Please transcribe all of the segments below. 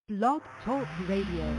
Blog Talk Radio.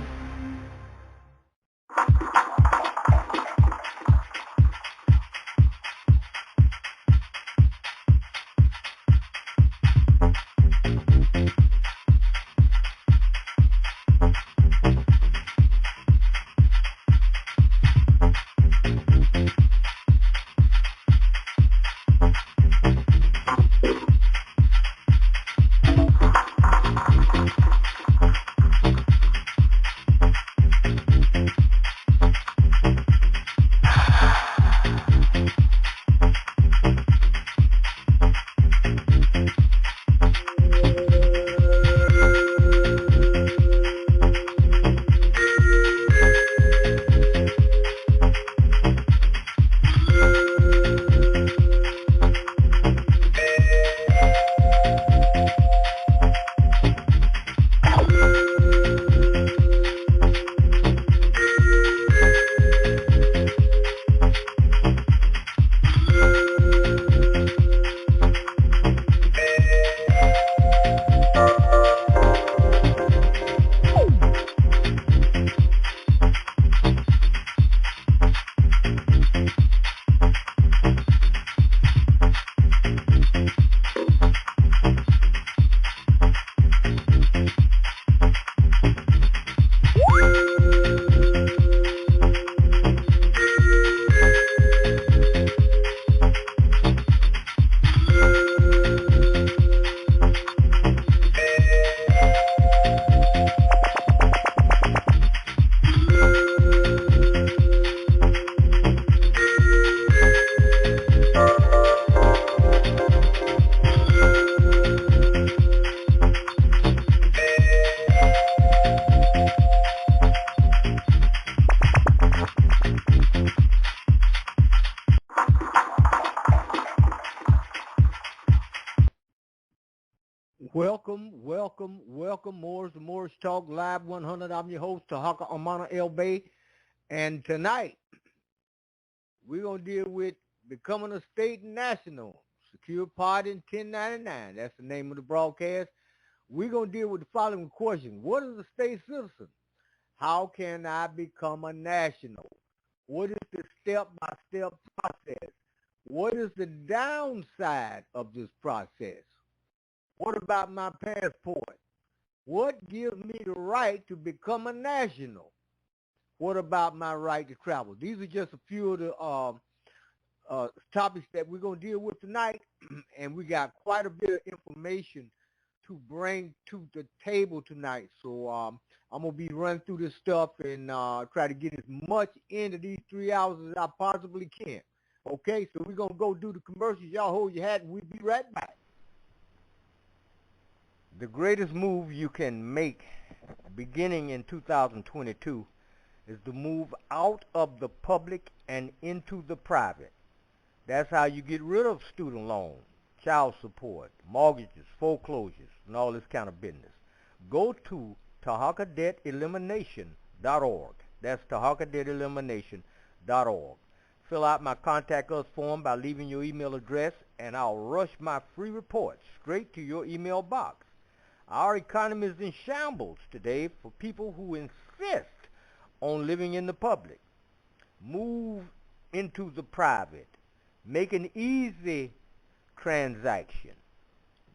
Welcome. Morris Talk Live 100. I'm your host, Tarhaka Amana El Bay. And tonight, we're going to deal with becoming a state national, secure party in 1099. That's the name of the broadcast. We're going to deal with the following question. What is a state citizen? How can I become a national? What is the step-by-step process? What is the downside of this process? What about my passport? What gives me the right to become a national? What about my right to travel? These are just a few of the topics that we're going to deal with tonight, and we got quite a bit of information to bring to the table tonight. So I'm going to be running through this stuff and try to get as much into these 3 hours as I possibly can. Okay, so we're going to go do the commercials. Y'all hold your hat, and we'll be right back. The greatest move you can make beginning in 2022 is to move out of the public and into the private. That's how you get rid of student loans, child support, mortgages, foreclosures, and all this kind of business. Go to TarhakaDebtElimination.org. That's TarhakaDebtElimination.org. Fill out my Contact Us form by leaving your email address, and I'll rush my free reports straight to your email box. Our economy is in shambles today for people who insist on living in the public. Move into the private. Make an easy transaction.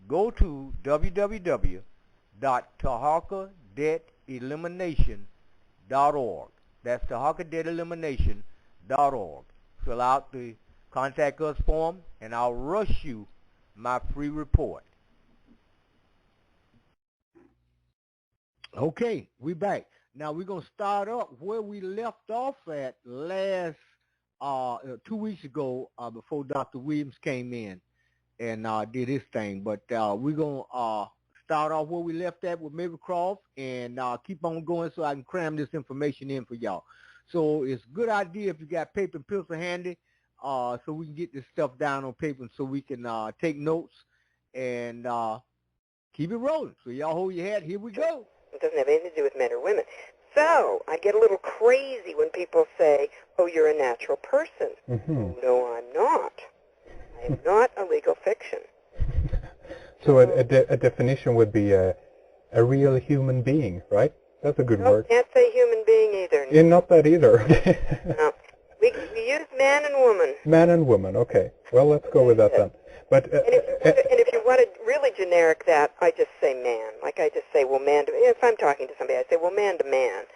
Go to www.TarhakaDebtElimination.org. That's TarhakaDebtElimination.org. Fill out the Contact Us form, and I'll rush you my free report. Okay, we back. Now we're going to start up where we left off at last 2 weeks ago before Dr. Williams came in and did his thing. But we're going to start off where we left at with Mary Croft and keep on going so I can cram this information in for y'all. So it's a good idea if you got paper and pencil handy so we can get this stuff down on paper so we can take notes and keep it rolling. So y'all hold your head. Here we go. It doesn't have anything to do with men or women. So I get a little crazy when people say, oh, you're a natural person. Mm-hmm. No, I'm not. I am not a legal fiction. So a definition would be a real human being, right? That's a good word. Can't say human being either. Yeah, not that either. No. We use man and woman. Man and woman, okay. Well, let's go with that then. But and if you want to really generic that, I just say man. Like I just say, well, man to, if I'm talking to somebody, I say, well, man to man,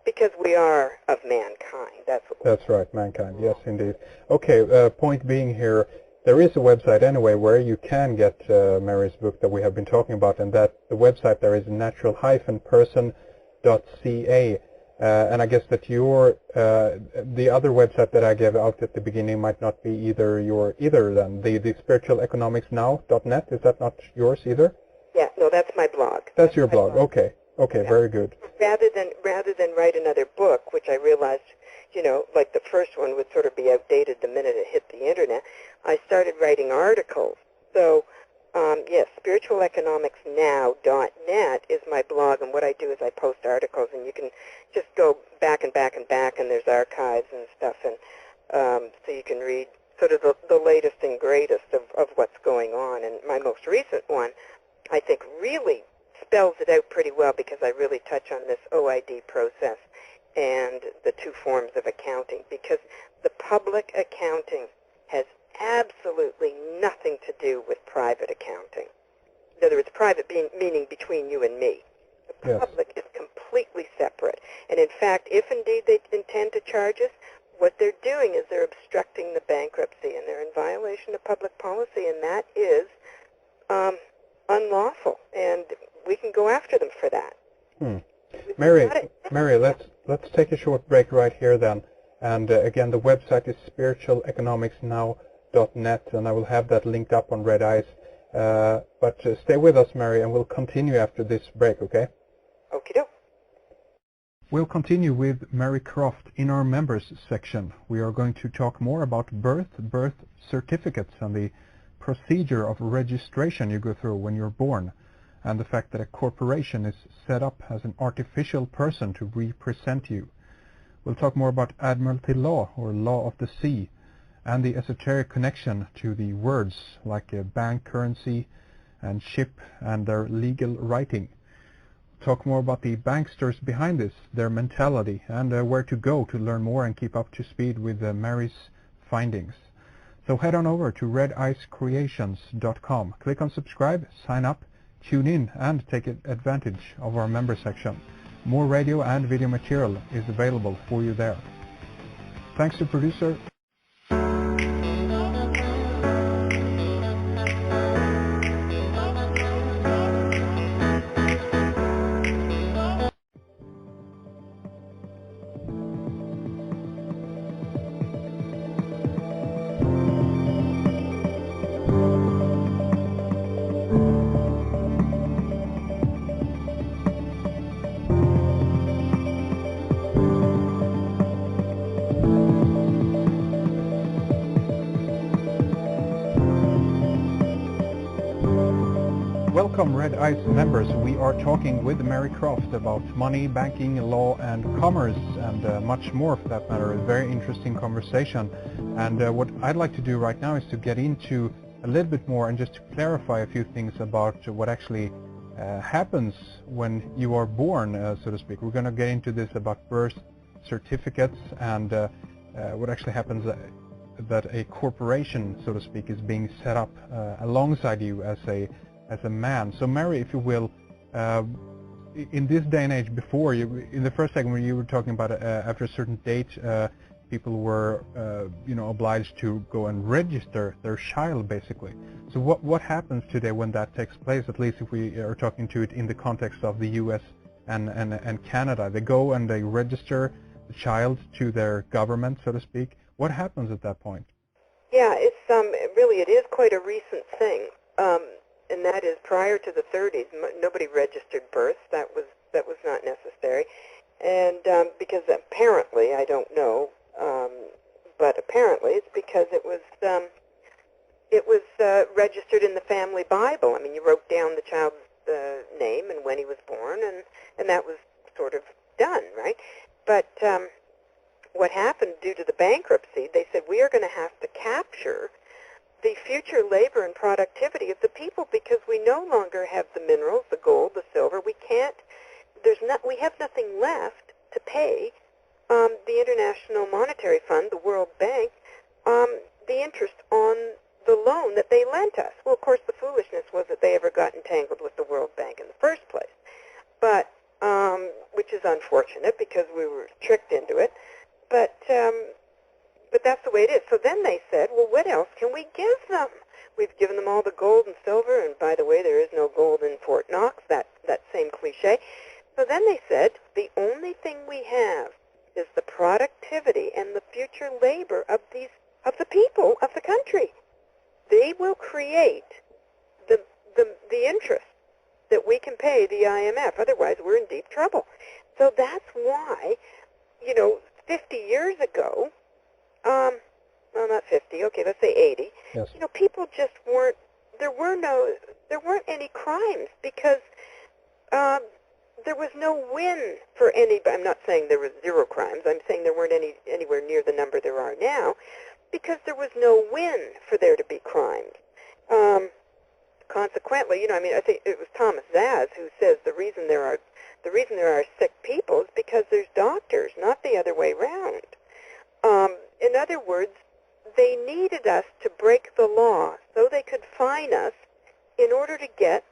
because we are of mankind. That's right, mankind. Yes, indeed. Okay, point being here, there is a website anyway where you can get Mary's book that we have been talking about, and that the website there is natural-person.ca. And I guess that your the other website that I gave out at the beginning might not be either then. The spiritualeconomicsnow.net, is that not yours either? Yeah, no, that's my blog. That's your blog. Okay. Okay, yeah. Very good. Rather than write another book, which I realized, like the first one would sort of be outdated the minute it hit the internet, I started writing articles. So yes, spiritualeconomicsnow.net is my blog, and what I do is I post articles, and you can just go back and back and back, and there's archives and stuff, and so you can read sort of the latest and greatest of what's going on. And my most recent one, I think, really spells it out pretty well, because I really touch on this OID process and the two forms of accounting, because the public accounting has absolutely nothing to do with private accounting. In other words, private meaning between you and me. The public is completely separate. And in fact, if indeed they intend to charge us, what they're doing is they're obstructing the bankruptcy, and they're in violation of public policy, and that is unlawful. And we can go after them for that. Mary, let's take a short break right here then. And again, the website is spiritualeconomicsnow.net, and I will have that linked up on Red Eyes. But stay with us, Mary, and we'll continue after this break, okay? Okie doke. We'll continue with Mary Croft in our members section. We are going to talk more about birth certificates, and the procedure of registration you go through when you're born, and the fact that a corporation is set up as an artificial person to represent you. We'll talk more about Admiralty law, or law of the sea, and the esoteric connection to the words like bank currency and ship and their legal writing. Talk more about the banksters behind this, their mentality, and where to go to learn more and keep up to speed with Mary's findings. So head on over to redicecreations.com. Click on subscribe, sign up, tune in, and take advantage of our member section. More radio and video material is available for you there. Thanks to producer. Welcome, Red Eyes members. We are talking with Mary Croft about money, banking, law, and commerce, and much more for that matter. A very interesting conversation. And what I'd like to do right now is to get into a little bit more and just to clarify a few things about what actually happens when you are born, so to speak. We're going to get into this about birth certificates and what actually happens that a corporation, so to speak, is being set up alongside you as a man. So Mary, if you will, in this day and age, before you, in the first segment you were talking about after a certain date, people were, obliged to go and register their child, basically. So what happens today when that takes place? At least if we are talking to it in the context of the U.S. and Canada, they go and they register the child to their government, so to speak. What happens at that point? Yeah, it's really it is quite a recent thing. And that is, prior to the 30s, nobody registered births. That was not necessary, and because apparently, I don't know, but apparently it's because it was registered in the family Bible. I mean, you wrote down the child's name and when he was born, and that was sort of done, right? But what happened due to the bankruptcy, they said, we are going to have to capture the future labor and productivity of the people because we no longer have the minerals, the gold, the silver. We have nothing left to pay the International Monetary Fund, the World Bank, the interest on the loan that they lent us. Well, of course, the foolishness was that they ever got entangled with the World Bank in the first place, but which is unfortunate because we were tricked into it. But that's the way it is. So then they said, well, what else can we give them? We've given them all the gold and silver, and by the way, there is no gold in Fort Knox, that same cliche. So then they said, the only thing we have is the productivity and the future labor of the people of the country. They will create the interest that we can pay the IMF. Otherwise, we're in deep trouble. So that's why, 50 years ago, well, not 50, okay, let's say 80, Yes. People just weren't, there weren't any crimes because there was no win for anybody. I'm not saying there was zero crimes. I'm saying there weren't anywhere near the number there are now because there was no win for there to be crimes. Consequently, I think it was Thomas Zaz who says the reason there are sick people is because there's doctors, not the other way around. In other words, they needed us to break the law so they could fine us in order to get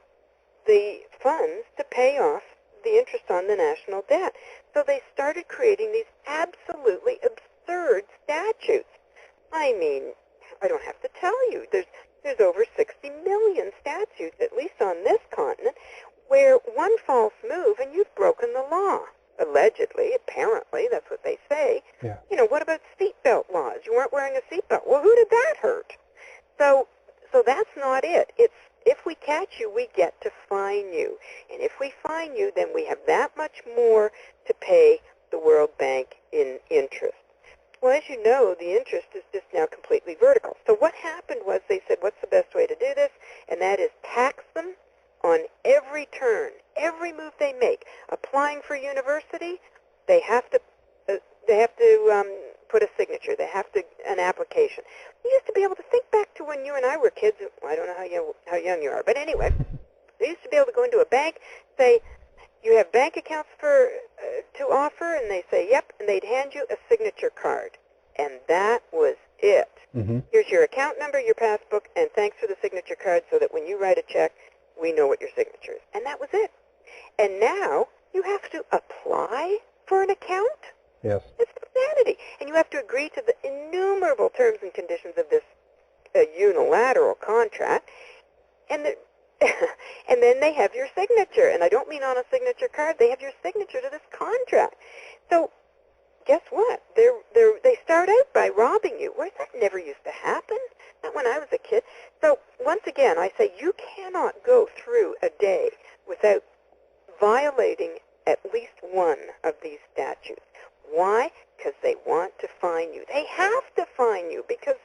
the funds to pay off the interest on the national debt. So they started creating these absolutely absurd statutes. I mean, I don't have to tell you, there's over 60 million statutes, at least on this continent, where one false move and you've broken the law. Allegedly, apparently, that's what they say. Yeah. What about seatbelt laws? You weren't wearing a seatbelt. Well, who did that hurt? So that's not it. It's if we catch you, we get to fine you. And if we fine you, then we have that much more to pay the World Bank in interest. Well, as you know, the interest is just now completely vertical. So what happened was they said, what's the best way to do this? And that is tax them on every turn, every move they make. Applying for university, they have to put a signature. They have to an application. You used to be able to think back to when you and I were kids. I don't know how young you are, but anyway, they used to be able to go into a bank, say, you have bank accounts to offer, and they say, yep, and they'd hand you a signature card, and that was it. Mm-hmm. Here's your account number, your passbook, and thanks for the signature card so that when you write a check, we know what your signature is. And that was it. And now you have to apply for an account? Yes. It's insanity. And you have to agree to the innumerable terms and conditions of this unilateral contract. And and then they have your signature. And I don't mean on a signature card. They have your signature to this contract. So guess what? They start out by robbing you. Whereas that never used to happen. Not when I was a kid. So once again, I say you cannot go through a day without violating at least one of these statutes. Why? Because they want to fine you. They have to fine you because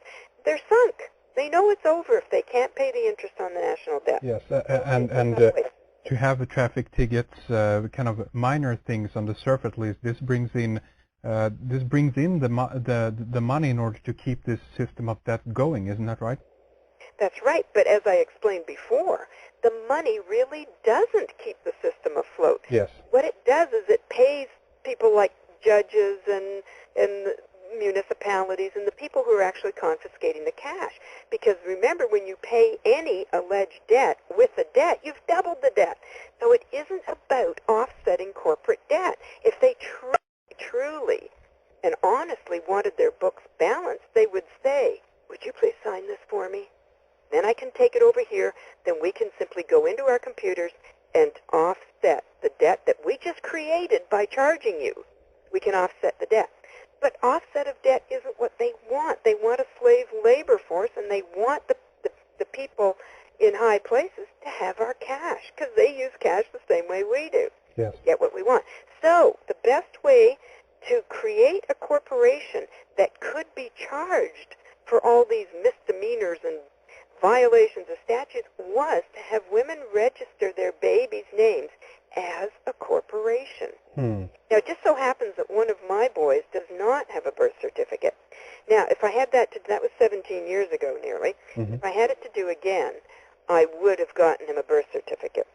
they're sunk. They know it's over if they can't pay the interest on the national debt. Yes, and to have traffic tickets, kind of minor things on the surface at least, this brings in the money in order to keep this system of debt going, isn't that right? That's right, but as I explained before, the money really doesn't keep the system afloat. Yes. What it does is it pays people like judges and municipalities and the people who are actually confiscating the cash. Because remember, when you pay any alleged debt with a debt, you've doubled the debt. So it isn't about offsetting corporate debt. If they truly and honestly wanted their books balanced, they would say, would you please sign this for me? Then I can take it over here. Then we can simply go into our computers and offset the debt that we just created by charging you. We can offset the debt. But offset of debt isn't what they want. They want a slave labor force, and they want the people in high places to have our cash, because they use cash the same way we do. Yes. Get what we want. So the best way to create a corporation that could be charged for all these misdemeanors and violations of statutes was to have women register their babies' names as a corporation. Now, it just so happens that one of my boys does not have a birth certificate. Now, if I had that was 17 years ago nearly. If I had it to do again, I would have gotten him a birth certificate.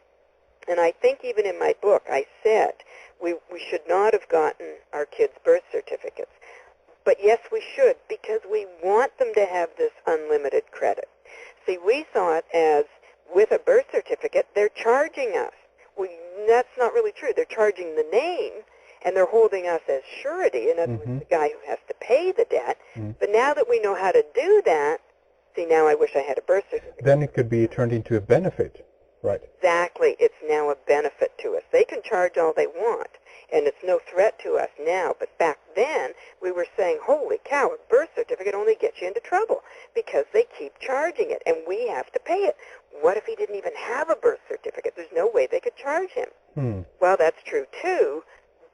And I think even in my book I said we should not have gotten our kids birth certificates. But yes, we should, because we want them to have this unlimited credit. See, we saw it as, with a birth certificate, they're charging us. That's not really true. They're charging the name, and they're holding us as surety, in other words, the guy who has to pay the debt. But now that we know how to do that, see, now I wish I had a birth certificate. Then it could be turned into a benefit, right? Exactly. It's now a benefit to us. They can charge all they want, and it's no threat to us now. But back then, we were saying, holy cow, a birth certificate only gets you into trouble because they keep charging it, and we have to pay it. What if he didn't even have a birth certificate? There's no way they could charge him. Well, that's true, too.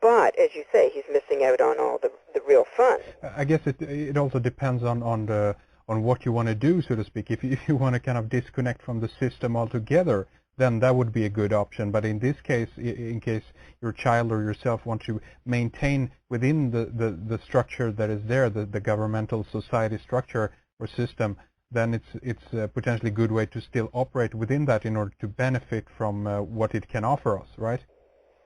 But, as you say, he's missing out on all the real fun. I guess it also depends on what you want to do, so to speak. If you want to kind of disconnect from the system altogether, then that would be a good option. But in this case, in case your child or yourself want to maintain within the structure that is there, the governmental society structure or system, then it's a potentially good way to still operate within that in order to benefit from what it can offer us, right?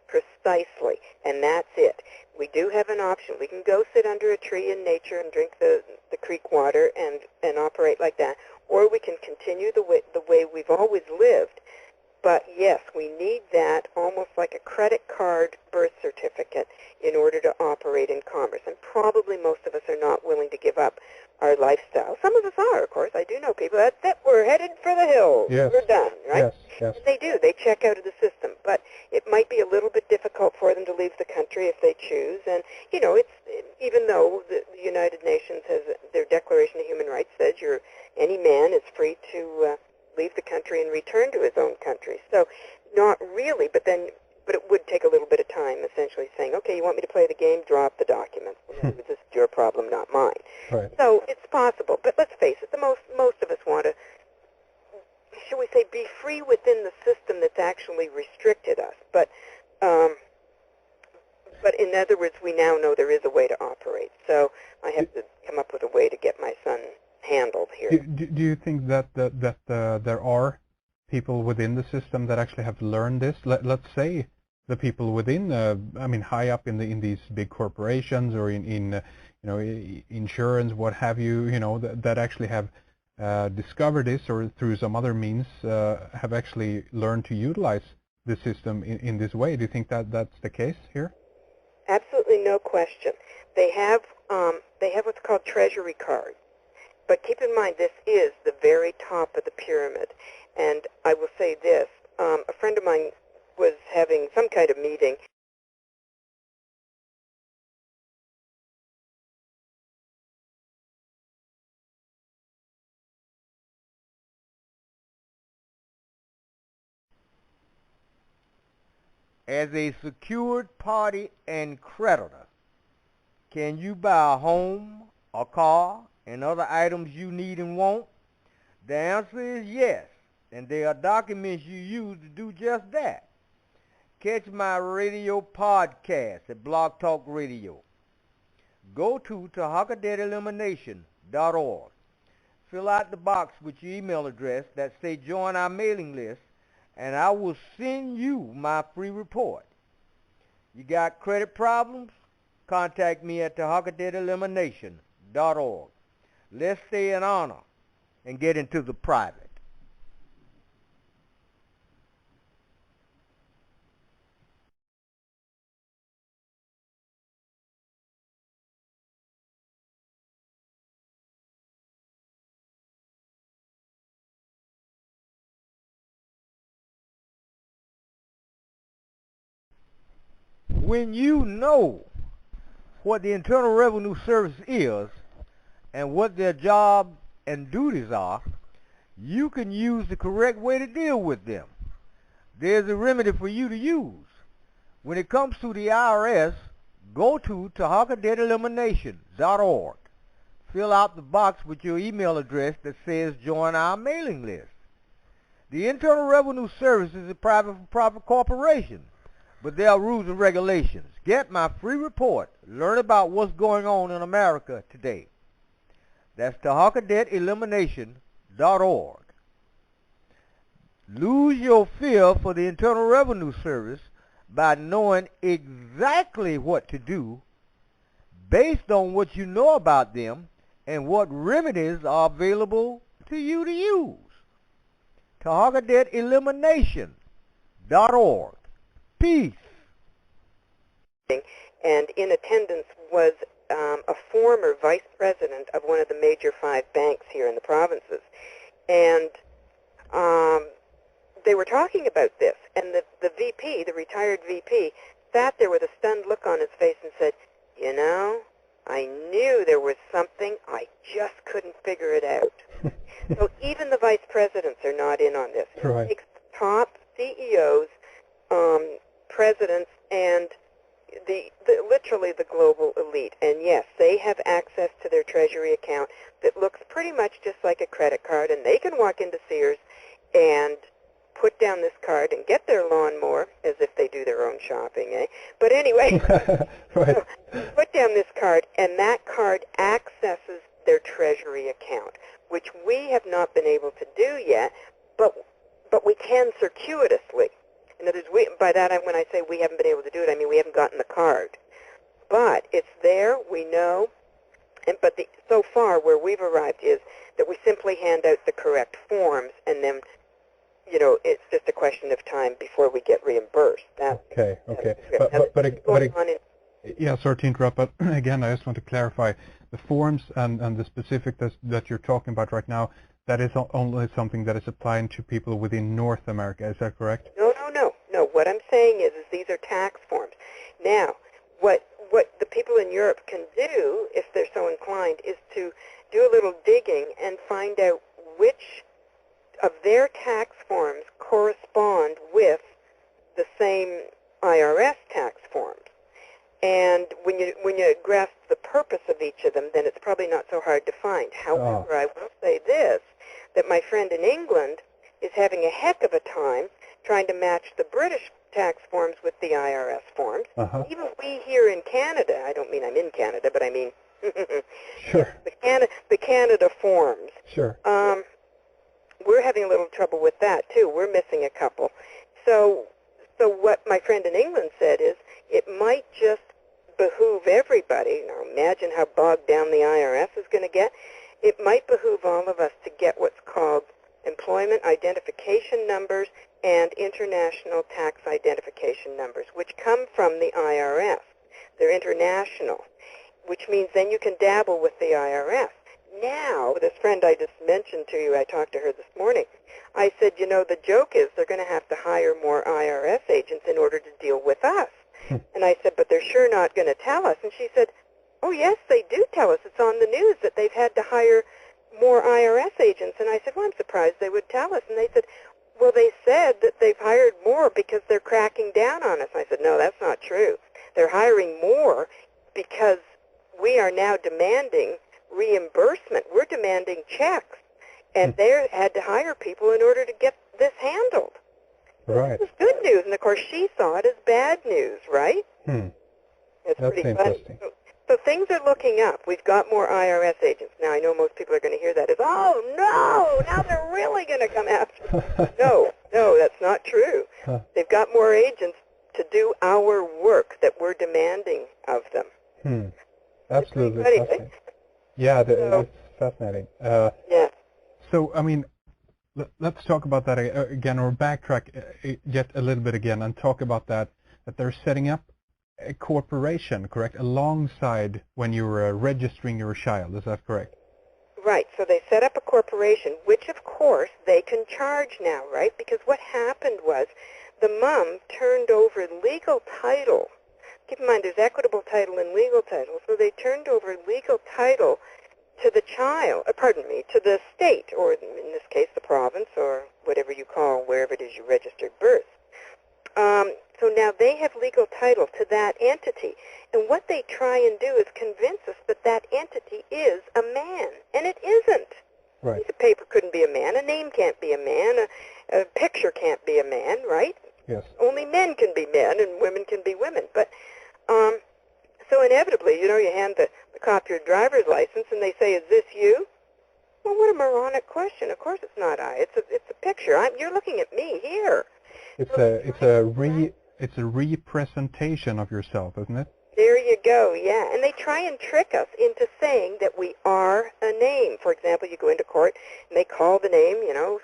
Precisely, and that's it. We do have an option. We can go sit under a tree in nature and drink the creek water and operate like that, or we can continue the way we've always lived. But yes, we need that almost like a credit card birth certificate in order to operate in commerce. And probably most of us are not willing to give up our lifestyle. Some of us are, of course. I do know people that we're headed for the hills. Yes. We're done, right? Yes. And they do. They check out of the system. But it might be a little bit difficult for them to leave the country if they choose. And, you know, even though the United Nations has their Declaration of Human Rights says any man is free to leave the country and return to his own country. So not really, but it would take a little bit of time, essentially saying, okay, you want me to play the game, drop the documents. This is your problem, not mine. Right. So it's possible, but let's face it, most of us want to, shall we say, be free within the system that's actually restricted us. But in other words, we now know there is a way to operate. So I have to come up with a way to get my son handled here. Do you think that there are people within the system that actually have learned this? Let's say the people within, high up in these big corporations or in insurance, what have you, that actually have discovered this or through some other means have actually learned to utilize the system in this way. Do you think that that's the case here? Absolutely, no question. They have what's called treasury cards. But keep in mind, this is the very top of the pyramid. And I will say this, a friend of mine was having some kind of meeting. As a secured party and creditor, can you buy a home, a car, and other items you need and want? The answer is yes, and there are documents you use to do just that. Catch my radio podcast at Blog Talk Radio. Go to tarhakadebtelimination.org. Fill out the box with your email address that say join our mailing list, and I will send you my free report. You got credit problems? Contact me at tarhakadebtelimination.org. Let's stay in honor and get into the private. When you know what the Internal Revenue Service is and what their job and duties are, you can use the correct way to deal with them. There's a remedy for you to use. When it comes to the IRS, go to tarhakadebtelimination.org. Fill out the box with your email address that says join our mailing list. The Internal Revenue Service is a private-for-profit corporation, but there are rules and regulations. Get my free report. Learn about what's going on in America today. That's TarhakaDebtElimination.org. Lose your fear for the Internal Revenue Service by knowing exactly what to do based on what you know about them and what remedies are available to you to use. TarhakaDebtElimination.org. Peace. And in attendance was a former vice president of one of the major 5 banks here in the provinces. And they were talking about this. And the VP, the retired VP, sat there with a stunned look on his face and said, you know, I knew there was something, I just couldn't figure it out. So even the vice presidents are not in on this. Right. It takes top CEOs, presidents, and literally the global elite. And yes, they have access to their treasury account that looks pretty much just like a credit card, and they can walk into Sears and put down this card and get their lawnmower, as if they do their own shopping, eh? But anyway, right. put down this card, and that card accesses their treasury account, which we have not been able to do yet, but we can circuitously. In other words, by that, when I say we haven't been able to do it, I mean we haven't gotten the card. But it's there, we know, but so far where we've arrived is that we simply hand out the correct forms, and then, you know, it's just a question of time before we get reimbursed. Okay. Yeah, sorry to interrupt, but again, I just want to clarify the forms and the specific that you're talking about right now. That is only something that is applying to people within North America. Is that correct? No. What I'm saying is these are tax forms. Now, what the people in Europe can do, if they're so inclined, is to do a little digging and find out which of their tax forms correspond with the same IRS tax forms. And when you grasp the purpose of each of them, then it's probably not so hard to find. However, I will say this, that my friend in England is having a heck of a time trying to match the British tax forms with the IRS forms. Even we here in Canada, I don't mean I'm in Canada, but I mean sure. the Canada forms. Sure. We're having a little trouble with that too. We're missing a couple. So what my friend in England said is it might just behoove everybody. Now imagine how bogged down the IRS is going to get. It might behoove all of us to get what's called employment identification numbers and international tax identification numbers, which come from the IRS. They're international, which means then you can dabble with the IRS. Now, this friend I just mentioned to you, I talked to her this morning, I said, you know, the joke is they're going to have to hire more IRS agents in order to deal with us. And I said, but they're sure not going to tell us. And she said, oh, yes, they do tell us. It's on the news that they've had to hire more IRS agents. And I said, well, I'm surprised they would tell us. And they said, well, they said that they've hired more because they're cracking down on us. And I said, no, that's not true. They're hiring more because we are now demanding reimbursement. We're demanding checks. And they had to hire people in order to get this handled. Right. This is good news. And, of course, she saw it as bad news, right? It's That's pretty interesting. funny. So things are looking up. We've got more IRS agents. Now, I know most people are going to hear that as, oh, no, now they're really going to come after us. No, that's not true. They've got more agents to do our work that we're demanding of them. Absolutely fascinating. Yeah, it's fascinating. Yeah. So, I mean, let's talk about that again, or backtrack yet a little bit again and talk about that they're setting up a corporation, correct, alongside when you're registering your child. Is that correct? Right. So they set up a corporation, which, of course, they can charge now, right? Because what happened was the mom turned over legal title. Keep in mind, there's equitable title and legal title. So they turned over legal title to the child, to the state, or in this case, the province, or whatever you call wherever it is you registered birth. So now they have legal title to that entity. And what they try and do is convince us that that entity is a man. And it isn't. Right. A piece of paper couldn't be a man. A name can't be a man. A picture can't be a man, right? Yes. Only men can be men and women can be women. But so inevitably, you hand the cop your driver's license and they say, "Is this you?" Well, what a moronic question. Of course it's not I. It's a picture. You're looking at me here. It's a representation of yourself, isn't it? There you go, yeah. And they try and trick us into saying that we are a name. For example, you go into court and they call the name,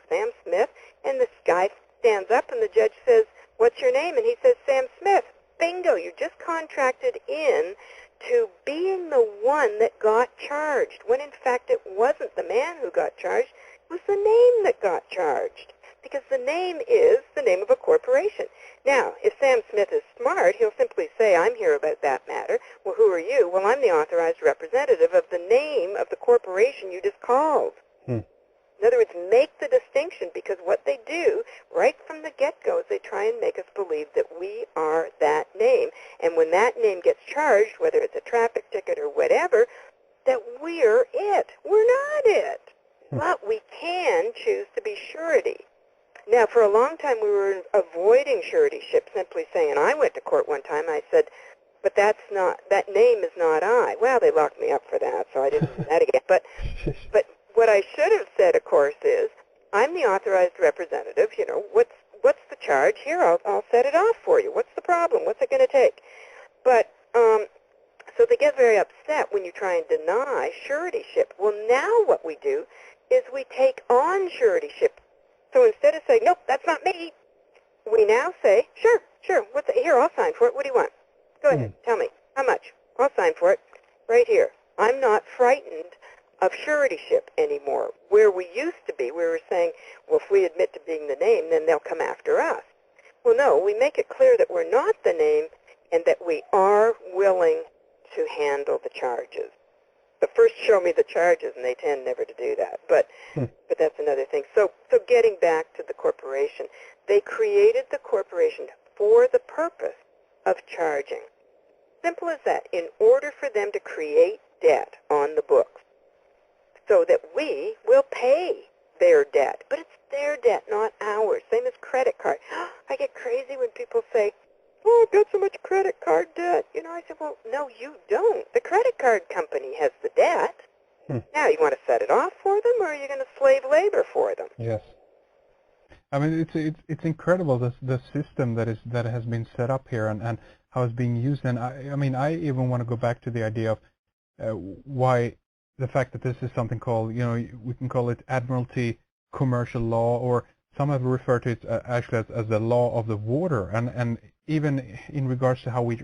Sam Smith, and this guy stands up and the judge says, "What's your name?" And he says, "Sam Smith." Bingo, you just contracted in to being the one that got charged, when in fact it wasn't the man who got charged, it was the name that got charged, because the name is the name of a corporation. Now, if Sam Smith is smart, he'll simply say, "I'm here about that matter." "Well, who are you?" "Well, I'm the authorized representative of the name of the corporation you just called." In other words, make the distinction, because what they do right from the get-go is they try and make us believe that we are that name. And when that name gets charged, whether it's a traffic ticket or whatever, that we're it. We're not it. But we can choose to be surety. Now, for a long time, we were avoiding suretyship, simply saying, I went to court one time, I said, "But that name is not I." Well, they locked me up for that, so I didn't do that again. But what I should have said, of course, is, "I'm the authorized representative. What's the charge? Here, I'll set it off for you. What's the problem? What's it going to take?" But so they get very upset when you try and deny suretyship. Well, now what we do is we take on suretyship. So instead of saying, "Nope, that's not me," we now say, "Sure. Here, I'll sign for it. What do you want? Go ahead. Tell me. How much? I'll sign for it. Right here." I'm not frightened of suretyship anymore. Where we used to be, we were saying, well, if we admit to being the name, then they'll come after us. Well, no, we make it clear that we're not the name and that we are willing to handle the charges. But first show me the charges, and they tend never to do that. But that's another thing. So getting back to the corporation, they created the corporation for the purpose of charging. Simple as that, in order for them to create debt on the books, so that we will pay their debt. But it's their debt, not ours. Same as credit card. I get crazy when people say, "Oh, I've got so much credit card debt." I said, well, no, you don't. The credit card company has the debt. Now, you want to set it off for them, or are you going to slave labor for them? Yes. I mean, it's incredible, the system that has been set up here and how it's being used. And I even want to go back to the idea of why the fact that this is something called, we can call it Admiralty commercial law, or some have referred to it actually as the law of the water, and even in regards to how we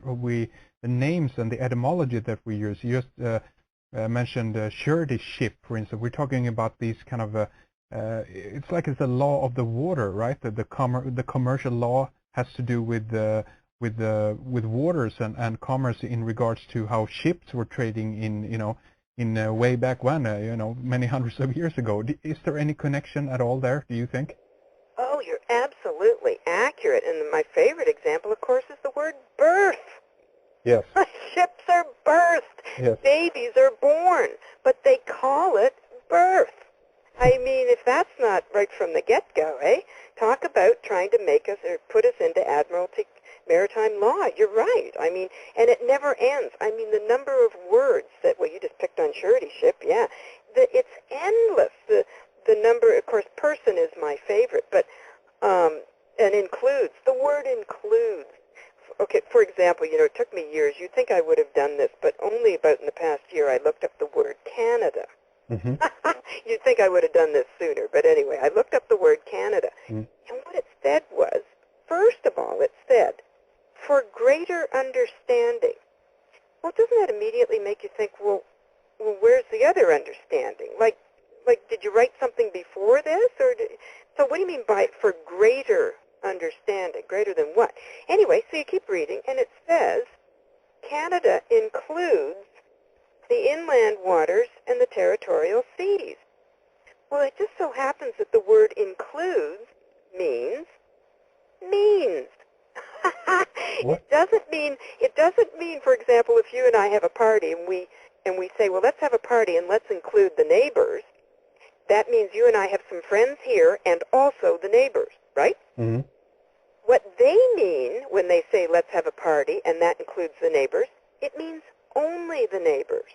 the names and the etymology that we use. You just mentioned suretyship, for instance. We're talking about these kind of it's like it's a law of the water, right? That the commercial law has to do with waters and commerce in regards to how ships were trading in way back when, many hundreds of years ago. Is there any connection at all there, do you think? Oh, you're absolutely accurate. And my favorite example, of course, is the word birth. Yes. Ships are birthed. Yes. Babies are born. But they call it birth. I mean, if that's not right from the get-go, Talk about trying to make us or put us into Admiralty maritime law. You're right. I mean, and it never ends. I mean, the number of words that, well, you just picked on suretyship, yeah. It's endless. The number, of course, person is my favorite, but, and includes. The word includes. Okay, for example, it took me years. You'd think I would have done this, but only about in the past year I looked up the word Canada. Mm-hmm. You'd think I would have done this sooner, but anyway, I looked up the word Canada, and what it said was, first of all, it said, for greater understanding. Well, doesn't that immediately make you think, well, where's the other understanding? Like, did you write something before this? So what do you mean by for greater understanding? Greater than what? Anyway, so you keep reading, and it says, Canada includes the inland waters and the territorial seas. Well, it just so happens that the word includes means. What? It doesn't mean, for example, if you and I have a party and we say, well, let's have a party and let's include the neighbors. That means you and I have some friends here and also the neighbors, right? Mm-hmm. What they mean when they say let's have a party, and that includes the neighbors, it means only the neighbors.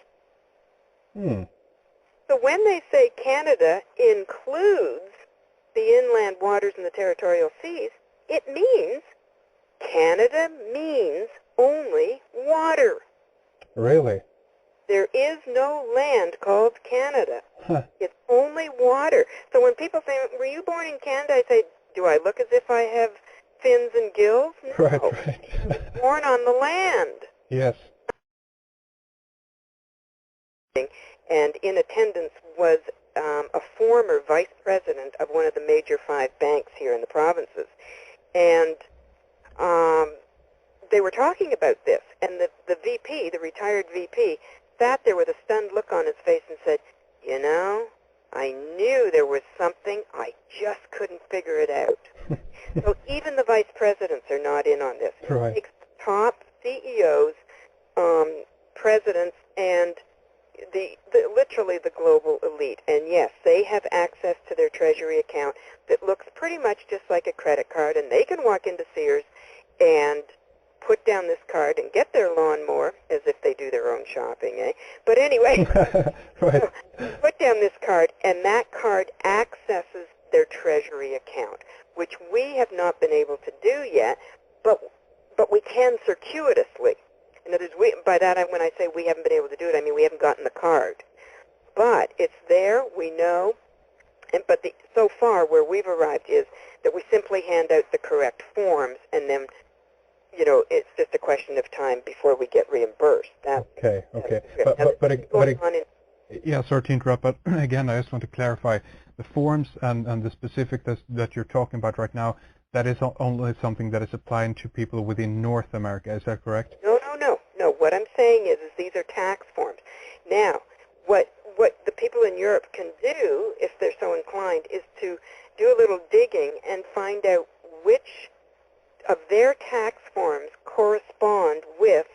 So when they say Canada includes the inland waters and the territorial seas, it means Canada means only water. Really? There is no land called Canada. Huh. It's only water. So when people say, were you born in Canada? I say, do I look as if I have fins and gills? No. Right. I was born on the land. Yes. And in attendance was a former vice president of one of the major 5 banks here in the provinces. And they were talking about this. And the VP, the retired VP, sat there with a stunned look on his face and said, you know, I knew there was something, I just couldn't figure it out. So even the vice presidents are not in on this. Right. It takes top CEOs, presidents, and literally the global elite. And yes, they have access to their treasury account that looks pretty much just like a credit card, and they can walk into Sears and put down this card and get their lawnmower, as if they do their own shopping, eh? But anyway, right. put down this card, and that card accesses their treasury account, which we have not been able to do yet, but we can circuitously. In other words, by that, when I say we haven't been able to do it, I mean we haven't gotten the card. But it's there, we know, but so far where we've arrived is that we simply hand out the correct forms, and then, you know, it's just a question of time before we get reimbursed. Okay. Yeah, sorry to interrupt, but again, I just want to clarify the forms and the specific that you're talking about right now. That is only something that is applying to people within North America. Is that correct? No. What I'm saying is these are tax forms. Now, what the people in Europe can do, if they're so inclined, is to do a little digging and find out which of their tax forms correspond with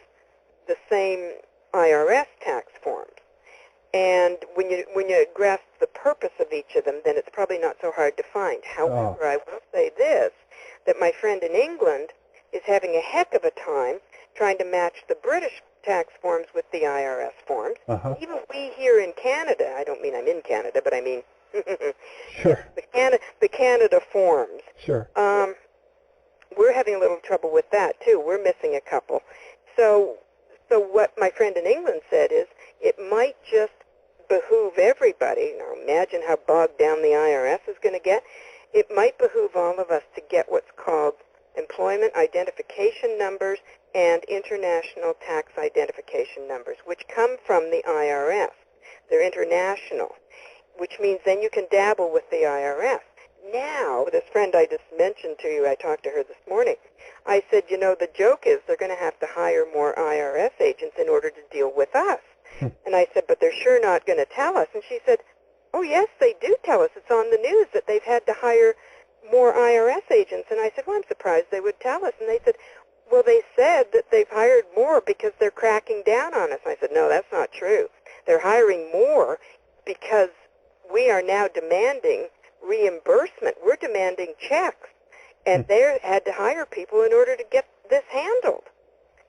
the same IRS tax forms. And when you grasp the purpose of each of them, then it's probably not so hard to find. However, I will say this, that my friend in England is having a heck of a time trying to match the British tax forms with the IRS forms. Even we here in Canada, I don't mean I'm in Canada, but I mean sure. the Canada forms. Sure. We're having a little trouble with that too. We're missing a couple. So what my friend in England said is it might just behoove everybody. Now imagine how bogged down the IRS is going to get. It might behoove all of us to get what's called employment identification numbers and international tax identification numbers, which come from the IRS. They're international, which means then you can dabble with the IRS. Now, this friend I just mentioned to you, I talked to her this morning, I said, you know, the joke is they're going to have to hire more IRS agents in order to deal with us. And I said, but they're sure not going to tell us. And she said, oh, yes, they do tell us. It's on the news that they've had to hire more IRS agents. And I said, well, I'm surprised they would tell us. And they said, well, they said that they've hired more because they're cracking down on us. And I said, no, that's not true. They're hiring more because we are now demanding reimbursement. We're demanding checks. And they had to hire people in order to get this handled.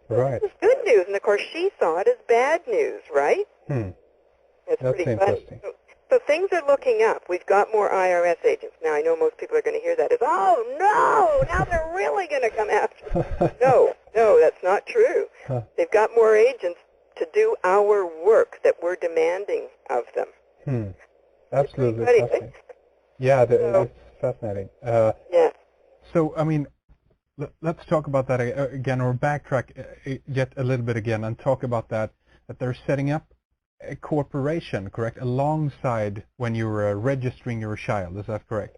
Right. This is good news. And, of course, she saw it as bad news, right? It's That's pretty interesting. funny. So things are looking up. We've got more IRS agents. Now, I know most people are going to hear that as, oh, no, now they're really going to come after us. No, that's not true. They've got more agents to do our work that we're demanding of them. Absolutely fascinating. Yeah, it's fascinating. Yeah. So, I mean, let's talk about that again, or backtrack yet a little bit again and talk about that they're setting up a corporation, correct, alongside when you're registering your child. Is that correct?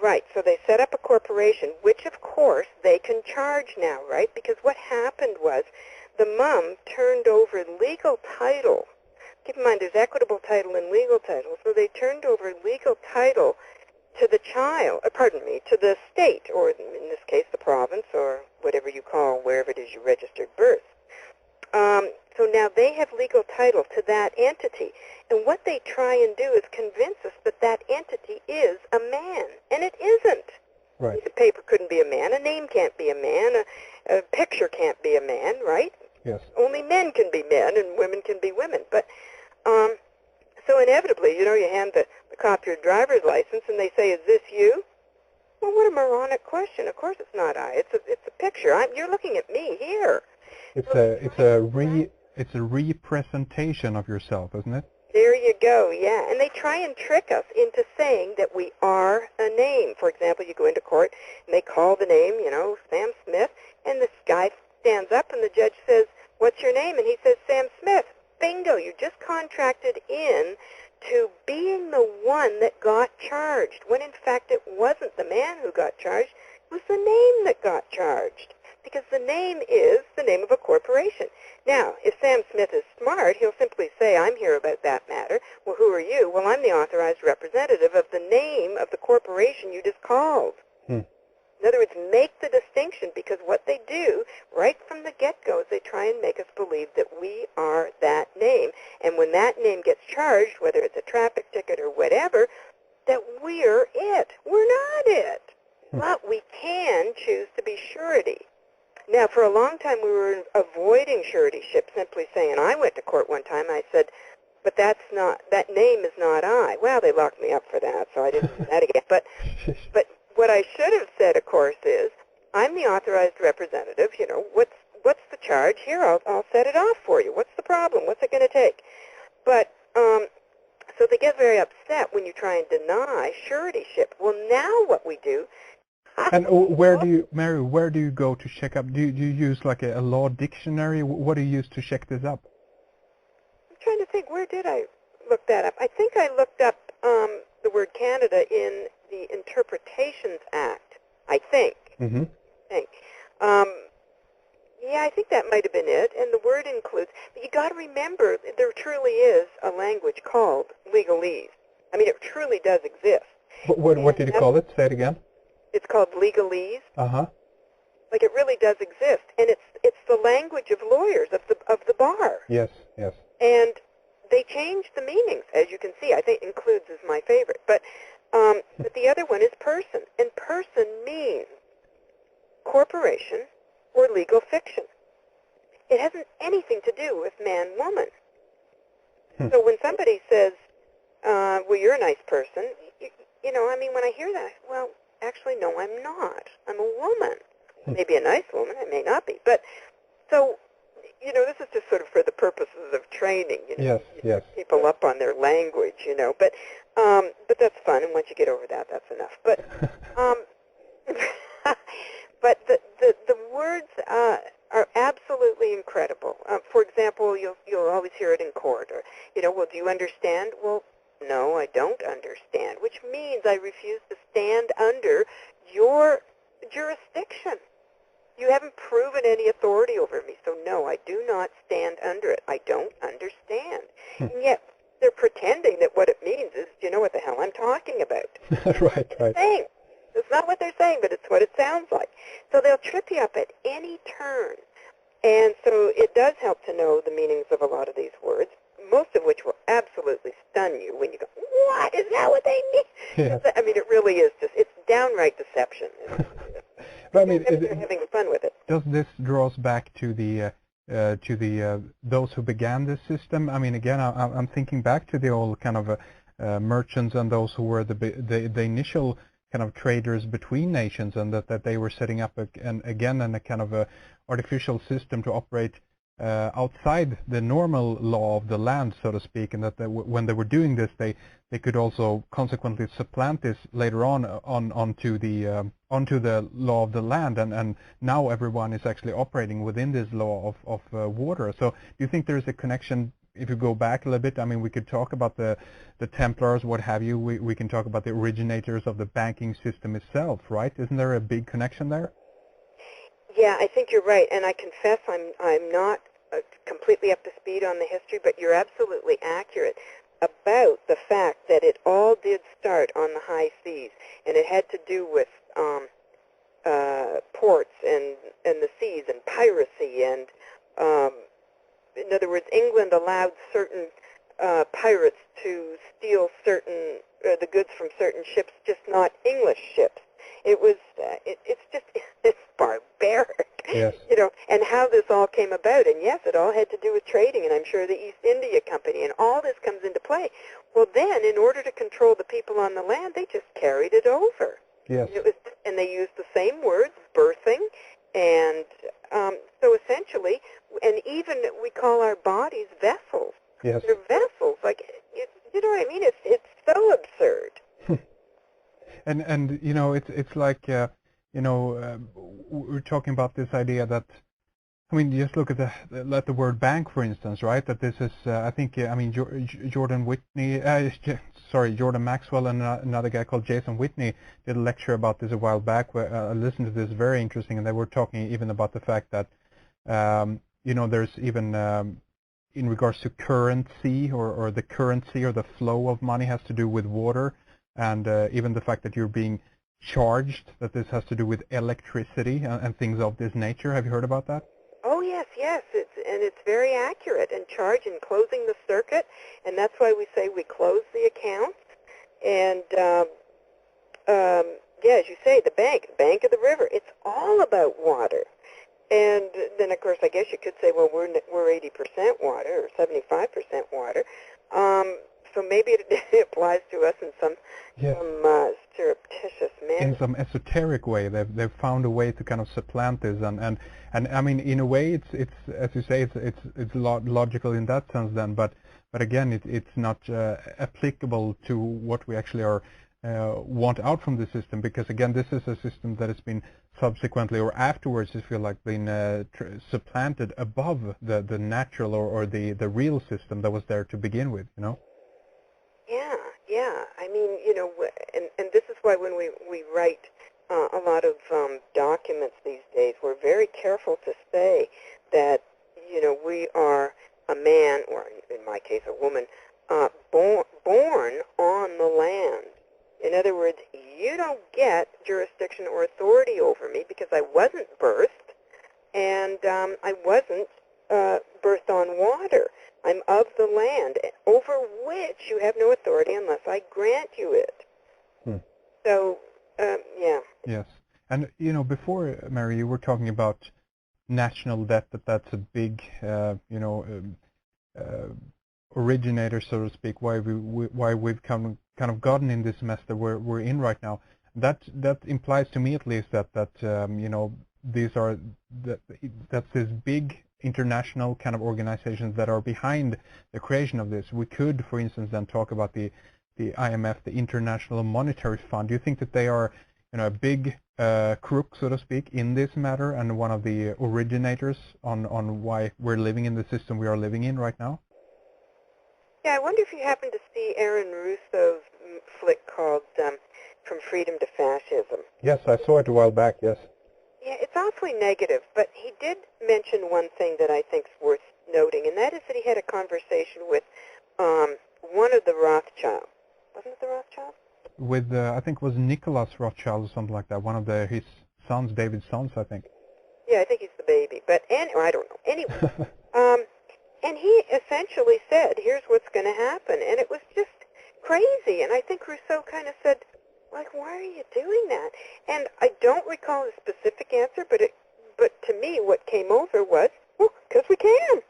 Right. So they set up a corporation, which, of course, they can charge now, right? Because what happened was the mom turned over legal title. Keep in mind, there's equitable title and legal title. So they turned over legal title to the child, to the state, or in this case, the province, or whatever you call wherever it is you registered birth. So now they have legal title to that entity. And what they try and do is convince us that that entity is a man. And it isn't. Right. A piece of paper couldn't be a man. A name can't be a man. A picture can't be a man, right? Yes. Only men can be men and women can be women. But so inevitably, you hand the cop your driver's license and they say, "Is this you?" Well, what a moronic question. Of course it's not I. It's a picture. You're looking at me here. It's a representation of yourself, isn't it? There you go, yeah. And they try and trick us into saying that we are a name. For example, you go into court and they call the name, Sam Smith, and this guy stands up and the judge says, "What's your name?" And he says, "Sam Smith." Bingo, you just contracted in to being the one that got charged, when in fact it wasn't the man who got charged, it was the name that got charged, because the name is the name of a corporation. Now, if Sam Smith is smart, he'll simply say, "I'm here about that matter." "Well, who are you?" "Well, I'm the authorized representative of the name of the corporation you just called." In other words, make the distinction, because what they do right from the get-go is they try and make us believe that we are that name. And when that name gets charged, whether it's a traffic ticket or whatever, that we're it. We're not it. But we can choose to be surety. Now, for a long time, we were avoiding suretyship, simply saying, I went to court one time, I said, "But that name is not I." Well, they locked me up for that, so I didn't do that again. But what I should have said, of course, is, "I'm the authorized representative. What's the charge? Here, I'll set it off for you. What's the problem? What's it going to take?" But so they get very upset when you try and deny suretyship. Well, now what we do. And Mary, where do you go to check up? Do you use like a law dictionary? What do you use to check this up? I'm trying to think, where did I look that up? I think I looked up the word Canada in the Interpretations Act, I think. Mm-hmm. Yeah, I think that might have been it. And the word includes, but you got to remember, there truly is a language called Legalese. I mean, it truly does exist. What did you call it? Say it again. It's called Legalese. Uh-huh. Like, it really does exist, and it's the language of lawyers, of the bar. Yes. And they change the meanings, as you can see. I think includes is my favorite, but the other one is person, and person means corporation or legal fiction. It hasn't anything to do with man-woman. So when somebody says, "Well, you're a nice person," I mean, when I hear that, well, actually, no, I'm not. I'm a woman. Maybe a nice woman. I may not be. But so, this is just sort of for the purposes of training. Yes. People up on their language. But that's fun. And once you get over that, that's enough. But but the words are absolutely incredible. For example, you'll always hear it in court, or well, do you understand? Well, no, I don't understand, which means I refuse to stand under your jurisdiction. You haven't proven any authority over me, so no, I do not stand under it. I don't understand. And yet they're pretending that what it means is, do you know what the hell I'm talking about? Right. It's not what they're saying, but it's what it sounds like. So they'll trip you up at any turn. And so it does help to know the meanings of a lot of these words, most of which will absolutely stun you when you go, "What? Is that what they mean?" Yeah. I mean, it really is it's downright deception. But I mean, they're having fun with it. Does this draw us back to the those who began this system? I mean, again, I'm thinking back to the old kind of merchants and those who were the initial kind of traders between nations, and that they were setting up a kind of a artificial system to operate outside the normal law of the land, so to speak, and that when they were doing this, they could also consequently supplant this later onto the law of the land, and now everyone is actually operating within this law of water. So do you think there is a connection? If you go back a little bit, I mean, we could talk about the Templars, what have you. We can talk about the originators of the banking system itself, right? Isn't there a big connection there? Yeah, I think you're right, and I confess I'm not completely up to speed on the history, but you're absolutely accurate about the fact that it all did start on the high seas, and it had to do with ports and the seas and piracy, and in other words, England allowed certain pirates to steal certain the goods from certain ships, just not English ships. It was, it's barbaric, Yes. and how this all came about. And yes, it all had to do with trading, and I'm sure the East India Company, and all this comes into play. Well, then, in order to control the people on the land, they just carried it over. Yes. And they used the same words, birthing, and so essentially, and even we call our bodies vessels. Yes. They're vessels. Like, you know what I mean? It's so absurd. And it's like we're talking about this idea that, I mean, just look at the word bank, for instance, right? That this is I think Jordan Maxwell and another guy called Jason Whitney did a lecture about this a while back. Where I listened to this, very interesting, and they were talking even about the fact that there's even in regards to currency or the currency or the flow of money has to do with water, and even the fact that you're being charged, that this has to do with electricity and things of this nature. Have you heard about that? Oh, yes. It's very accurate, and charge and closing the circuit, and that's why we say we close the accounts. And, as you say, the bank of the river, it's all about water. And then, of course, I guess you could say, well, we're 80% water or 75% water. So maybe it applies to us in some surreptitious manner. In some esoteric way, they've found a way to kind of supplant this, and I mean, in a way, it's as you say, it's logical in that sense then, but again, it's not applicable to what we actually are want out from the system, because again, this is a system that has been subsequently or afterwards, I feel like, been supplanted above the natural or the real system that was there to begin with, Yeah. I mean, and this is why when we write a lot of documents these days, we're very careful to say that, we are a man, or in my case, a woman, born on the land. In other words, you don't get jurisdiction or authority over me because I wasn't birthed, and I wasn't birthed on water. I'm of the land, over which you have no authority unless I grant you it. So, yeah. Yes. And, before, Mary, you were talking about national debt, that's a big, originator, so to speak, why we've kind of gotten in this mess that we're in right now. That implies to me, at least, that that's this big international kind of organizations that are behind the creation of this. We could, for instance, then talk about the IMF, the International Monetary Fund. Do you think that they are, a big crook, so to speak, in this matter, and one of the originators on why we're living in the system we are living in right now? Yeah, I wonder if you happen to see Aaron Russo's flick called From Freedom to Fascism. Yes, I saw it a while back, yes. Yeah, it's awfully negative, but he did mention one thing that I think is worth noting, and that is that he had a conversation with one of the Rothschilds. Wasn't it the Rothschilds? With, I think it was Nicholas Rothschild or something like that, one of his sons, David's sons, I think. Yeah, I think he's the baby, but I don't know. Anyway, and he essentially said, here's what's going to happen, and it was just crazy, and I think Rousseau kind of said, like, why are you doing that? And I don't recall a specific answer, but to me what came over was, well, because we can.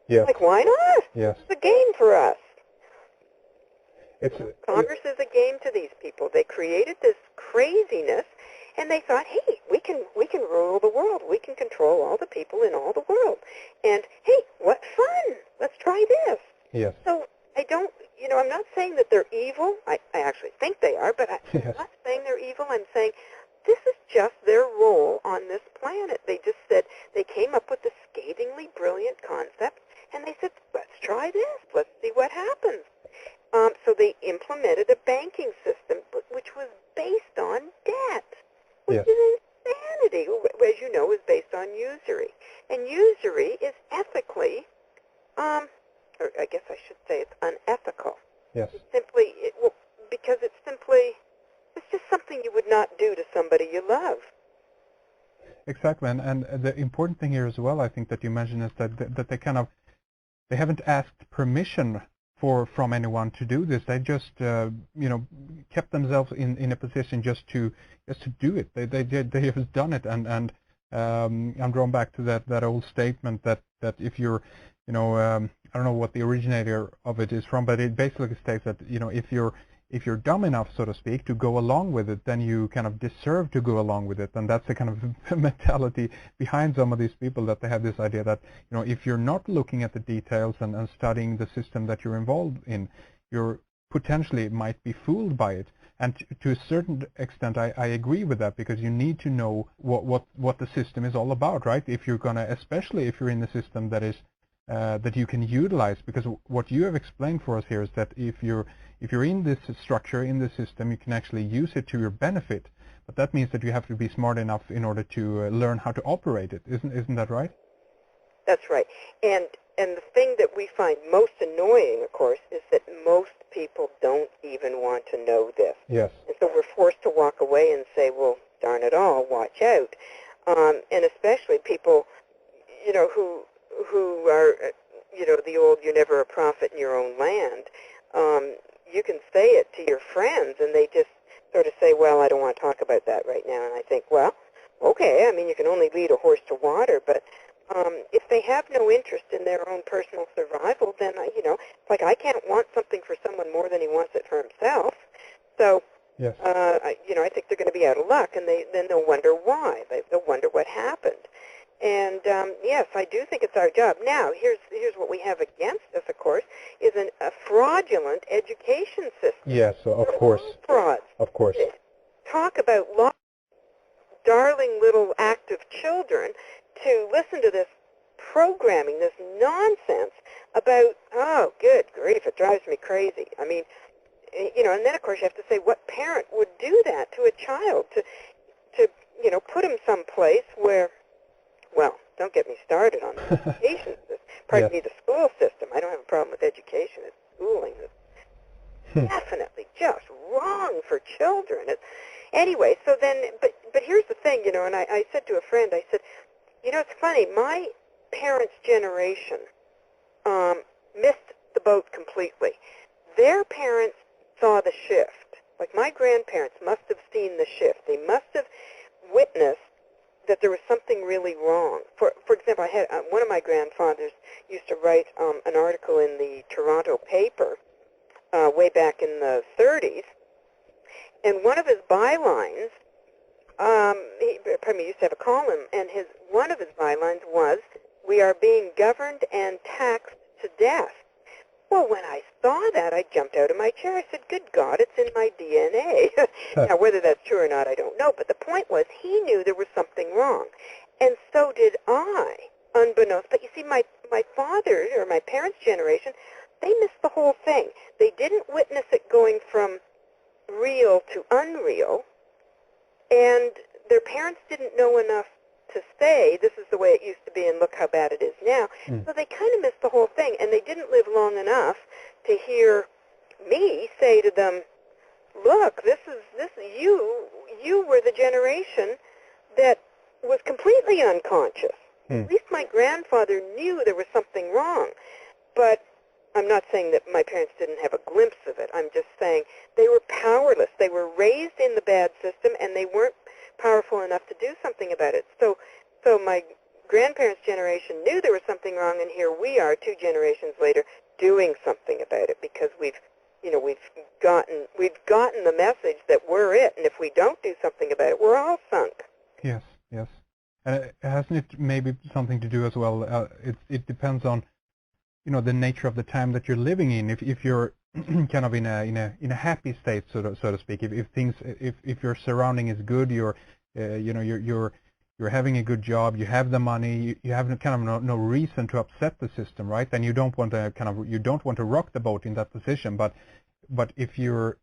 Yes. Like, why not? Yes. It's a game for us. Congress is a game to these people. They created this craziness, and they thought, hey, we can rule the world. We can control all the people in all the world. And, hey, what fun. Let's try this. Yes. So I don't, I'm not saying that they're evil. I actually think they are, but I'm not saying they're evil. I'm saying this is just their role on this planet. They just said, they came up with this scathingly brilliant concept, and they said, let's try this. Let's see what happens. So they implemented a banking system which was based on debt, which is insanity, as you know, is based on usury. And usury is ethically, or I guess I should say it's unethical. Yes. Because it's just something you would not do to somebody you love. Exactly, and the important thing here as well, I think, that you mentioned is that they haven't asked permission from anyone to do this. They just kept themselves in a position just to do it. They have done it, and I'm drawn back to that old statement that if you're I don't know what the originator of it is from, but it basically states that if you're dumb enough, so to speak, to go along with it, then you kind of deserve to go along with it. And that's the kind of mentality behind some of these people, that they have this idea that, if you're not looking at the details and studying the system that you're involved in, you're potentially might be fooled by it. And to a certain extent, I agree with that, because you need to know what the system is all about, right? If you're gonna, especially if you're in the system that is that you can utilize, because what you have explained for us here is that if you're in this structure, in the system, you can actually use it to your benefit. But that means that you have to be smart enough in order to learn how to operate it. Isn't that right? That's right. And the thing that we find most annoying, of course, is that most people don't even want to know this. Yes. And so we're forced to walk away and say, well, darn it all, watch out. And especially people, who are, the old, you're never a prophet in your own land. You can say it to your friends, and they just sort of say, well, I don't want to talk about that right now. And I think, well, okay, I mean, you can only lead a horse to water, but if they have no interest in their own personal survival, then, it's like I can't want something for someone more than he wants it for himself. So, yes. I think they're going to be out of luck, and then they'll wonder why. They'll wonder what happened. And yes, I do think it's our job. Now, here's what we have against us, of course, is a fraudulent education system. Yes, of course. Frauds. Of course. Talk about darling little active children to listen to this programming, this nonsense about, oh, good grief, it drives me crazy. I mean, and then, of course, you have to say, what parent would do that to a child, to put him someplace where, well, don't get me started on the education system. Pardon me, the school system. I don't have a problem with education. It's schooling. It's definitely just wrong for children. Anyway, so then, but here's the thing, and I said to a friend, I said, it's funny, my parents' generation missed the boat completely. Their parents saw the shift. Like my grandparents must have seen the shift. They must have witnessed that there was something really wrong. For example, I had one of my grandfathers used to write an article in the Toronto paper way back in the 30s, and one of his bylines, he used to have a column, and one of his bylines was, "We are being governed and taxed to death." Well, when I saw that, I jumped out of my chair. I said, good God, it's in my DNA. Now, whether that's true or not, I don't know. But the point was, he knew there was something wrong. And so did I, unbeknownst. But you see, my father, or my parents' generation, they missed the whole thing. They didn't witness it going from real to unreal. And their parents didn't know enough to say, this is the way it used to be and look how bad it is now. So they kind of missed the whole thing, and they didn't live long enough to hear me say to them, look, you were the generation that was completely unconscious. At least my grandfather knew there was something wrong. But I'm not saying that my parents didn't have a glimpse of it. I'm just saying they were powerless. They were raised in the bad system, and they weren't powerful enough to do something about it. So my grandparents' generation knew there was something wrong, and here we are 2 generations later doing something about it, because we've gotten the message that we're it, and if we don't do something about it, we're all sunk. Yes. Hasn't it maybe something to do as well? It depends on the nature of the time that you're living in. If you're kind of in a happy state, so to speak, if your surrounding is good, you're having a good job, you have the money, you have kind of no reason to upset the system, right? And you don't want to rock the boat in that position. But if you're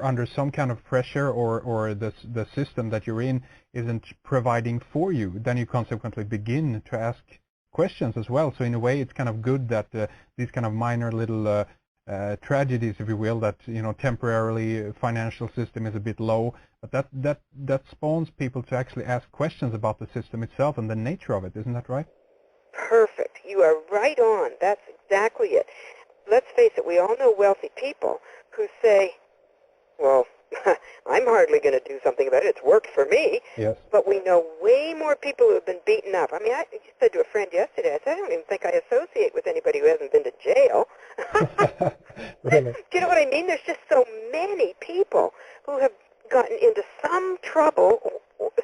under some kind of pressure, or the system that you're in isn't providing for you, then you consequently begin to ask questions as well. So in a way, it's kind of good that these kind of minor little tragedies, if you will, that temporarily financial system is a bit low, but that spawns people to actually ask questions about the system itself and the nature of it. Isn't that right? Perfect. You are right on. That's exactly it. let's face it, we all know wealthy people who say, well, I'm hardly going to do something about it. It's worked for me. Yes. But we know way more people who have been beaten up. I mean, I said to a friend yesterday, I said, I don't even think I associate with anybody who hasn't been to jail. Really? Do you know what I mean? There's just so many people who have gotten into some trouble,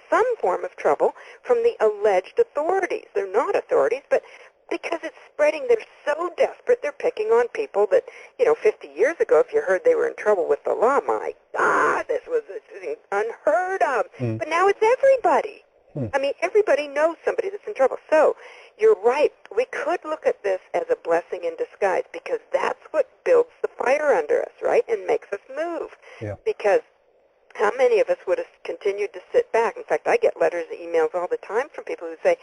some form of trouble, from the alleged authorities. They're not authorities, but because it's spreading, they're so desperate, they're picking on people that, 50 years ago, if you heard they were in trouble with the law, my God, this was unheard of. But now it's everybody. I mean, everybody knows somebody that's in trouble. So you're right. We could look at this as a blessing in disguise, because that's what builds the fire under us, right, and makes us move. Yeah. Because how many of us would have continued to sit back? In fact, I get letters and emails all the time from people who say,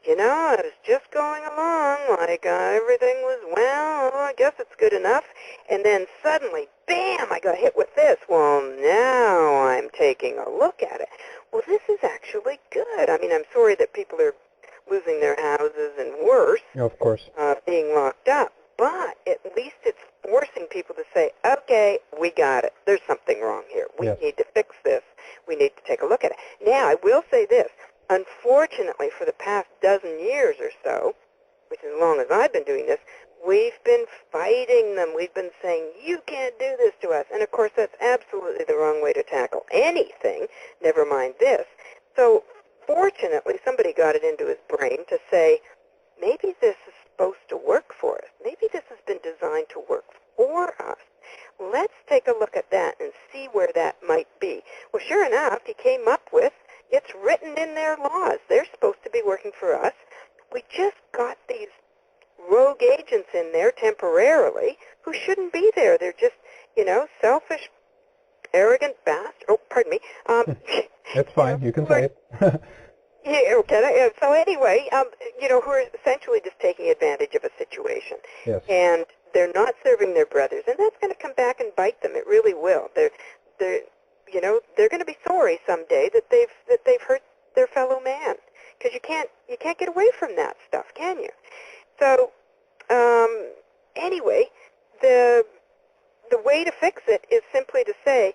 I was just going along like everything was, I guess it's good enough. And then suddenly, bam, I got hit with this. Well, now I'm taking a look at it. Well, this is actually good. I mean, I'm sorry that people are losing their houses and worse, Of course. being locked up. But at least it's forcing people to say, okay, we got it. There's something wrong here. We need to fix this. We need to take a look at it. Now, I will say this. Unfortunately, for the past dozen years or so, which is as long as I've been doing this, we've been fighting them. We've been saying, you can't do this to us. And, of course, that's absolutely the wrong way to tackle anything, never mind this. So, fortunately, somebody got it into his brain to say, maybe this is supposed to work for us. Maybe this has been designed to work for us. Let's take a look at that and see where that might be. Well, sure enough, he came up with, it's written in their laws. They're supposed to be working for us. We just got these rogue agents in there temporarily who shouldn't be there. They're just, selfish, arrogant bastards. Oh, pardon me. That's fine. You can say it. Yeah, okay. So anyway, who are essentially just taking advantage of a situation. Yes. And they're not serving their brothers, and that's going to come back and bite them. It really will. They're going to be sorry someday that they've hurt their fellow man, because you can't get away from that stuff, can you? So anyway, the way to fix it is simply to say,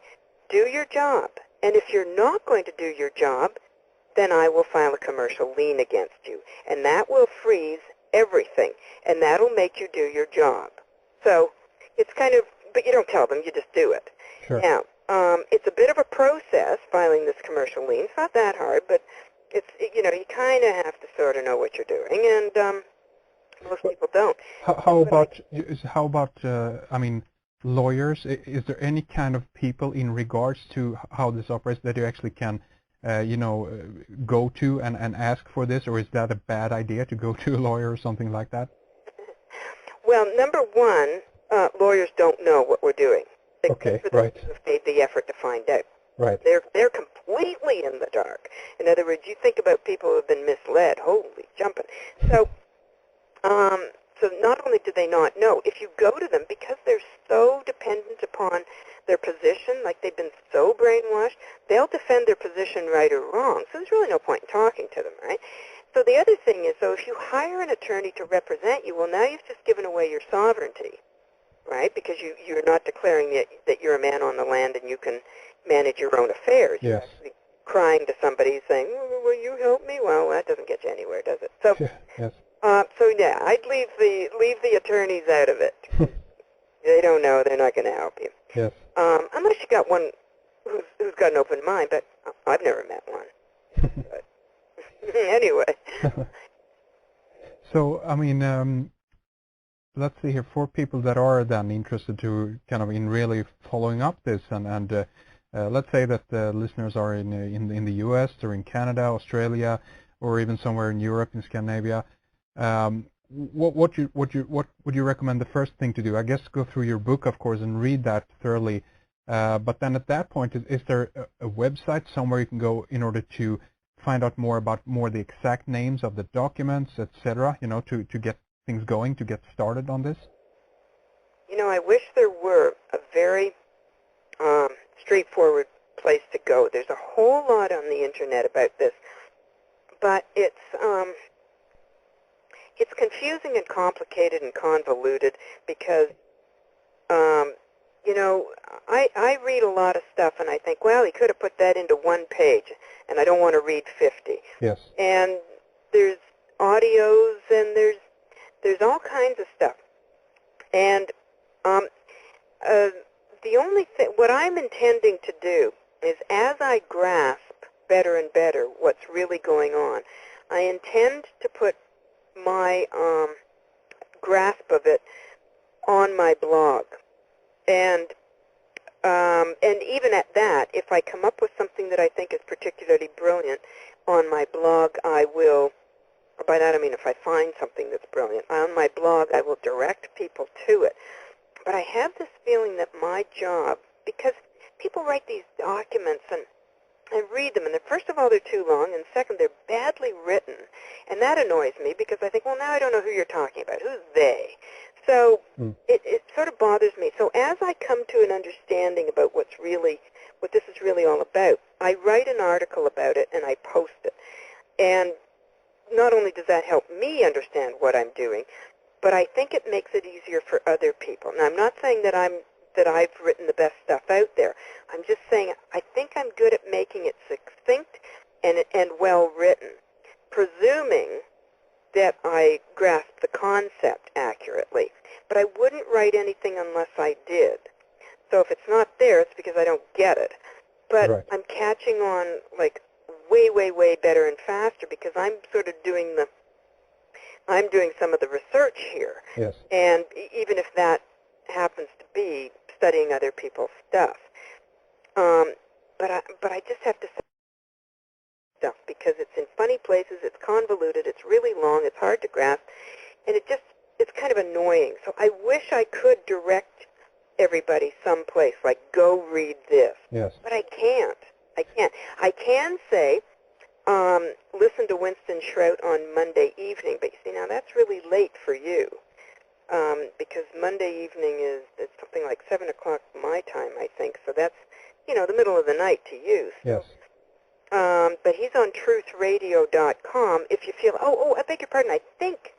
do your job, and if you're not going to do your job, then I will file a commercial lien against you, and that will freeze everything, and that'll make you do your job. So it's kind of, but you don't tell them, you just do it. Sure. Now, it's a bit of a process, filing this commercial lien. It's not that hard, but it's, you kind of have to sort of know what you're doing, and most people don't. How about lawyers? Is there any kind of people in regards to how this operates that you actually can go to and ask for this, or is that a bad idea to go to a lawyer or something like that? Well, number one, lawyers don't know what we're doing. Okay, for those right. who have made the effort to find out. Right. They're completely in the dark. In other words, you think about people who have been misled. Holy jumping. So not only do they not know, if you go to them, because they're so dependent upon their position, like they've been so brainwashed, they'll defend their position right or wrong. So there's really no point in talking to them, right? So the other thing is, so if you hire an attorney to represent you, well, now you've just given away your sovereignty, right? Because you're not declaring that you're a man on the land and you can manage your own affairs. Yes. You're actually crying to somebody saying, will you help me? Well, that doesn't get you anywhere, does it? So, yes. I'd leave the attorneys out of it. They don't know. They're not going to help you. Yes. Unless you got one who's got an open mind, but I've never met one. But anyway. So, let's see here, for people that are then interested to kind of in really following up this, and let's say that the listeners are in the U.S. or in Canada, Australia, or even somewhere in Europe, in Scandinavia. What would you recommend the first thing to do? I guess go through your book, of course, and read that thoroughly. But then at that point, is there a website somewhere you can go in order to find out more about the exact names of the documents, etc., to get things going, to get started on this? I wish there were a very straightforward place to go. There's a whole lot on the internet about this, but it's confusing and complicated and convoluted because you know, I read a lot of stuff, and I think, well, he could have put that into one page, and I don't want to read 50. Yes. And there's audios, and there's all kinds of stuff. And the only thing, what I'm intending to do is, as I grasp better and better what's really going on, I intend to put my grasp of it on my blog. And even at that, if I come up with something that I think is particularly brilliant on my blog, I will, by that I mean if I find something that's brilliant, on my blog I will direct people to it. But I have this feeling that my job, because people write these documents and read them, and first of all, they're too long, and second, they're badly written. And that annoys me because I think, well, now I don't know who you're talking about. Who's they? So it sort of bothers me. So as I come to an understanding about what this is really all about, I write an article about it and I post it. And not only does that help me understand what I'm doing, but I think it makes it easier for other people. Now, I'm not saying that I've written the best stuff out there. I'm just saying I think I'm good at making it succinct and well written, presuming that I grasp the concept accurately. But I wouldn't write anything unless I did. So if it's not there, it's because I don't get it. But right. I'm catching on like way, way, way better and faster because I'm sort of doing some of the research here. Yes. And even if that happens to be studying other people's stuff. But I just have to say stuff because it's in funny places, it's convoluted, it's really long, it's hard to grasp, and it's kind of annoying. So I wish I could direct everybody someplace, like go read this. Yes. But I can't. I can say, listen to Winston Shrout on Monday evening, but you see, now that's really late for you. Because Monday evening it's something like 7 o'clock my time, I think. So that's, the middle of the night to you. So, yes. But he's on truthradio.com. If you feel, I beg your pardon, I think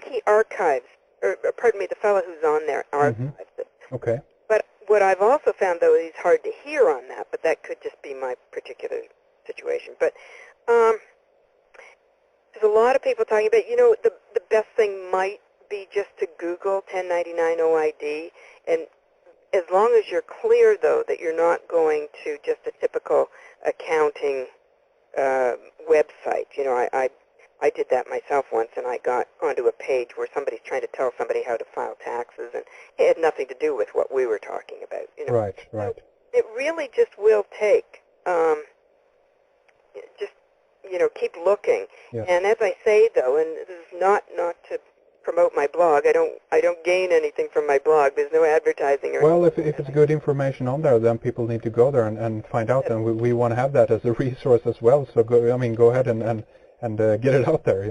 he archives, or pardon me, the fellow who's on there archives it. Okay. But what I've also found, though, is he's hard to hear on that, but that could just be my particular situation. But there's a lot of people talking about, the best thing might be just to Google 1099 OID, and as long as you're clear, though, that you're not going to just a typical accounting website. I did that myself once, and I got onto a page where somebody's trying to tell somebody how to file taxes, and it had nothing to do with what we were talking about. Right. So it really just will take keep looking. Yes. And as I say, though, and this is not to promote my blog. I don't gain anything from my blog. There's no advertising or anything. Well, if it's good information on there, then people need to go there and find out, and we want to have that as a resource as well. So go ahead and get it out there,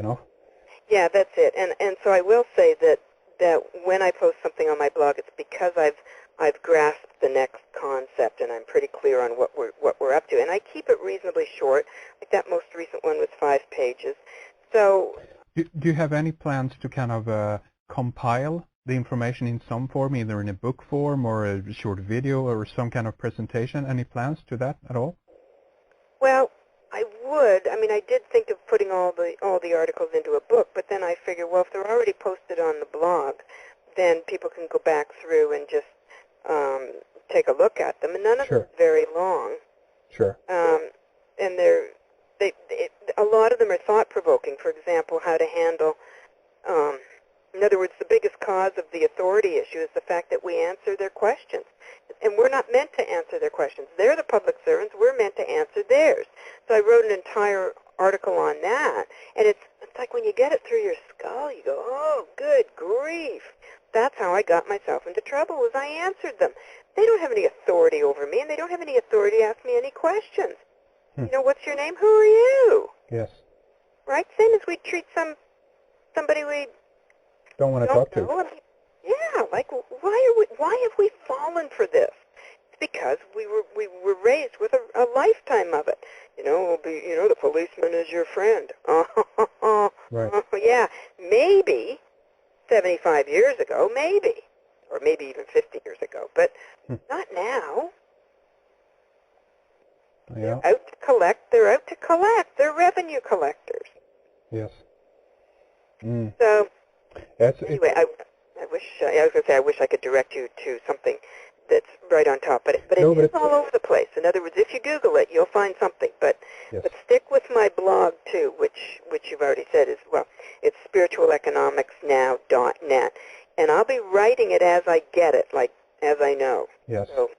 Yeah, that's it. And so I will say that when I post something on my blog, it's because I've grasped the next concept and I'm pretty clear on what we're up to. And I keep it reasonably short. Like that most recent one was 5 pages. So do you have any plans to kind of compile the information in some form, either in a book form or a short video or some kind of presentation? Any plans to that at all? Well, I would. I mean, I did think of putting all the articles into a book, but then I figured, well, if they're already posted on the blog, then people can go back through and just take a look at them. And none of them is very long. Sure. And a lot of them are thought-provoking. For example, how to handle, in other words, the biggest cause of the authority issue is the fact that we answer their questions. And we're not meant to answer their questions. They're the public servants. We're meant to answer theirs. So I wrote an entire article on that. And it's like when you get it through your skull, you go, oh, good grief. That's how I got myself into trouble, was I answered them. They don't have any authority over me, and they don't have any authority to ask me any questions. What's your name? Who are you? Yes. Right? Same as we treat somebody we don't want to talk to. I mean, yeah, like why have we fallen for this? It's because we were raised with a lifetime of it. The policeman is your friend. Right. Yeah, maybe 75 years ago, maybe. or maybe even 50 years ago, but not now. Yeah. They're out to collect. They're out to collect. They're revenue collectors. Yes. Mm. So That's anyway, I wish I was going to say I wish I could direct you to something that's right on top, but it is all over the place. In other words, if you Google it, you'll find something. But stick with my blog too, which you've already said is, well, it's spiritualeconomicsnow.net, and I'll be writing it as I get it, like as I know. Yes. So,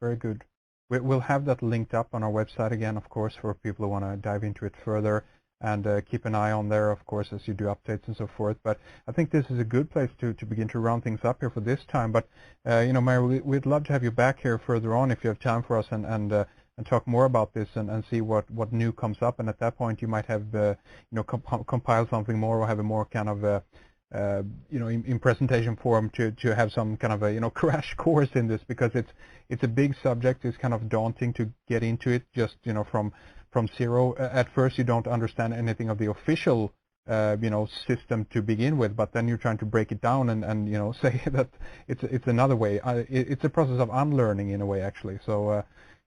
very good. We'll have that linked up on our website again, of course, for people who want to dive into it further. And keep an eye on there, of course, as you do updates and so forth. But I think this is a good place to begin to round things up here for this time. But, Mary, we'd love to have you back here further on if you have time for us and talk more about this and see what new comes up. And at that point, you might have, compile something more or have a more kind of, in presentation form to have some kind of a, crash course in this, because it's a big subject. It's kind of daunting to get into it just, from zero. At first, you don't understand anything of the official, system to begin with, but then you're trying to break it down and say that it's another way. It's a process of unlearning in a way, actually. So,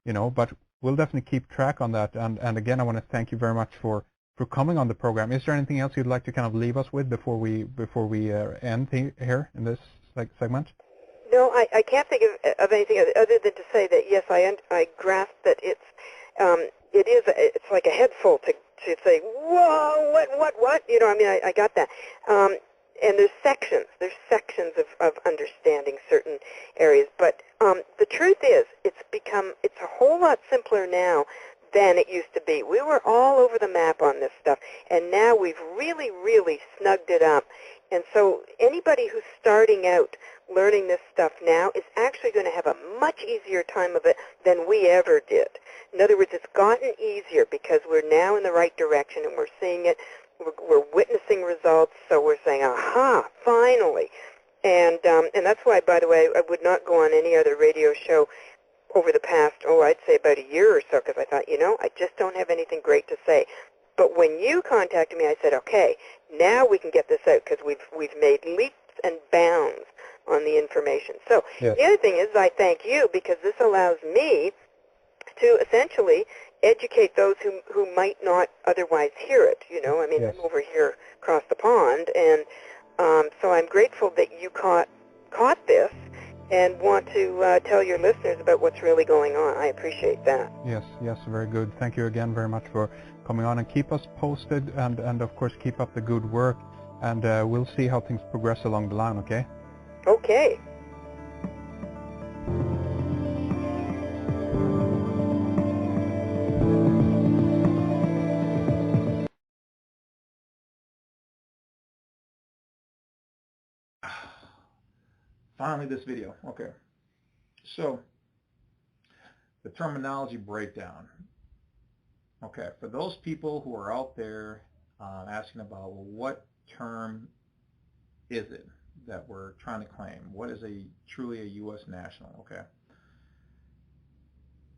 but we'll definitely keep track on that. And again, I want to thank you very much for coming on the program. Is there anything else you'd like to kind of leave us with before we end here in this segment? No, I can't think of anything other than to say that yes, I grasp that it's like a head full to say, whoa, what? I got that. And there's sections of understanding certain areas. But the truth is, it's a whole lot simpler now than it used to be. We were all over the map on this stuff, and now we've really, really snugged it up. And so anybody who's starting out learning this stuff now is actually going to have a much easier time of it than we ever did. In other words, it's gotten easier because we're now in the right direction and we're seeing it. We're witnessing results, so we're saying, aha, finally. And that's why, by the way, I would not go on any other radio show over the past, I'd say about a year or so, because I thought, I just don't have anything great to say. But when you contacted me, I said, okay, now we can get this out because we've made leaps and bounds on the information. So The other thing is I thank you because this allows me to essentially educate those who might not otherwise hear it. I'm over here across the pond, and so I'm grateful that you caught this and want to tell your listeners about what's really going on. I appreciate that. Yes, very good. Thank you again very much for coming on, and keep us posted, and of course keep up the good work, and we'll see how things progress along the line, okay? Okay. Finally, this video. Okay. So, the terminology breakdown. Okay, for those people who are out there asking about, well, what term is it that we're trying to claim? What is truly a U.S. national? Okay.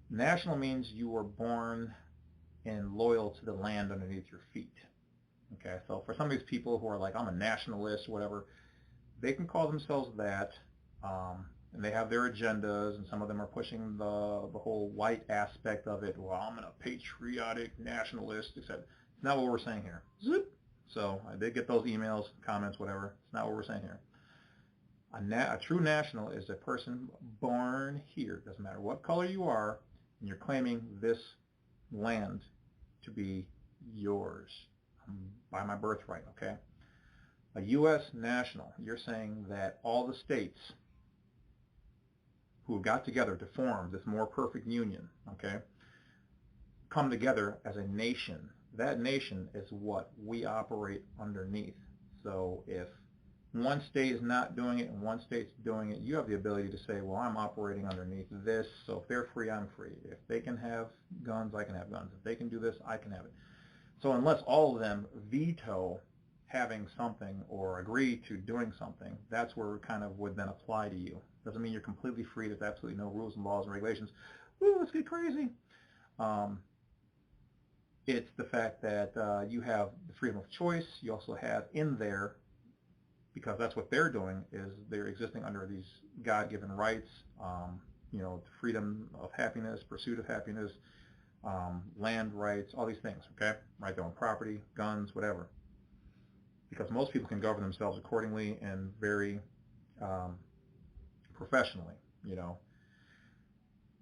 National means you were born and loyal to the land underneath your feet. Okay, so for some of these people who are like, I'm a nationalist, whatever, they can call themselves that, and they have their agendas, and some of them are pushing the whole white aspect of it. Well, I'm a patriotic nationalist, except it's not what we're saying here. Zip. So I did get those emails, comments, whatever. It's not what we're saying here. A true national is a person born here. Doesn't matter what color you are, and you're claiming this land to be yours by my birthright, okay? A U.S. national, you're saying that all the states who got together to form this more perfect union, okay, come together as a nation. That nation is what we operate underneath. So if one state is not doing it and one state's doing it, you have the ability to say, well, I'm operating underneath this, so if they're free, I'm free. If they can have guns, I can have guns. If they can do this, I can have it. So unless all of them veto having something or agree to doing something, that's where it kind of would then apply to you. Doesn't mean you're completely free. There's absolutely no rules and laws and regulations. Ooh, let's get crazy. It's the fact that you have the freedom of choice. You also have in there, because that's what they're doing, is they're existing under these God-given rights, freedom of happiness, pursuit of happiness, land rights, all these things, okay? Right, their own property, guns, whatever. Because most people can govern themselves accordingly and very professionally,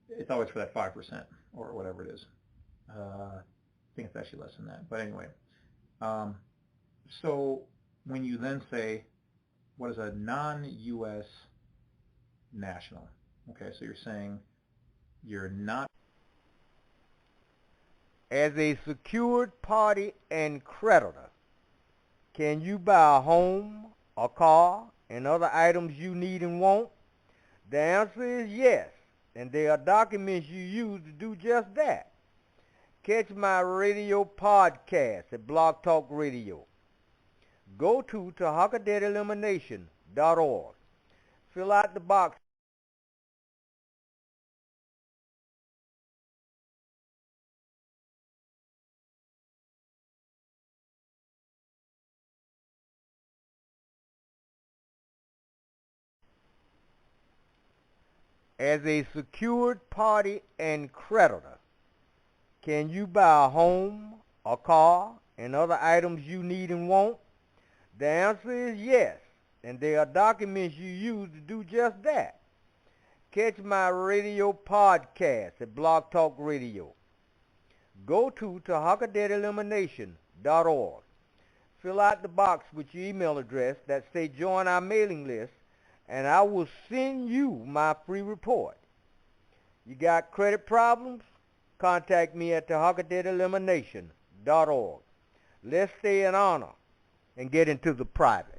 It's always for that 5% or whatever it is. I think it's actually less than that. But anyway, so when you then say, what is a non-U.S. national? Okay, so you're saying you're not. As a secured party and creditor, can you buy a home, a car, and other items you need and want? The answer is yes, and there are documents you use to do just that. Catch my radio podcast at Blog Talk Radio. Go to tarhakadebtelimination.org. Fill out the box. As a secured party and creditor, can you buy a home, a car, and other items you need and want? The answer is yes, and there are documents you use to do just that. Catch my radio podcast at Blog Talk Radio. Go to tarhakadebtelimination.org. Fill out the box with your email address that say join our mailing list, and I will send you my free report. You got credit problems? Contact me at tarhakadebtelimination.org. Let's stay in honor and get into the private.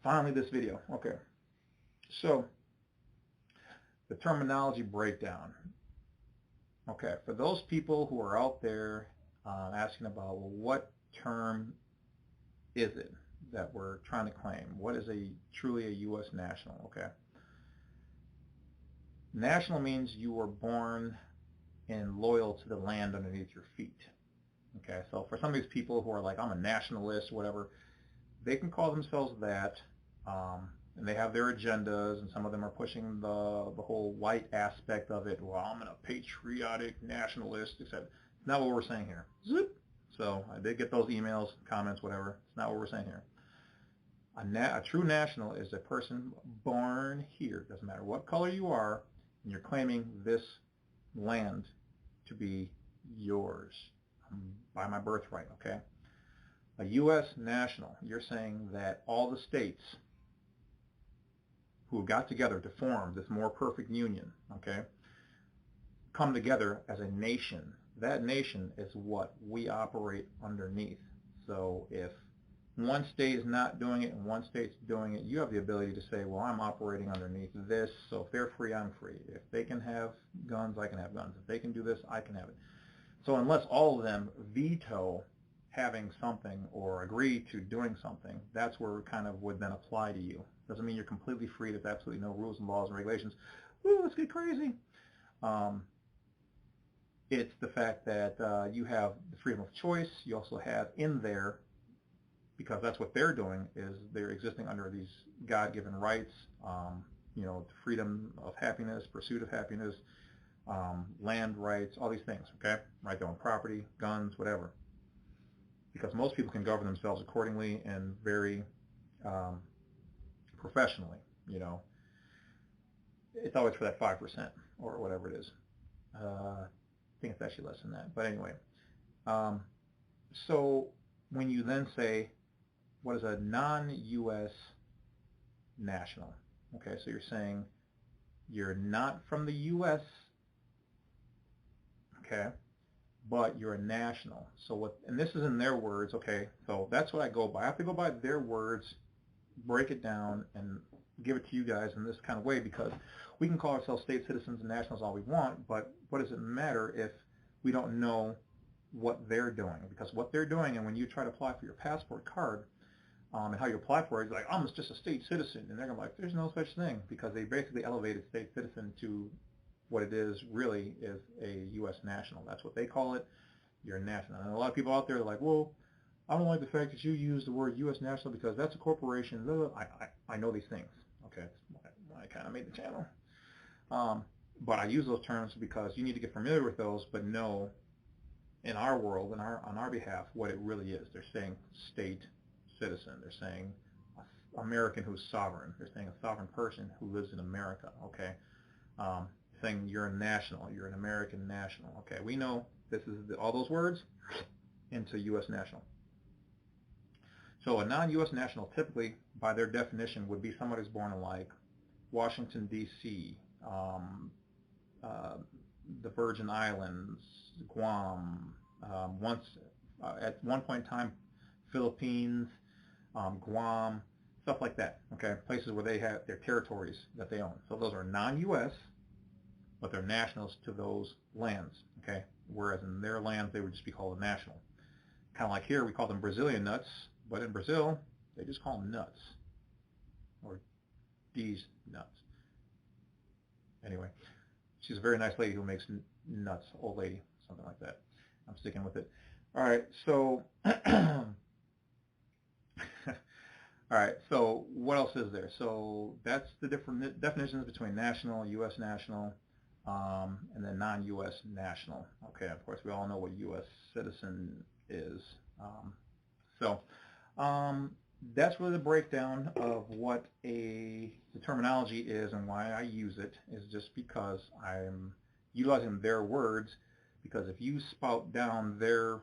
Finally, this video. Okay. So, the terminology breakdown. Okay, for those people who are out there asking about, well, what term is it that we're trying to claim? What is truly a U.S. national? Okay. National means you were born and loyal to the land underneath your feet. Okay, so for some of these people who are like, I'm a nationalist, whatever, they can call themselves that. And they have their agendas, and some of them are pushing the whole white aspect of it. Well, I'm a patriotic nationalist, except it's not what we're saying here. Zoop. So I did get those emails, comments, whatever. It's not what we're saying here. A true national is a person born here. Doesn't matter what color you are, and you're claiming this land to be yours by my birthright, okay? A U.S. national, you're saying that all the states who got together to form this more perfect union, okay, come together as a nation. That nation is what we operate underneath. So if one state is not doing it and one state's doing it, you have the ability to say, well, I'm operating underneath this, so if they're free, I'm free. If they can have guns, I can have guns. If they can do this, I can have it. So unless all of them veto having something or agree to doing something, that's where it kind of would then apply to you. Doesn't mean you're completely free. There's absolutely no rules and laws and regulations. Ooh, let's get crazy. It's the fact that you have the freedom of choice. You also have in there, because that's what they're doing, is they're existing under these God-given rights, freedom of happiness, pursuit of happiness, land rights, all these things, okay? Right, their own property, guns, whatever. Because most people can govern themselves accordingly and very professionally, It's always for that 5% or whatever it is. I think it's actually less than that. But anyway, so when you then say, what is a non-U.S. national? Okay, so you're saying you're not from the U.S., okay, but you're a national. So what, and this is in their words, okay, so that's what I go by. I have to go by their words, break it down, and give it to you guys in this kind of way, because we can call ourselves state citizens and nationals all we want, but what does it matter if we don't know what they're doing, because what they're doing, and when you try to apply for your passport card, and how you apply for it is like, I'm just a state citizen, and they're gonna be like, there's no such thing, because they basically elevated state citizen to what it is really is a U.S. national. That's what they call it. You're a national. And a lot of people out there are like, well, I don't like the fact that you use the word U.S. national because that's a corporation. I know these things. Okay, that's why I kind of made the channel. But I use those terms because you need to get familiar with those, but know in our world, on our behalf, what it really is. They're saying state citizen. They're saying American who's sovereign. They're saying a sovereign person who lives in America. Okay, saying you're a national. You're an American national. Okay, we know this is all those words into U.S. national. So a non-U.S. national, typically, by their definition, would be somebody who's born in like Washington, D.C., the Virgin Islands, Guam, at one point in time, Philippines, Guam, stuff like that, okay? Places where they have their territories that they own. So those are non-U.S., but they're nationals to those lands, okay? Whereas in their lands, they would just be called a national. Kind of like here, we call them Brazilian nuts, but in Brazil, they just call them nuts, or these nuts. Anyway, she's a very nice lady who makes nuts, old lady, something like that. I'm sticking with it. All right, so all right, so what else is there? So that's the different definitions between national, U.S. national, and then non-U.S. national. Okay, of course, we all know what U.S. citizen is. That's really the breakdown of what the terminology is and why I use it, is just because I'm utilizing their words, because if you spout down their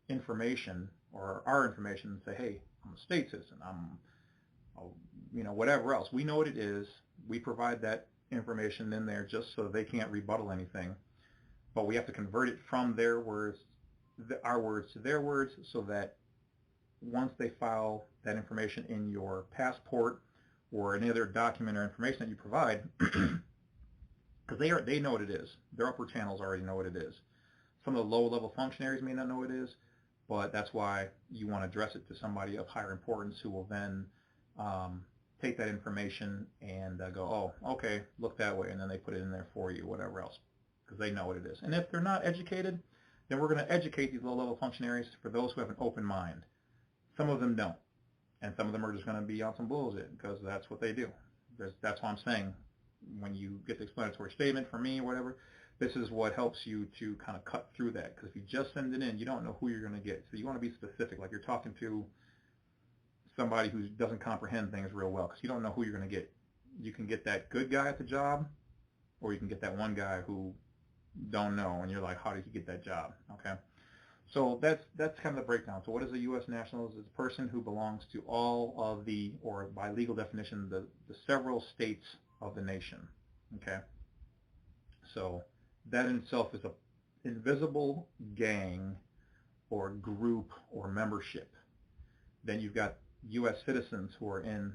information or our information and say, hey, I'm a state citizen, whatever else, we know what it is. We provide that information in there just so they can't rebuttal anything, but we have to convert it from their words, our words to their words, so that once they file that information in your passport or any other document or information that you provide, because they know what it is. Their upper channels already know what it is. Some of the low-level functionaries may not know what it is, but that's why you want to address it to somebody of higher importance who will then take that information and go, oh, okay, look that way, and then they put it in there for you, whatever else, because they know what it is. And if they're not educated, then we're going to educate these low-level functionaries for those who have an open mind. Some of them don't, and some of them are just going to be on some bullshit because that's what they do. That's why I'm saying when you get the explanatory statement from me or whatever, this is what helps you to kind of cut through that, because if you just send it in, you don't know who you're going to get. So you want to be specific, like you're talking to somebody who doesn't comprehend things real well, because you don't know who you're going to get. You can get that good guy at the job, or you can get that one guy who don't know, and you're like, how did he get that job? Okay. So that's kind of the breakdown. So what is a U.S. national? It's a person who belongs to all of the, or by legal definition, the several states of the nation. Okay. So that in itself is a invisible gang or group or membership. Then you've got U.S. citizens who are in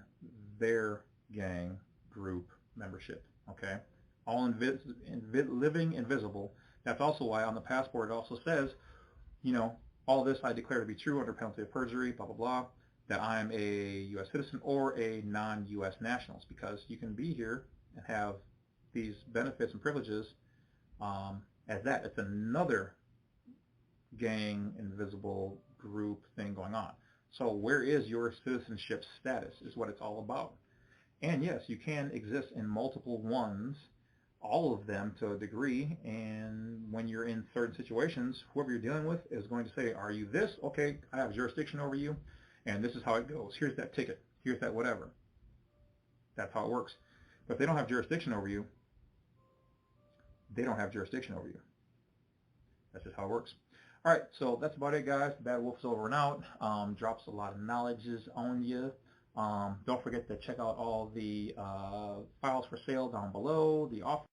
their gang, group, membership. Okay. All living invisible. That's also why on the passport it also says, all this I declare to be true under penalty of perjury, blah, blah, blah, that I'm a U.S. citizen or a non-U.S. national, because you can be here and have these benefits and privileges as that. It's another gang, invisible group thing going on. So where is your citizenship status is what it's all about. And yes, you can exist in multiple ones, all of them to a degree, and when you're in certain situations, whoever you're dealing with is going to say, are you this? Okay, I have jurisdiction over you, and this is how it goes. Here's that ticket. Here's that whatever. That's how it works. But if they don't have jurisdiction over you, they don't have jurisdiction over you. That's just how it works. All right, so that's about it, guys. Bad Wolf's over and out. Drops a lot of knowledges on you. Don't forget to check out all the files for sale down below, the offer.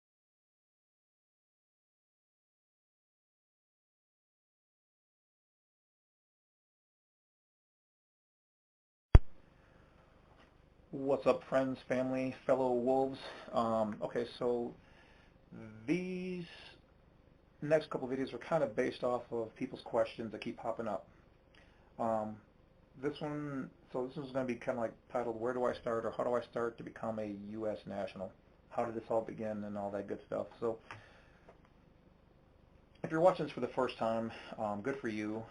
What's up, friends, family, fellow wolves? Okay, so these next couple of videos are kind of based off of people's questions that keep popping up. This one's going to be kind of like titled, Where Do I Start, or How Do I Start to Become a U.S. National? How did this all begin, and all that good stuff. So if you're watching this for the first time, good for you.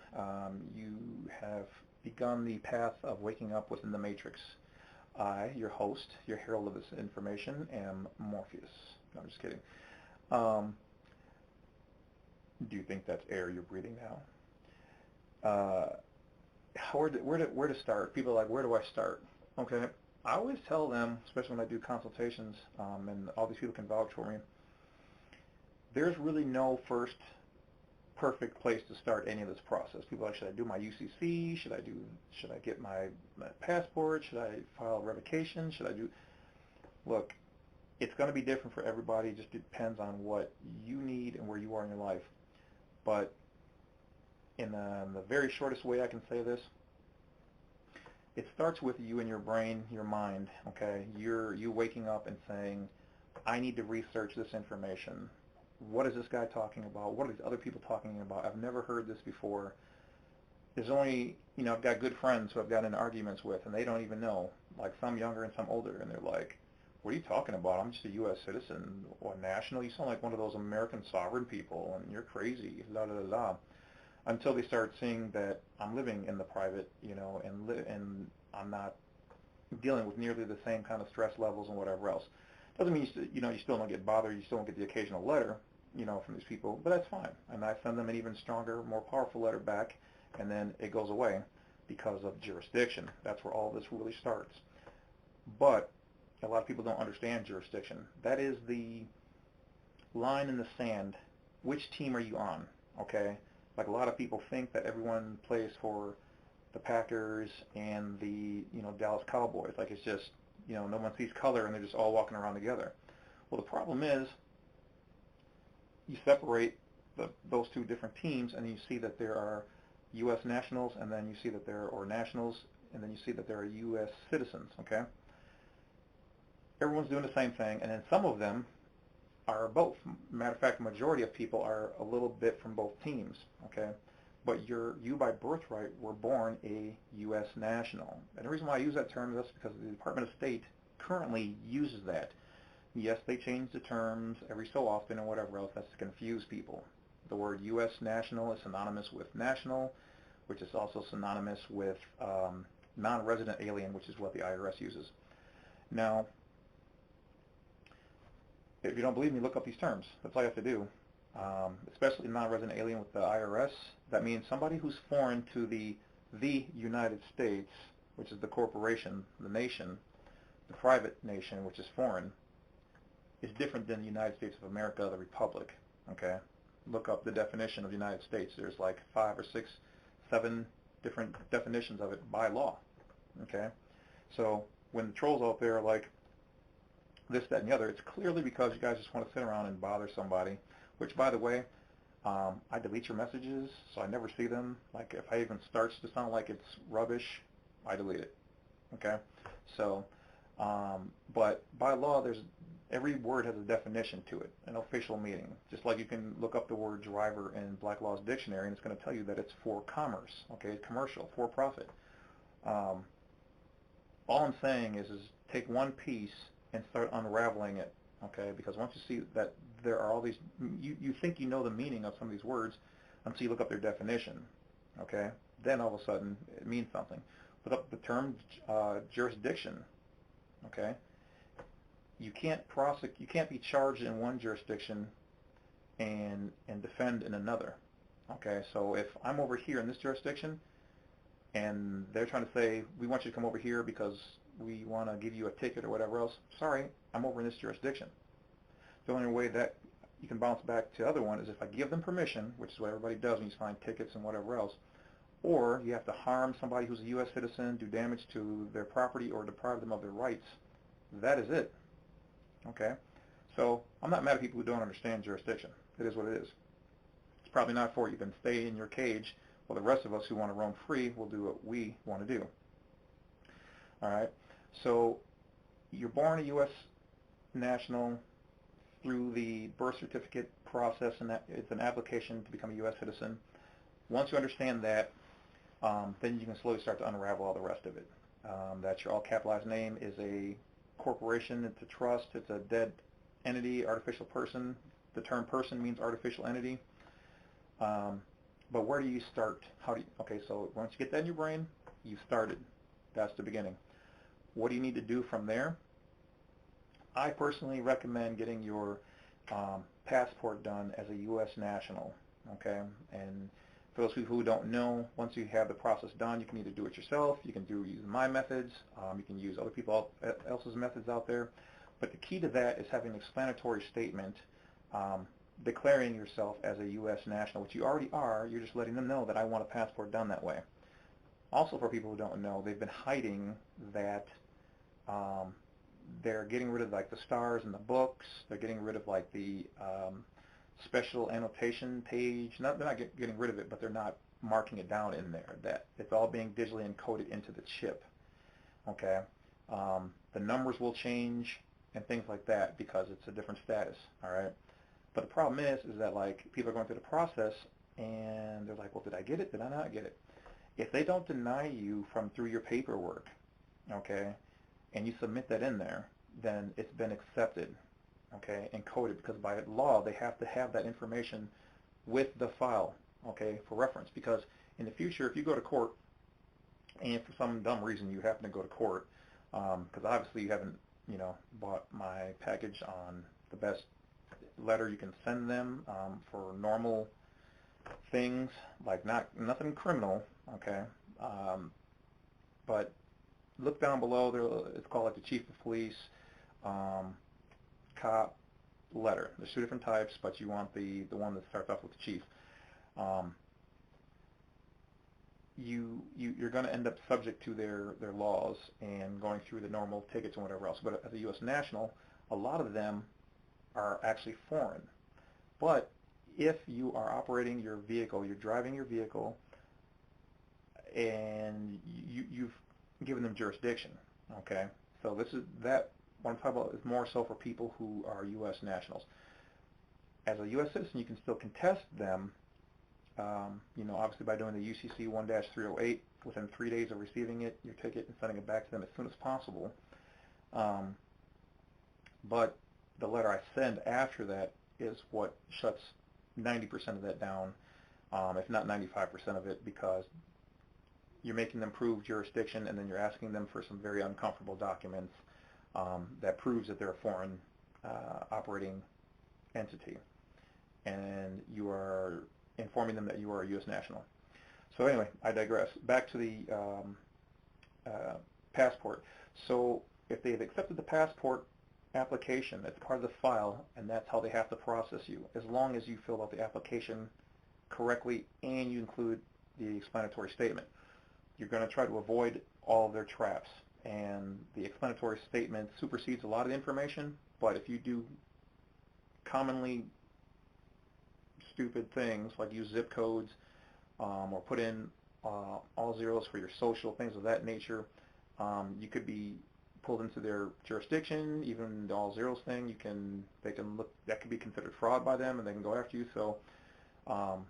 You have begun the path of waking up within the Matrix. I, your host, your herald of this information, am Morpheus. No, I'm just kidding. Do you think that's air you're breathing now? Where to start? People are like, where do I start? Okay, I always tell them, especially when I do consultations, and all these people can vouch for me, there's really no first perfect place to start any of this process. People are like, should I do my UCC? Should I get my passport? Should I file a revocation? Look, it's going to be different for everybody. It just depends on what you need and where you are in your life. But in the very shortest way I can say this, it starts with you and your brain, your mind, okay? You waking up and saying, I need to research this information. What is this guy talking about? What are these other people talking about? I've never heard this before. There's only, I've got good friends who I've gotten in arguments with, and they don't even know, like some younger and some older, and they're like, what are you talking about? I'm just a U.S. citizen or national. You sound like one of those American sovereign people, and you're crazy, la la la la. Until they start seeing that I'm living in the private, and I'm not dealing with nearly the same kind of stress levels and whatever else. Doesn't mean you still don't get bothered. You still don't get the occasional letter, from these people, but that's fine. And I send them an even stronger, more powerful letter back, and then it goes away because of jurisdiction. That's where all this really starts. But a lot of people don't understand jurisdiction. That is the line in the sand. Which team are you on? Okay. Like, a lot of people think that everyone plays for the Packers and the Dallas Cowboys. Like, it's just no one sees color and they're just all walking around together. Well, the problem is you separate those two different teams, and you see that there are U.S. nationals, and then you see that there are nationals, and then you see that there are U.S. citizens. Okay. Everyone's doing the same thing, and then some of them are both. Matter of fact, the majority of people are a little bit from both teams, okay? But you by birthright were born a U.S. national. And the reason why I use that term is because the Department of State currently uses that. Yes, they change the terms every so often and whatever else. That's to confuse people. The word U.S. national is synonymous with national, which is also synonymous with non-resident alien, which is what the IRS uses. Now, if you don't believe me, look up these terms. That's all you have to do. Especially non-resident alien with the IRS, that means somebody who's foreign to the United States, which is the corporation, the nation, the private nation, which is foreign, is different than the United States of America, the Republic. Okay? Look up the definition of the United States. There's like 5 or 6, 7 different definitions of it by law. Okay? So when the trolls out there are like, this, that, and the other, it's clearly because you guys just want to sit around and bother somebody, which, by the way, I delete your messages, so I never see them. Like, if I even starts to sound like it's rubbish, I delete it, okay? So, but by law, every word has a definition to it, an official meaning. Just like you can look up the word driver in Black Law's dictionary, and it's going to tell you that it's for commerce, okay, commercial, for profit. All I'm saying is take one piece and start unraveling it, okay? Because once you see that there are all these, you think you know the meaning of some of these words until you look up their definition, okay? Then all of a sudden it means something. Look up the term jurisdiction, okay? You can't be charged in one jurisdiction and defend in another, okay? So if I'm over here in this jurisdiction and they're trying to say, we want you to come over here because we want to give you a ticket or whatever else, sorry, I'm over in this jurisdiction. The only way that you can bounce back to the other one is if I give them permission, which is what everybody does when you sign tickets and whatever else, or you have to harm somebody who's a U.S. citizen, do damage to their property, or deprive them of their rights. That is it, okay? So I'm not mad at people who don't understand jurisdiction. It is what it is. It's probably not for you. Then stay in your cage while the rest of us who want to roam free will do what we want to do. All right? So you're born a U.S. national. through the birth certificate process, and that it's an application to become a U.S. citizen. Once you understand that, then you can slowly start to unravel all the rest of it. That your all capitalized name is a corporation, it's a trust, it's a dead entity, artificial person. The term person means artificial entity. But where do you start? Okay, so once you get that in your brain, you started. That's the beginning. What do you need to do from there? I personally recommend getting your passport done as a U.S. national, okay? And for those people who don't know, once you have the process done, you can either do it yourself, you can use my methods, you can use other people else's methods out there. But the key to that is having an explanatory statement declaring yourself as a U.S. national, which you already are. You're just letting them know that I want a passport done that way. Also, for people who don't know, they've been hiding that they're getting rid of like the stars in the books. They're getting rid of like the special annotation page. They're not getting rid of it, but they're not marking it down in there. That it's all being digitally encoded into the chip. Okay, the numbers will change and things like that because it's a different status. All right, but the problem is that like people are going through the process and they're like, well, did I get it? Did I not get it? If they don't deny you through your paperwork, okay, and you submit that in there, then it's been accepted, okay, encoded, because by law they have to have that information with the file, okay, for reference. Because in the future, if you go to court and for some dumb reason you happen to go to court, because obviously you haven't, bought my package on the best letter you can send them for normal things, like nothing criminal, okay, but look down below there. It's called like the chief of police cop letter. There's two different types, but you want the one that starts off with the chief. You're going to end up subject to their laws and going through the normal tickets and whatever else. But as a U.S. national, a lot of them are actually foreign. But if you are operating your vehicle, you're driving your vehicle, and you've given them jurisdiction, okay? So what I'm talking about is more so for people who are U.S. nationals. As a U.S. citizen, you can still contest them, obviously by doing the UCC 1-308 within 3 days of receiving your ticket and sending it back to them as soon as possible. But the letter I send after that is what shuts 90% of that down, if not 95% of it, because you're making them prove jurisdiction, and then you're asking them for some very uncomfortable documents that proves that they're a foreign operating entity, and you are informing them that you are a U.S. national. So anyway, I digress. Back to the passport. So if they've accepted the passport application, that's part of the file, and that's how they have to process you, as long as you fill out the application correctly and you include the explanatory statement. You're going to try to avoid all of their traps, and the explanatory statement supersedes a lot of the information, but if you do commonly stupid things like use zip codes or put in all zeros for your social, things of that nature, you could be pulled into their jurisdiction. Even the all zeros thing, they can look, that could be considered fraud by them, and they can go after you. So so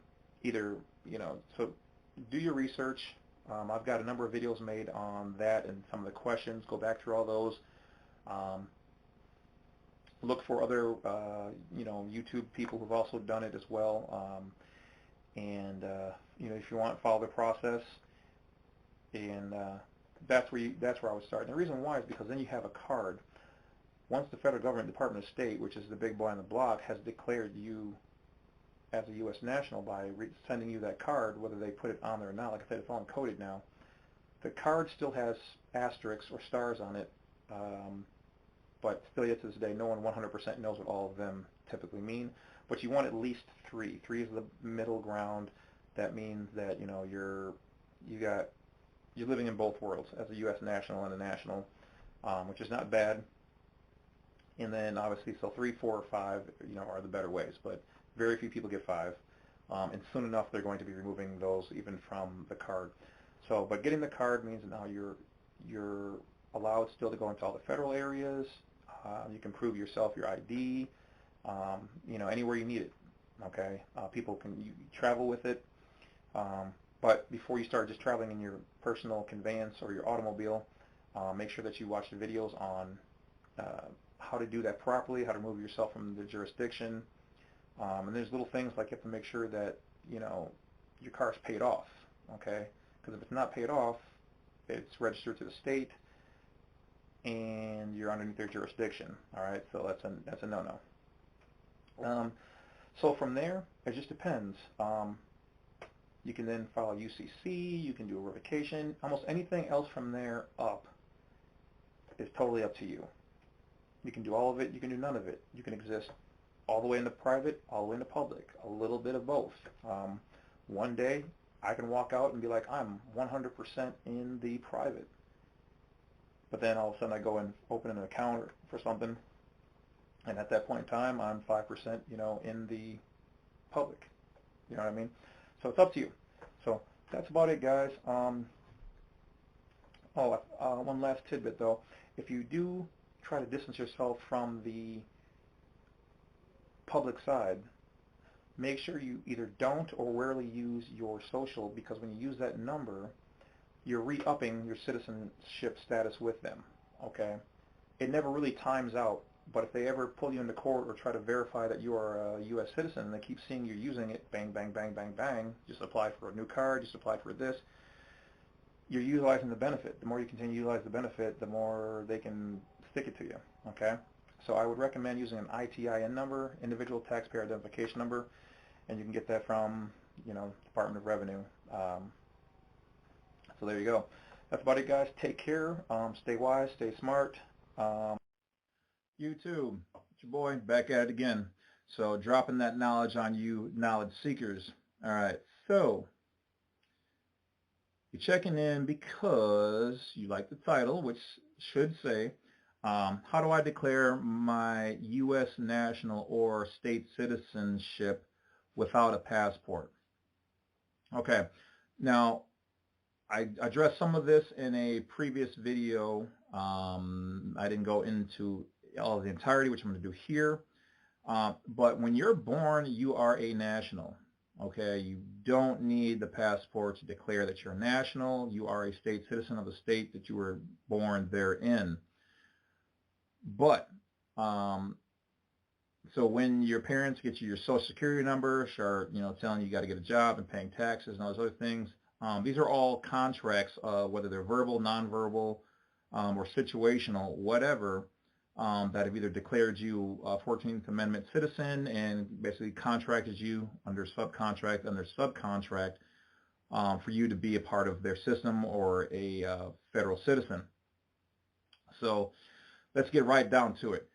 do your research. I've got a number of videos made on that and some of the questions. Go back through all those. Look for other, YouTube people who've also done it as well. If you want, follow the process. And that's where I would start. And the reason why is because then you have a card. Once the federal government, Department of State, which is the big boy on the block, has declared you as a U.S. national by sending you that card, whether they put it on there or not, like I said, it's all encoded now. The card still has asterisks or stars on it, but still yet to this day, no one 100% knows what all of them typically mean. But you want at least three. Three is the middle ground. That means that you're living in both worlds as a U.S. national and a national, which is not bad. And then obviously, so 3, 4, or 5, are the better ways. But very few people get 5, and soon enough they're going to be removing those even from the card. So, but getting the card means that now you're allowed still to go into all the federal areas. You can prove yourself, your ID. you know, anywhere you need it. Okay, people can travel with it, but before you start just traveling in your personal conveyance or your automobile, make sure that you watch the videos on how to do that properly, how to remove yourself from the jurisdiction. And there's little things like you have to make sure that, you know, your car's paid off, okay? Because if it's not paid off, it's registered to the state, and you're underneath their jurisdiction, all right? So that's a no-no. So from there, it just depends. You can then file a UCC, you can do a revocation. Almost anything else from there up is totally up to you. You can do all of it, you can do none of it. You can exist all the way into private, all the way into public, a little bit of both. One day, I can walk out and be like, I'm 100% in the private. But then all of a sudden I go and open an account for something, and at that point in time, I'm 5%, you know, in the public. You know what I mean? So it's up to you. So that's about it, guys. One last tidbit, though. If you do try to distance yourself from the public side, make sure you either don't or rarely use your social, because when you use that number, you're re-upping your citizenship status with them, okay? It never really times out, but if they ever pull you into court or try to verify that you are a U.S. citizen and they keep seeing you using it, bang, bang, bang, bang, bang, just apply for a new card, just apply for this, you're utilizing the benefit. The more you continue to utilize the benefit, the more they can stick it to you, okay? So I would recommend using an ITIN number, Individual Taxpayer Identification Number, and you can get that from, you know, Department of Revenue. So there you go. That's about it, guys. Take care. Stay wise. Stay smart. YouTube, it's your boy, back at it again. So dropping that knowledge on you knowledge seekers. All right. So you're checking in because you like the title, which should say, how do I declare my U.S. national or state citizenship without a passport? Okay. Now, I addressed some of this in a previous video. I didn't go into all of the entirety, which I'm going to do here. But when you're born, you are a national. Okay, you don't need the passport to declare that you're a national. You are a state citizen of the state that you were born therein. But so when your parents get you your Social Security number, start, you know, telling you got to get a job and paying taxes and all those other things, these are all contracts, whether they're verbal, nonverbal, or situational, whatever, that have either declared you a 14th Amendment citizen and basically contracted you under subcontract for you to be a part of their system or a federal citizen. So let's get right down to it.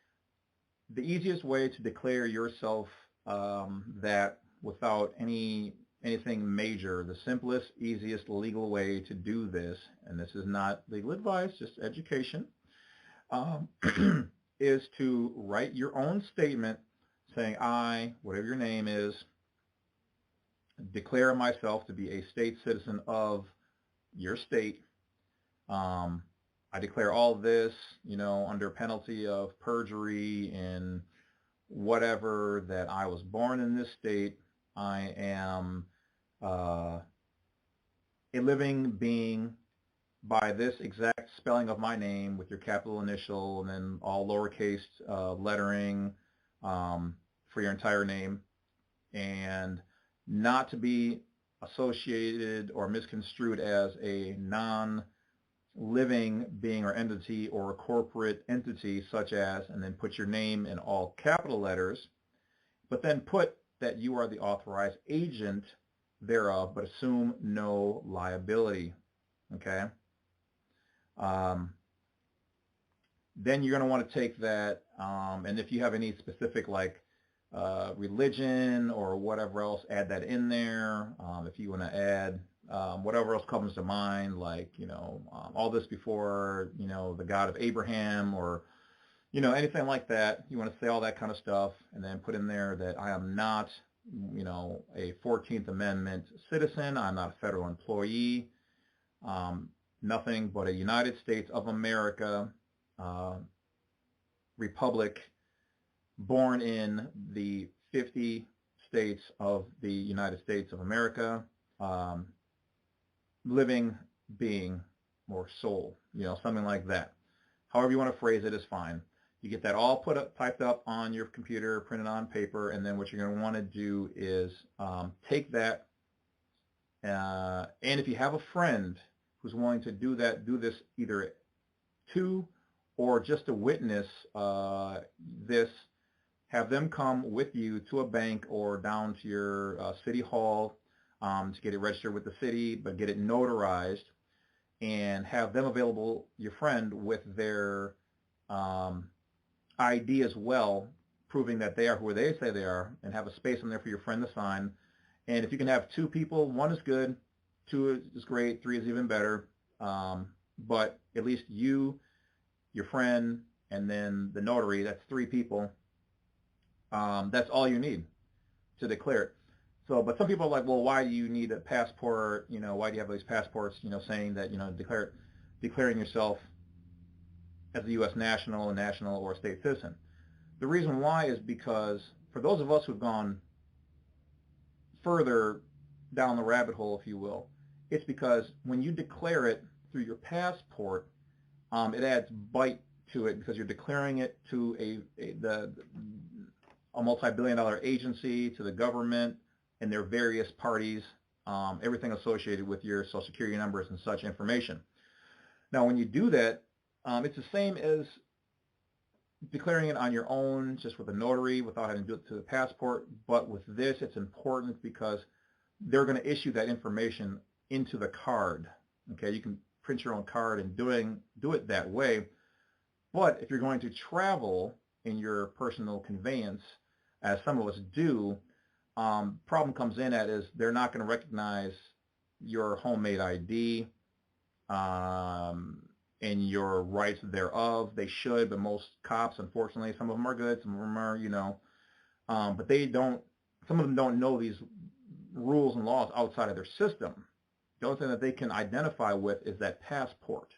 The easiest way to declare yourself that without anything major, the simplest, easiest legal way to do this, and this is not legal advice, just education, is to write your own statement saying, I, whatever your name is, declare myself to be a state citizen of your state. I declare all this, you know, under penalty of perjury and whatever, that I was born in this state. I am a living being by this exact spelling of my name with your capital initial and then all lowercase lettering for your entire name, and not to be associated or misconstrued as a non-living being or entity or a corporate entity such as, and then put your name in all capital letters, but then put that you are the authorized agent thereof, but assume no liability, okay? Then you're going to want to take that, and if you have any specific like religion or whatever else, add that in there. If you want to add whatever else comes to mind, like, you know, all this before, you know, the God of Abraham, or, you know, anything like that. You want to say all that kind of stuff, and then put in there that I am not, you know, a 14th Amendment citizen. I'm not a federal employee. Nothing but a United States of America republic born in the 50 states of the United States of America, living being or soul, something like that. However you want to phrase it is fine. You get that all typed up on your computer, printed on paper, and then what you're going to want to do is take that, and if you have a friend who's willing to do this either to or just to witness this, have them come with you to a bank or down to your city hall to get it registered with the city, but get it notarized, and have them available, your friend, with their ID as well, proving that they are who they say they are, and have a space in there for your friend to sign. And if you can have 2 people, 1 is good, 2 is great, 3 is even better, but at least you, your friend, and then the notary, that's 3 people. That's all you need to declare it. So, but some people are like, well, why do you need a passport? Why do you have these passports, saying that, declaring yourself as a U.S. national, or a state citizen. The reason why is because for those of us who've gone further down the rabbit hole, if you will, it's because when you declare it through your passport, it adds bite to it because you're declaring it to a multi-billion-dollar agency, to the government and their various parties, everything associated with your Social Security numbers and such information. Now, when you do that, it's the same as declaring it on your own, just with a notary, without having to do it to the passport. But with this, it's important because they're going to issue that information into the card. Okay, you can print your own card and do it that way. But if you're going to travel in your personal conveyance, as some of us do, problem comes in at is they're not going to recognize your homemade ID and your rights thereof. They should, but most cops, unfortunately, some of them are good, some of them are, but they don't, some of them don't know these rules and laws outside of their system. The only thing that they can identify with is that passport,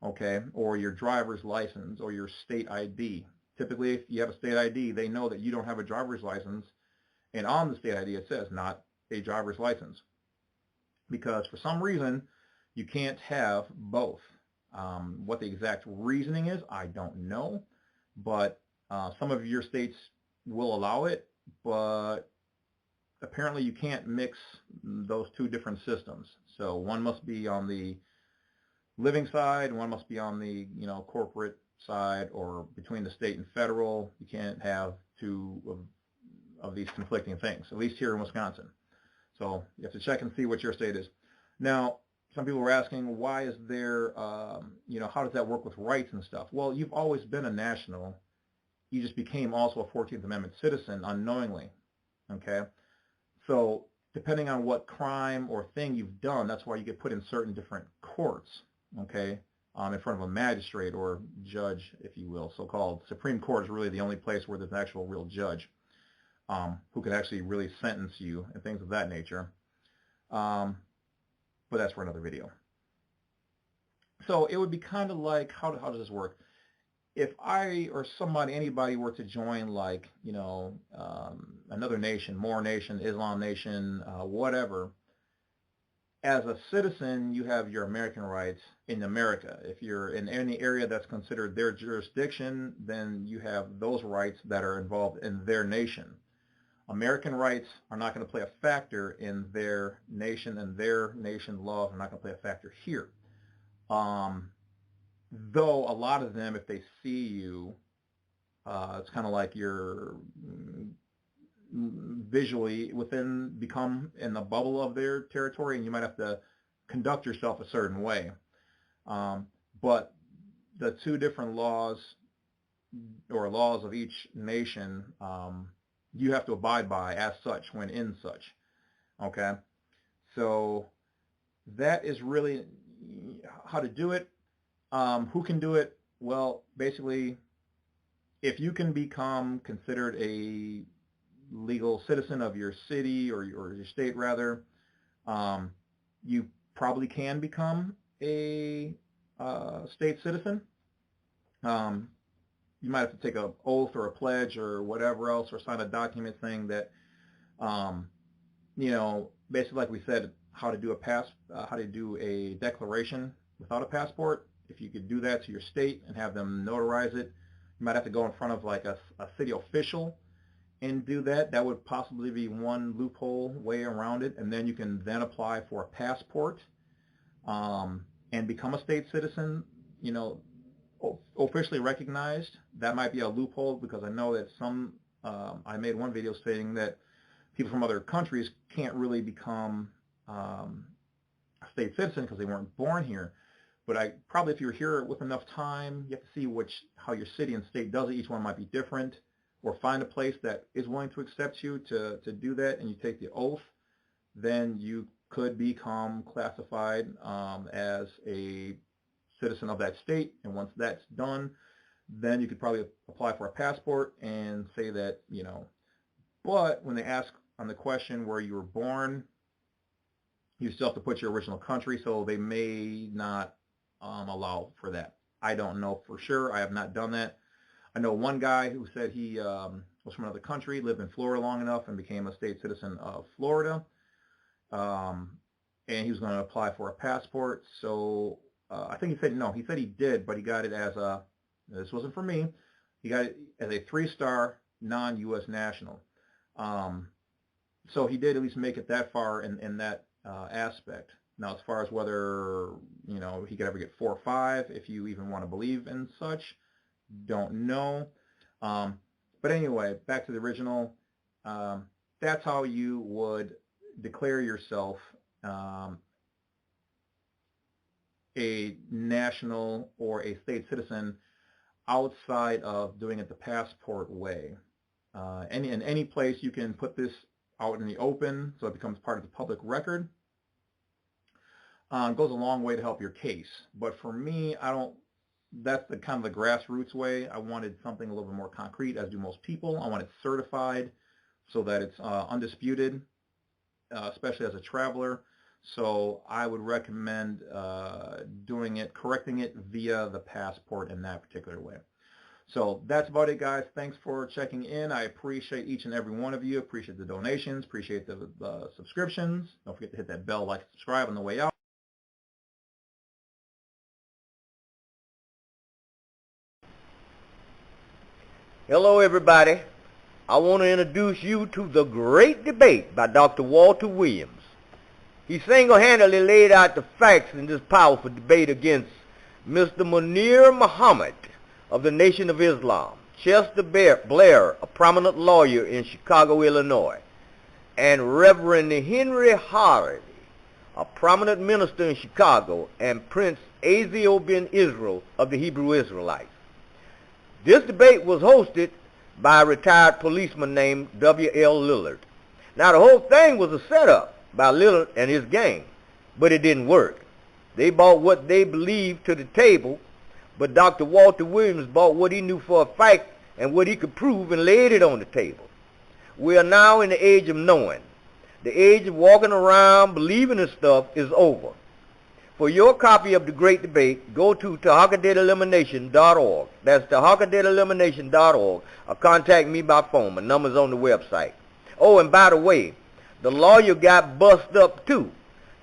okay, or your driver's license or your state ID. Typically, if you have a state ID, they know that you don't have a driver's license, and on the state ID it says not a driver's license, because for some reason you can't have both. What the exact reasoning is, I don't know, but some of your states will allow it, but apparently you can't mix those 2 different systems. So one must be on the living side, one must be on the corporate side, or between the state and federal. You can't have 2 of these conflicting things, at least here in Wisconsin. So you have to check and see what your state is. Now, some people were asking, why is there, how does that work with rights and stuff? Well, you've always been a national. You just became also a 14th Amendment citizen unknowingly, okay? So depending on what crime or thing you've done, that's why you get put in certain different courts, okay, in front of a magistrate or judge, if you will, so-called. Supreme Court is really the only place where there's an actual real judge who could actually really sentence you and things of that nature. But that's for another video. So it would be kind of like, how does this work? If I or anybody were to join, like, another nation, Moor Nation, Islam Nation, whatever, as a citizen, you have your American rights in America. If you're in any area that's considered their jurisdiction, then you have those rights that are involved in their nation. American rights are not going to play a factor in their nation, and their nation laws are not going to play a factor here. Though a lot of them, if they see you, it's kind of like you're visually become in the bubble of their territory, and you might have to conduct yourself a certain way. But the 2 different laws, or laws of each nation, you have to abide by as such when in such, okay? So that is really how to do it. Who can do it? Well, basically, if you can become considered a legal citizen of your city, or your state rather, you probably can become a state citizen. you might have to take an oath or a pledge or whatever else, or sign a document saying that, you know, basically like we said, how to do a declaration without a passport. If you could do that to your state and have them notarize it, you might have to go in front of like a city official and do that. That would possibly be one loophole way around it, and then you can then apply for a passport and become a state citizen, you know, officially recognized. That might be a loophole, because I know that some, I made one video stating that people from other countries can't really become a state citizen because they weren't born here. But probably if you're here with enough time, you have to see how your city and state does it. Each one might be different, or find a place that is willing to accept you to do that, and you take the oath, then you could become classified as a citizen of that state. And once that's done, then you could probably apply for a passport and say that, you know, but when they ask on the question where you were born, you still have to put your original country, so they may not allow for that. I don't know for sure. I have not done that. I know one guy who said he was from another country, lived in Florida long enough, and became a state citizen of Florida. And he was going to apply for a passport. So I think he said no. He said he did, but he got it as a, this wasn't for me, he got it as a 3-star non-U.S. national. So he did at least make it that far in that aspect. Now, as far as whether, you know, he could ever get 4 or 5, if you even want to believe in such, don't know. But anyway, back to the original. That's how you would declare yourself a national or a state citizen outside of doing it the passport way. In any place you can put this out in the open, so it becomes part of the public record. It goes a long way to help your case. But for me, that's the kind of the grassroots way. I wanted something a little bit more concrete, as do most people. I want it certified so that it's undisputed, especially as a traveler. So I would recommend correcting it via the passport in that particular way. So that's about it, guys. Thanks for checking in. I appreciate each and every one of you. Appreciate the donations. Appreciate the subscriptions. Don't forget to hit that bell, like, subscribe on the way out. Hello, everybody. I want to introduce you to The Great Debate by Dr. Walter Williams. He single-handedly laid out the facts in this powerful debate against Mr. Munir Muhammad of the Nation of Islam, Chester Blair, a prominent lawyer in Chicago, Illinois, and Reverend Henry Hardy, a prominent minister in Chicago, and Prince Azio bin Israel of the Hebrew Israelites. This debate was hosted by a retired policeman named W.L. Lillard. Now, the whole thing was a setup by Lillard and his gang, but it didn't work. They brought what they believed to the table, but Dr. Walter Williams brought what he knew for a fact and what he could prove and laid it on the table. We are now in the age of knowing. The age of walking around believing in stuff is over. For your copy of The Great Debate, go to TarhakaDebtElimination.org. That's TarhakaDebtElimination.org, or contact me by phone. My number's on the website. Oh, and by the way, the lawyer got bust up too.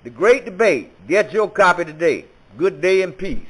The Great Debate. Get your copy today. Good day and peace.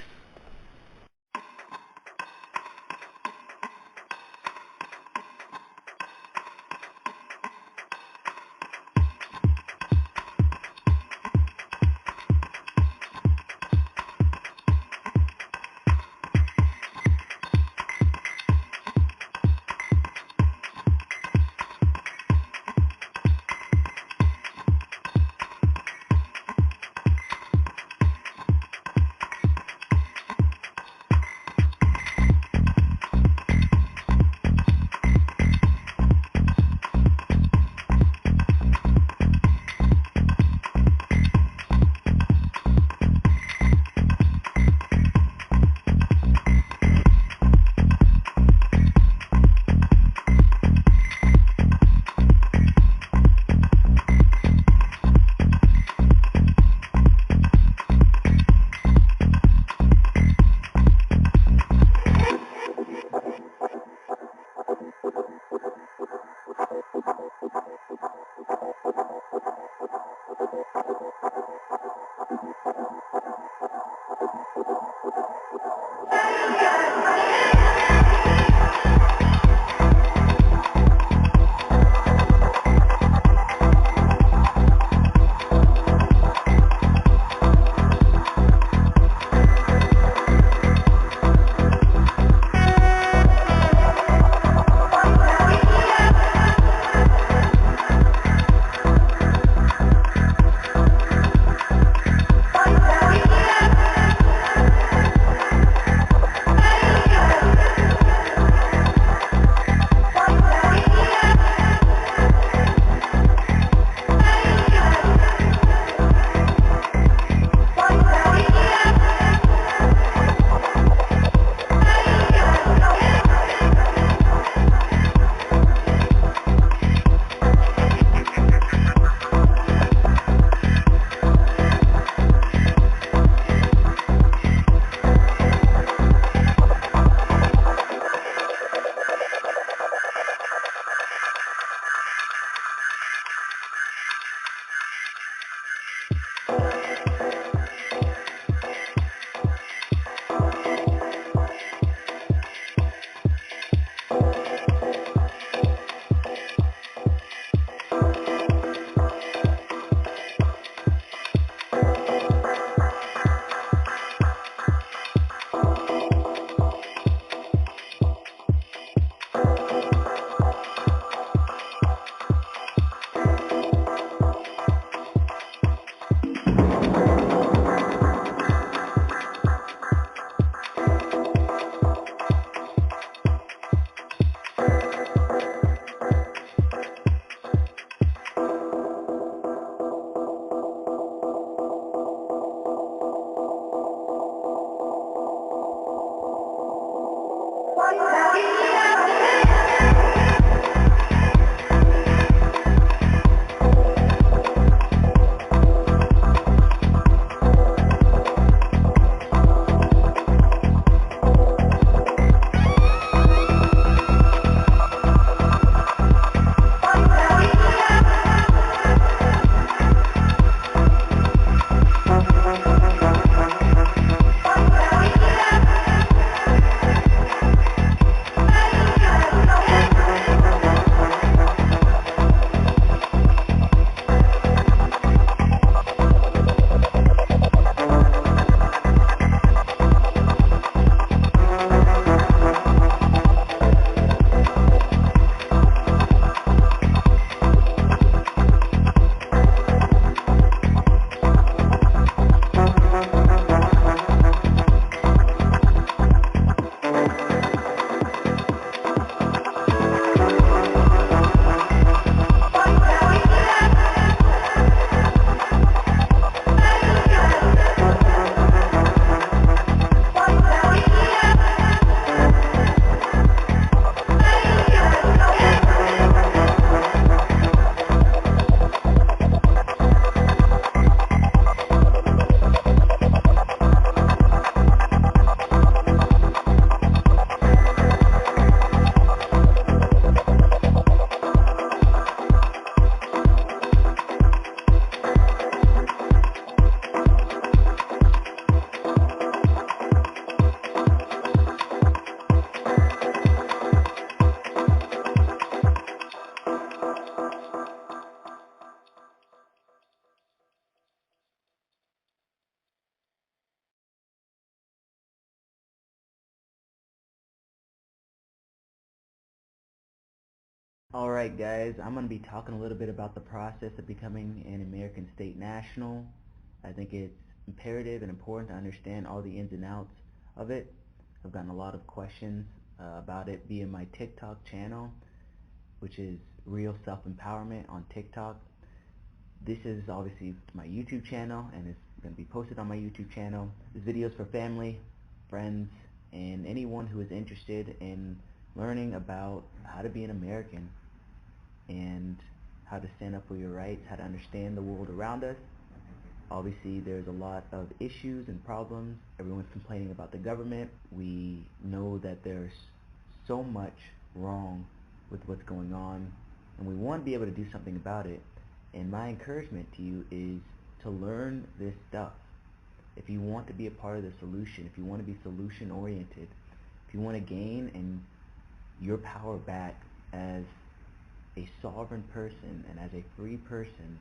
Alright guys, I'm going to be talking a little bit about the process of becoming an American state national. I think it's imperative and important to understand all the ins and outs of it. I've gotten a lot of questions about it via my TikTok channel, which is Real Self-Empowerment on TikTok. This is obviously my YouTube channel, and it's going to be posted on my YouTube channel. This video is for family, friends, and anyone who is interested in learning about how to be an American and how to stand up for your rights, how to understand the world around us. Obviously, there's a lot of issues and problems. Everyone's complaining about the government. We know that there's so much wrong with what's going on, and we want to be able to do something about it. And my encouragement to you is to learn this stuff. If you want to be a part of the solution, if you want to be solution oriented, if you want to gain and your power back as a sovereign person and as a free person,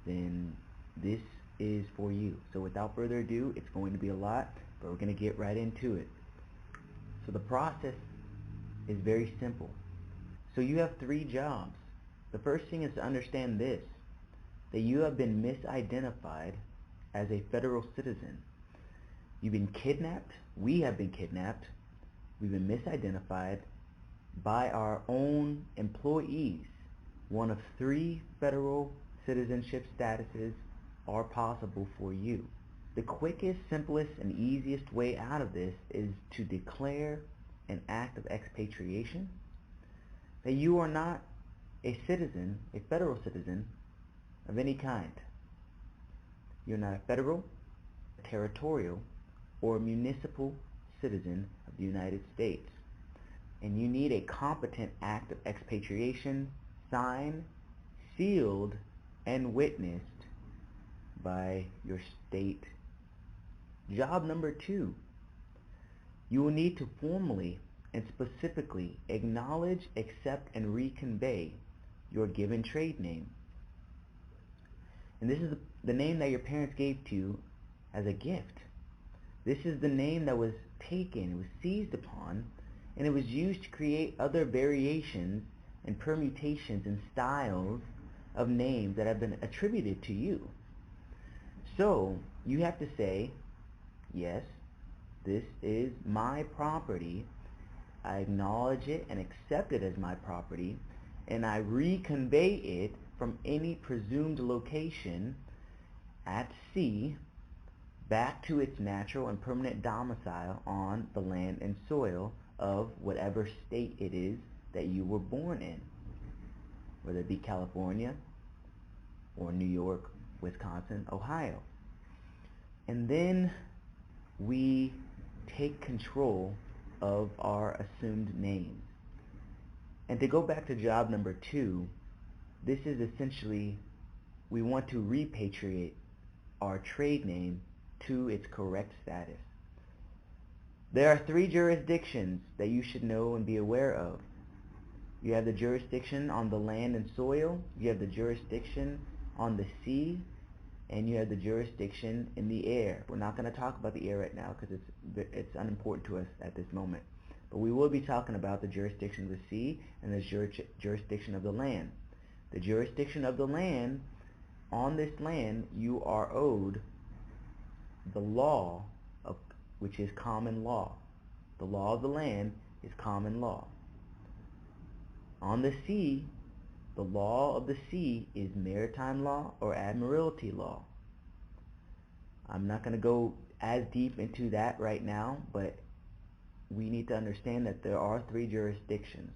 then this is for you. So without further ado, it's going to be a lot, but we're going to get right into it. So the process is very simple. So you have 3 jobs. The first thing is to understand this, that you have been misidentified as a federal citizen. You've been kidnapped. We have been kidnapped. We've been misidentified by our own employees. One of 3 federal citizenship statuses are possible for you. The quickest, simplest, and easiest way out of this is to declare an act of expatriation, that you are not a citizen, a federal citizen of any kind. You're not a federal, territorial, or municipal citizen of the United States. And you need a competent act of expatriation signed, sealed, and witnessed by your state. Job number 2, you will need to formally and specifically acknowledge, accept, and reconvey your given trade name. And this is the name that your parents gave to you as a gift. This is the name that was taken, it was seized upon, and it was used to create other variations and permutations and styles of names that have been attributed to you. So you have to say, yes, this is my property. I acknowledge it and accept it as my property, and I reconvey it from any presumed location at sea back to its natural and permanent domicile on the land and soil of whatever state it is that you were born in, whether it be California or New York, Wisconsin, Ohio. And then we take control of our assumed names. And to go back to job number 2, this is essentially, we want to repatriate our trade name to its correct status. There are 3 jurisdictions that you should know and be aware of. You have the jurisdiction on the land and soil, you have the jurisdiction on the sea, and you have the jurisdiction in the air. We're not going to talk about the air right now because it's unimportant to us at this moment. But we will be talking about the jurisdiction of the sea and the jurisdiction of the land. The jurisdiction of the land, on this land, you are owed the law of, which is common law. The law of the land is common law. On the sea, the law of the sea is maritime law or admiralty law. I'm not going to go as deep into that right now, but we need to understand that there are 3 jurisdictions.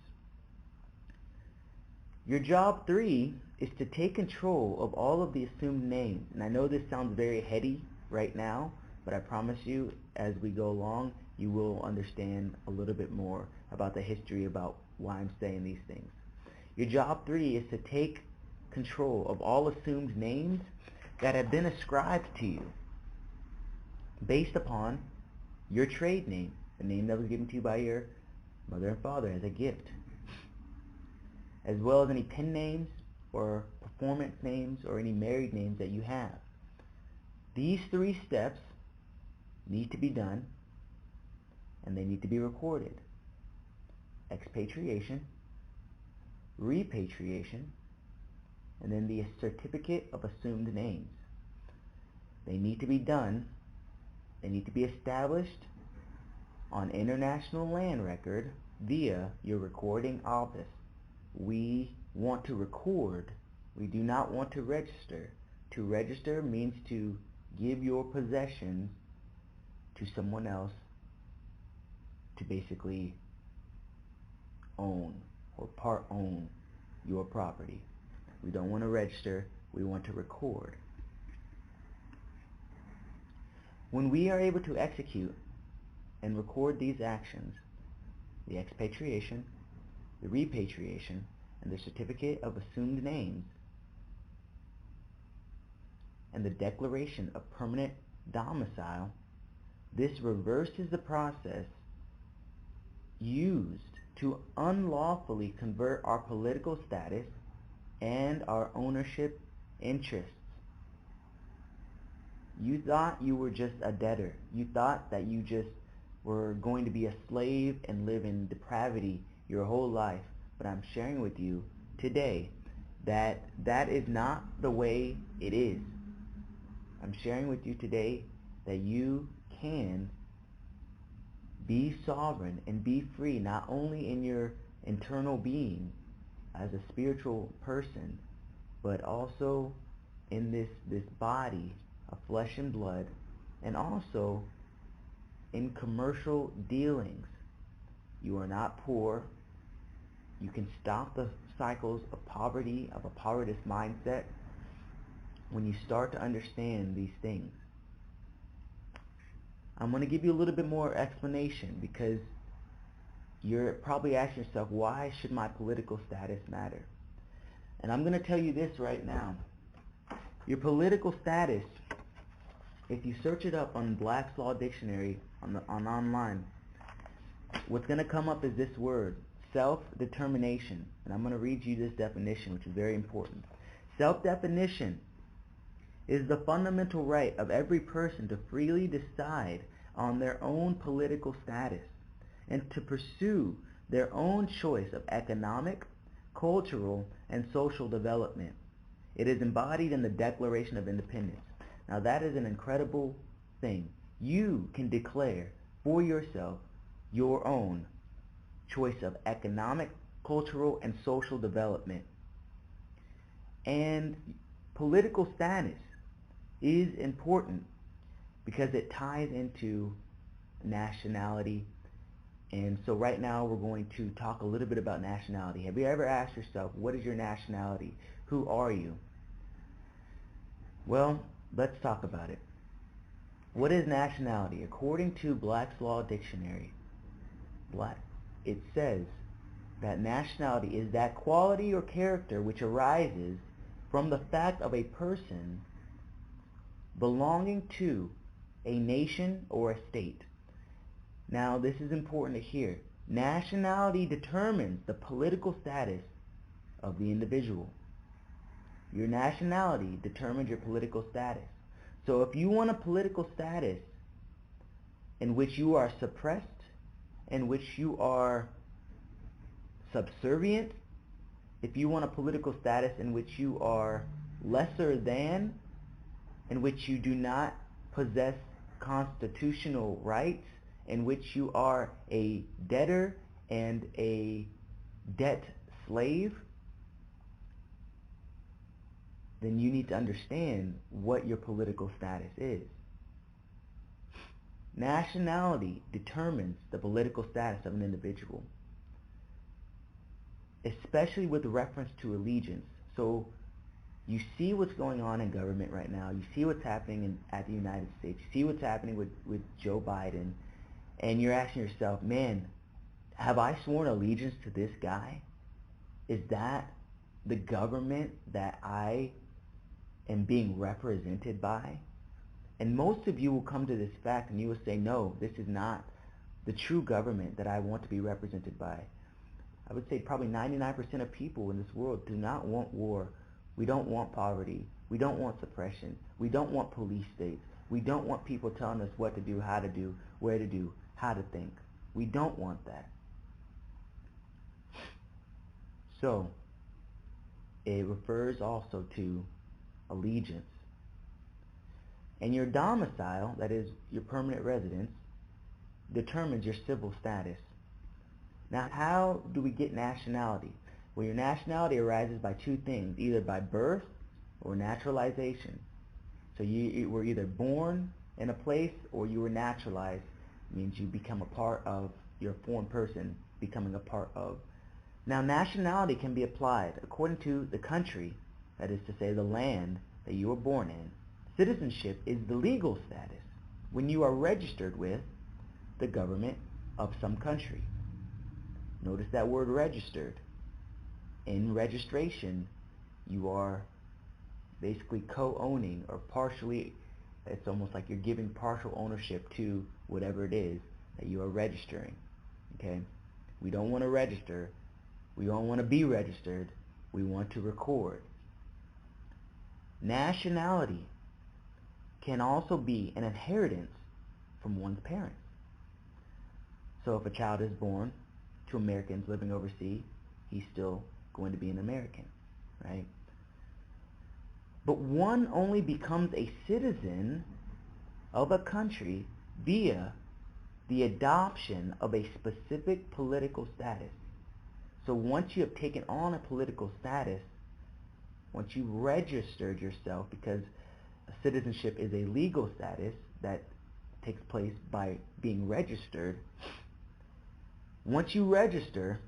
Your job 3 is to take control of all of the assumed names. And I know this sounds very heady right now, but I promise you, as we go along, you will understand a little bit more about the history about why I'm saying these things. Your job 3 is to take control of all assumed names that have been ascribed to you based upon your trade name, the name that was given to you by your mother and father as a gift, as well as any pen names or performance names or any married names that you have. These 3 steps need to be done, and they need to be recorded. Expatriation, repatriation, and then the certificate of assumed names. They need to be done. They need to be established on international land record via your recording office. We want to record. We do not want to register. To register means to give your possessions to someone else to basically own or part own your property. We don't want to register. We want to record. When we are able to execute and record these actions, the expatriation, the repatriation, and the certificate of assumed names, and the declaration of permanent domicile, this reverses the process used to unlawfully convert our political status and our ownership interests. You thought you were just a debtor. You thought that you just were going to be a slave and live in depravity your whole life. But I'm sharing with you today that that is not the way it is. I'm sharing with you today that you can be sovereign and be free, not only in your internal being as a spiritual person, but also in this body of flesh and blood, and also in commercial dealings. You are not poor. You can stop the cycles of poverty, of a poverty mindset, when you start to understand these things. I'm going to give you a little bit more explanation, because you're probably asking yourself, why should my political status matter? And I'm going to tell you this right now. Your political status, if you search it up on Black's Law Dictionary on online, what's going to come up is this word, self-determination. And I'm going to read you this definition, which is very important. Self-definition is the fundamental right of every person to freely decide on their own political status and to pursue their own choice of economic, cultural, and social development. It is embodied in the Declaration of Independence. Now that is an incredible thing. You can declare for yourself your own choice of economic, cultural, and social development. And political status is important because it ties into nationality. And so right now we're going to talk a little bit about nationality. Have you ever asked yourself, what is your nationality? Who are you? Well, let's talk about it. What is nationality? According to Black's Law Dictionary, it says that nationality is that quality or character which arises from the fact of a person belonging to a nation or a state. Now, this is important to hear. Nationality determines the political status of the individual. Your nationality determines your political status. So if you want a political status in which you are suppressed, in which you are subservient, if you want a political status in which you are lesser than, in which you do not possess constitutional rights, in which you are a debtor and a debt slave, then you need to understand what your political status is. Nationality determines the political status of an individual, especially with reference to allegiance. So you see what's going on in government right now. You see what's happening at the United States. You see what's happening with Joe Biden. And you're asking yourself, man, have I sworn allegiance to this guy? Is that the government that I am being represented by? And most of you will come to this fact and you will say, no, this is not the true government that I want to be represented by. I would say probably 99% of people in this world do not want war. We don't want poverty. We don't want suppression. We don't want police states. We don't want people telling us what to do, how to do, where to do, how to think. We don't want that. So, it refers also to allegiance. And your domicile, that is your permanent residence, determines your civil status. Now, how do we get nationality? Well, your nationality arises by two things, either by birth or naturalization. So you were either born in a place or you were naturalized. It means you become a part of, you're a foreign person becoming a part of. Now, nationality can be applied according to the country, that is to say the land that you were born in. Citizenship is the legal status when you are registered with the government of some country. Notice that word registered. In registration, you are basically co-owning or partially, it's almost like you're giving partial ownership to whatever it is that you are registering. Okay? We don't want to register. We don't want to be registered. We want to record. Nationality can also be an inheritance from one's parents. So if a child is born to Americans living overseas, he's still going to be an American, right? But one only becomes a citizen of a country via the adoption of a specific political status. So once you have taken on a political status, once you've registered yourself, because citizenship is a legal status that takes place by being registered, once you register,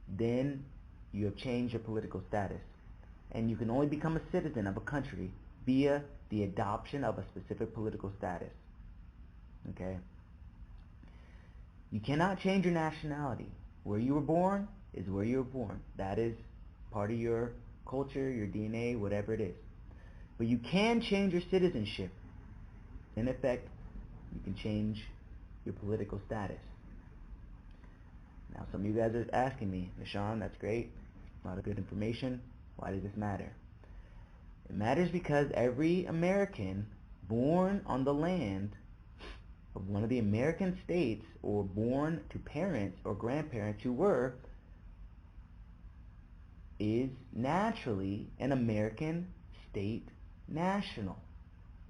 then you have changed your political status. And you can only become a citizen of a country via the adoption of a specific political status. Okay? You cannot change your nationality. Where you were born is where you were born. That is part of your culture, your DNA, whatever it is. But you can change your citizenship. In effect, you can change your political status. Now, some of you guys are asking me, Nishan, that's great, a lot of good information. Why does this matter? It matters because every American born on the land of one of the American states or born to parents or grandparents who were is naturally an American state national.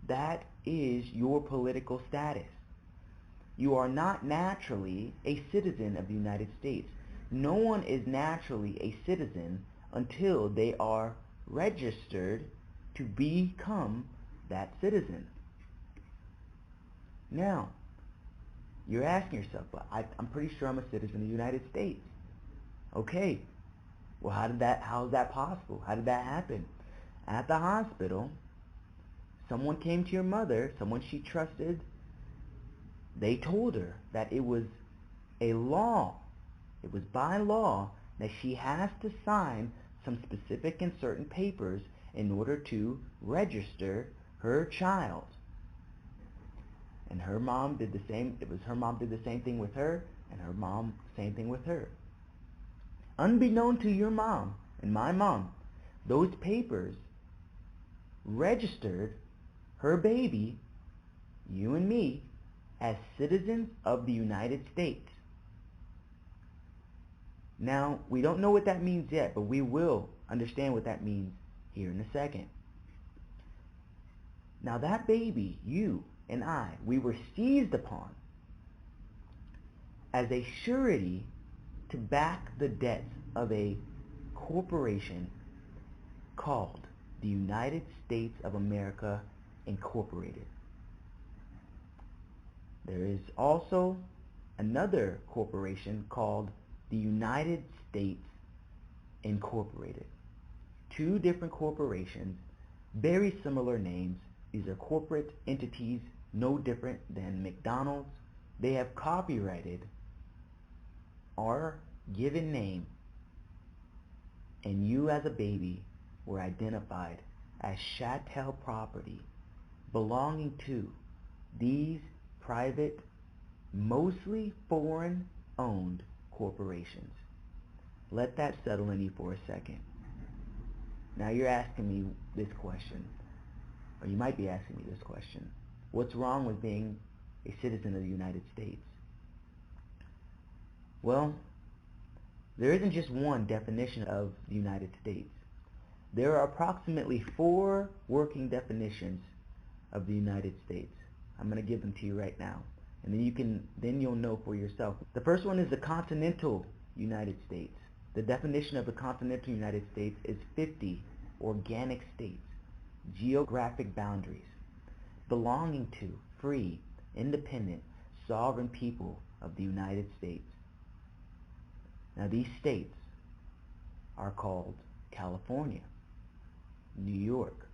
That is your political status. You are not naturally a citizen of the United States. No one is naturally a citizen until they are registered to become that citizen. Now, you're asking yourself, well, I'm pretty sure I'm a citizen of the United States. Okay, well, how is that possible? How did that happen? At the hospital, someone came to your mother, someone she trusted. They told her that it was a law, it was by law, that she has to sign some specific and certain papers in order to register her child. And her mom did the same. It was her mom did the same thing with her, and her mom same thing with her. Unbeknown to your mom and my mom, those papers registered her baby, you and me, as citizens of the United States. Now, we don't know what that means yet, but we will understand what that means here in a second. Now, that baby, you and I, we were seized upon as a surety to back the debts of a corporation called the United States of America Incorporated. There is also another corporation called the United States Incorporated. Two different corporations, very similar names. These are corporate entities, no different than McDonald's. They have copyrighted our given name, and you as a baby were identified as chattel property belonging to these private, mostly foreign-owned corporations. Let that settle in you for a second. Now you're asking me this question, or you might be asking me this question. What's wrong with being a citizen of the United States? Well, There isn't just one definition of the United States. There are approximately 4 working definitions of the United States. I'm going to give them to you right now, and then you'll know for yourself. The first one is the continental United States. The definition of the continental United States is 50 organic states, geographic boundaries, belonging to free, independent, sovereign people of the United States. Now these states are called California, New York,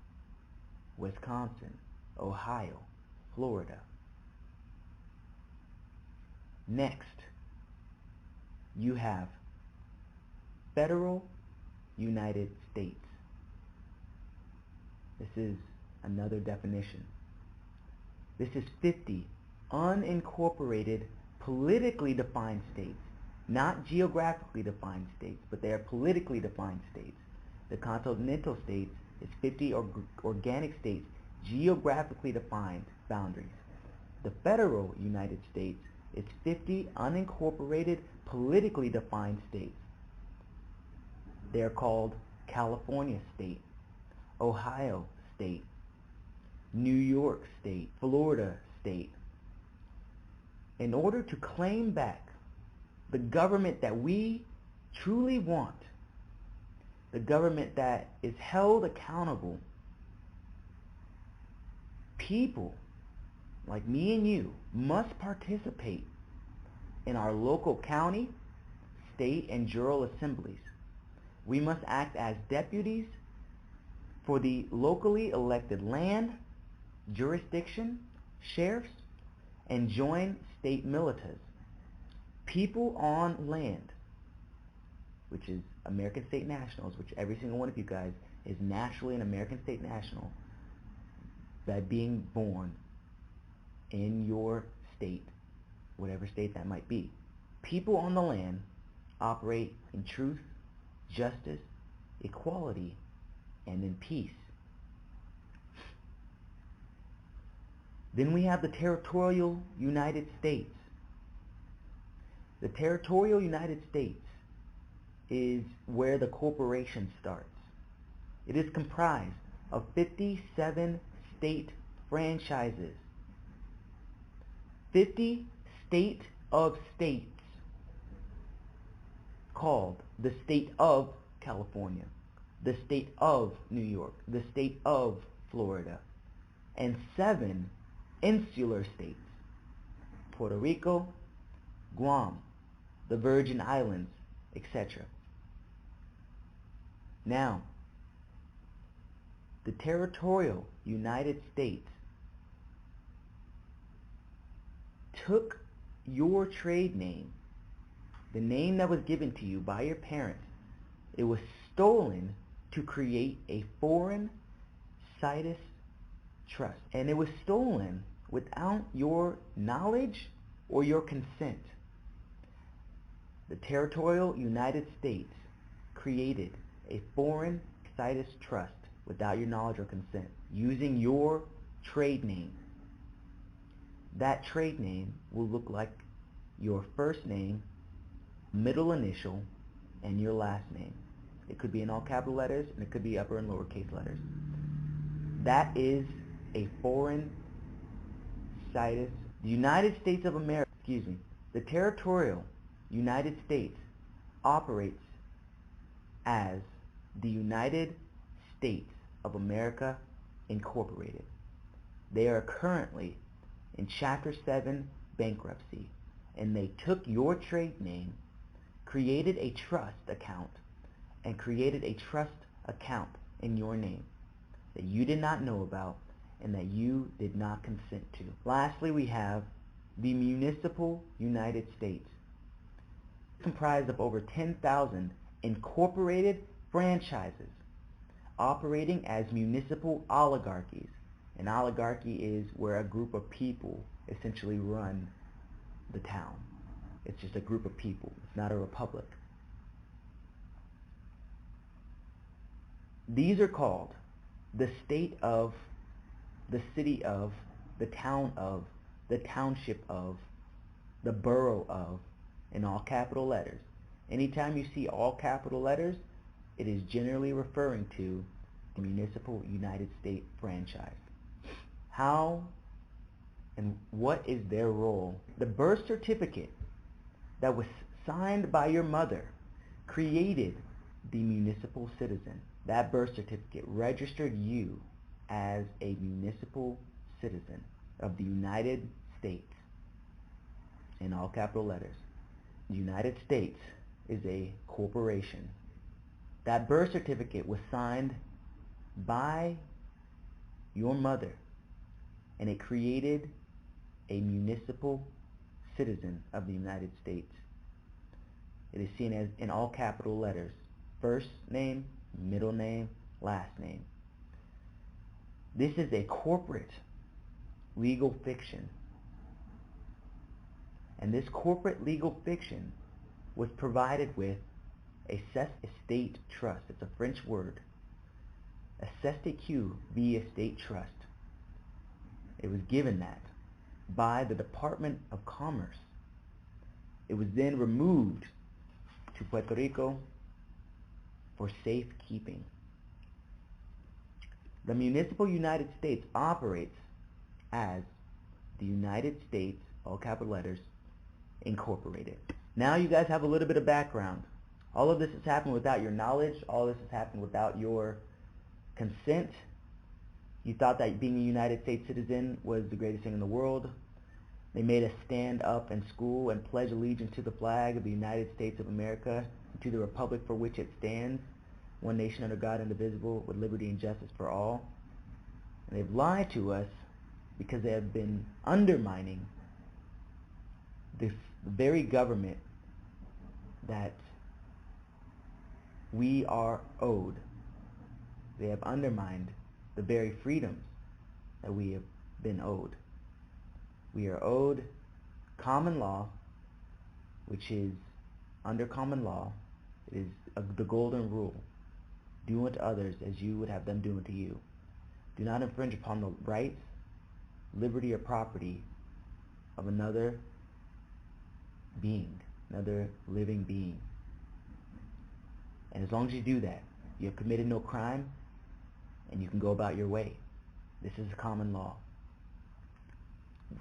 Wisconsin, Ohio, Florida. Next, you have Federal United States. This is another definition. This is 50 unincorporated, politically defined states, not geographically defined states, but they are politically defined states. The continental states is 50 organic states, geographically defined boundaries. The federal United States is 50 unincorporated, politically defined states. They are called California State, Ohio State, New York State, Florida State. In order to claim back the government that we truly want, the government that is held accountable, people like me and you must participate in our local county, state, and jural assemblies. We must act as deputies for the locally elected land, jurisdiction, sheriffs, and join state militas. People on land, which is American state nationals, which every single one of you guys is naturally an American state national by being born in your state, whatever state that might be. People on the land operate in truth, justice, equality, and in peace. Then we have the territorial United States. The territorial United States is where the corporation starts. It is comprised of 57 state franchises, 50 state of states called the state of California, the state of New York, the state of Florida, and 7 insular states, Puerto Rico, Guam, the Virgin Islands, etc. Now, the territorial United States took your trade name, the name that was given to you by your parents. It was stolen to create a foreign situs trust, and it was stolen without your knowledge or your consent. The territorial United States created a foreign situs trust without your knowledge or consent, using your trade name. That trade name will look like your first name, middle initial, and your last name. It could be in all capital letters, and it could be upper and lowercase letters. That is a foreign situs. The United States of America, the territorial United States operates as the United States of America Incorporated. They are currently in Chapter 7 bankruptcy, and they took your trade name, created a trust account, and created a trust account in your name that you did not know about and that you did not consent to. Lastly, we have the municipal United States, comprised of over 10,000 incorporated franchises operating as municipal oligarchies. An oligarchy is where a group of people essentially run the town. It's just a group of people. It's not a republic. These are called the state of, the city of, the town of, the township of, the borough of, in all capital letters. Anytime you see all capital letters, it is generally referring to the municipal United States franchise. How and what is their role? The birth certificate that was signed by your mother created the municipal citizen. That birth certificate registered you as a municipal citizen of the United States, in all capital letters. The United States is a corporation. That birth certificate was signed by your mother, and it created a municipal citizen of the United States. It is seen as in all capital letters. First name, middle name, last name. This is a corporate legal fiction. And this corporate legal fiction was provided with a cess estate trust. It's a French word. A cestique be estate trust. It was given that by the Department of Commerce. It was then removed to Puerto Rico for safekeeping. The municipal United States operates as the United States, all capital letters, Incorporated. Now you guys have a little bit of background. All of this has happened without your knowledge. All this has happened without your consent. You thought that being a United States citizen was the greatest thing in the world. They made us stand up in school and pledge allegiance to the flag of the United States of America, and to the republic for which it stands, one nation under God, indivisible, with liberty and justice for all. And they've lied to us because they have been undermining the very government that we are owed. They have undermined the very freedoms that we have been owed. We are owed common law, which is, under common law, it is the golden rule. Do unto others as you would have them do unto you. Do not infringe upon the rights, liberty, or property of another being, another living being. And as long as you do that, you have committed no crime, and you can go about your way. This is common law.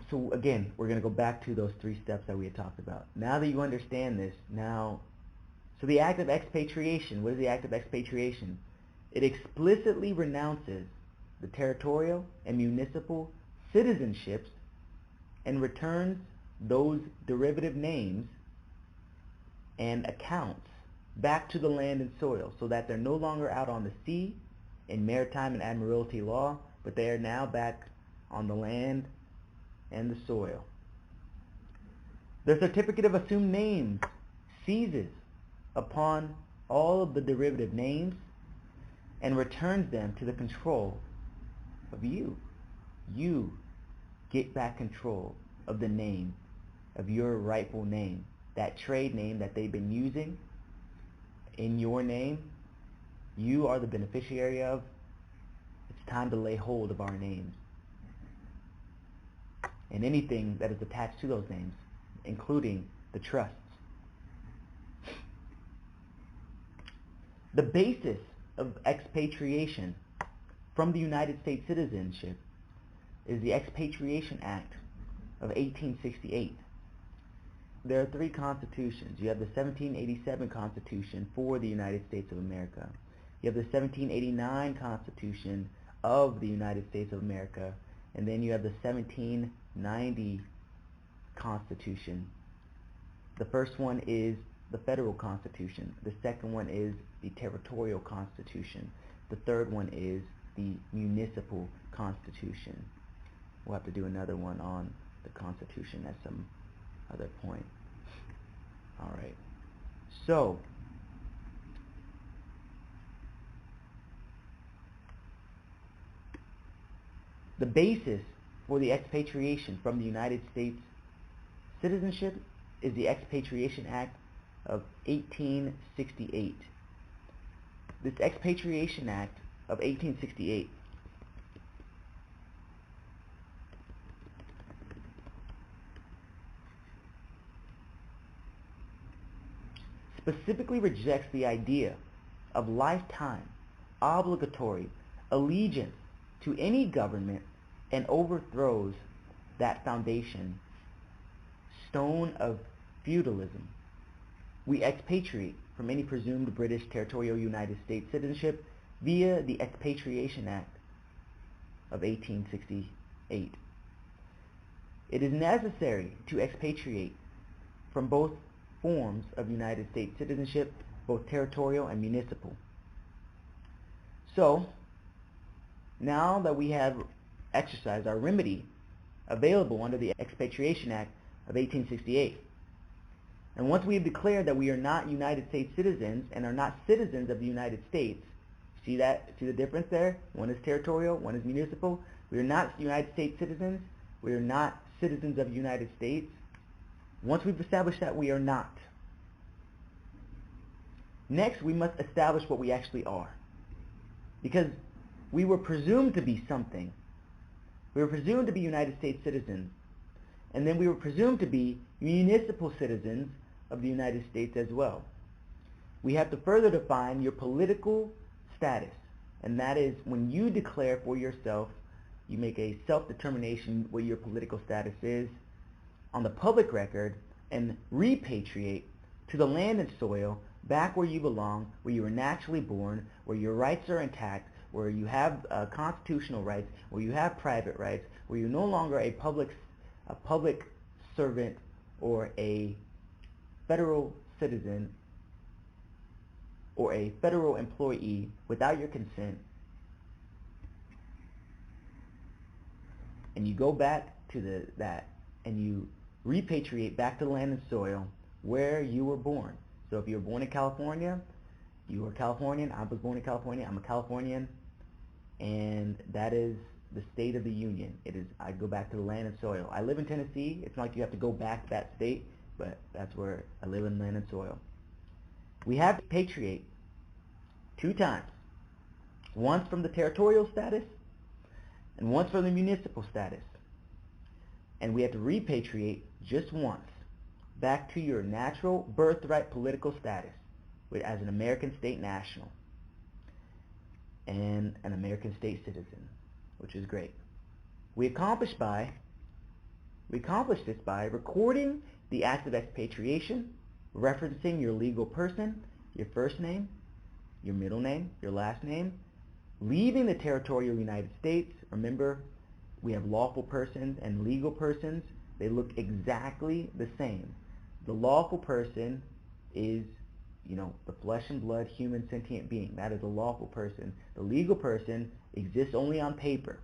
So again, we're going to go back to those 3 steps that we had talked about. Now that you understand this, so the act of expatriation, what is the act of expatriation? It explicitly renounces the territorial and municipal citizenships and returns those derivative names and accounts back to the land and soil, so that they're no longer out on the sea in maritime and admiralty law, but they are now back on the land and the soil. The certificate of assumed names seizes upon all of the derivative names and returns them to the control of you. You get back control of the name, of your rightful name, that trade name that they've been using in your name. You are the beneficiary of. It's time to lay hold of our names and anything that is attached to those names, including the trusts. The basis of expatriation from the United States citizenship is the Expatriation Act of 1868. There are 3 constitutions. You have the 1787 Constitution for the United States of America. You have the 1789 Constitution of the United States of America, and then you have the 1790 Constitution. The first one is the Federal Constitution. The second one is the Territorial Constitution. The third one is the Municipal Constitution. We'll have to do another one on the Constitution at some other point. All right. So, the basis for the expatriation from the United States citizenship is the Expatriation Act of 1868. This Expatriation Act of 1868 specifically rejects the idea of lifetime, obligatory allegiance to any government and overthrows that foundation stone of feudalism. We expatriate from any presumed British territorial United States citizenship via the Expatriation Act of 1868. It is necessary to expatriate from both forms of United States citizenship, both territorial and municipal. So, now that we have exercised our remedy available under the Expatriation Act of 1868, and once we have declared that we are not United States citizens and are not citizens of the United States, see the difference there? One is territorial, one is municipal. We are not United States citizens. We are not citizens of the United States. Once we've established that we are not, next we must establish what we actually are. Because we were presumed to be something. We were presumed to be United States citizens. And then we were presumed to be municipal citizens of the United States as well. We have to further define your political status. And that is when you declare for yourself, you make a self-determination what your political status is on the public record and repatriate to the land and soil back where you belong, where you were naturally born, where your rights are intact, where you have constitutional rights, where you have private rights, where you're no longer a public servant or a federal citizen or a federal employee without your consent, and you go back to that and you repatriate back to the land and soil where you were born. So if you were born in California, you are Californian. I was born in California. I'm a Californian, and that is the state of the union. It is. I go back to the land and soil. I live in Tennessee. It's not like you have to go back to that state, but that's where I live in land and soil. We have to repatriate 2 times. Once from the territorial status and once from the municipal status. And we have to repatriate just once back to your natural birthright political status as an American state national and an American state citizen, which is great. We accomplish this by recording the act of expatriation, referencing your legal person, your first name, your middle name, your last name, leaving the territorial United States. Remember, we have lawful persons and legal persons. They look exactly the same. The lawful person is, the flesh and blood human sentient being. That is a lawful person. The legal person exists only on paper.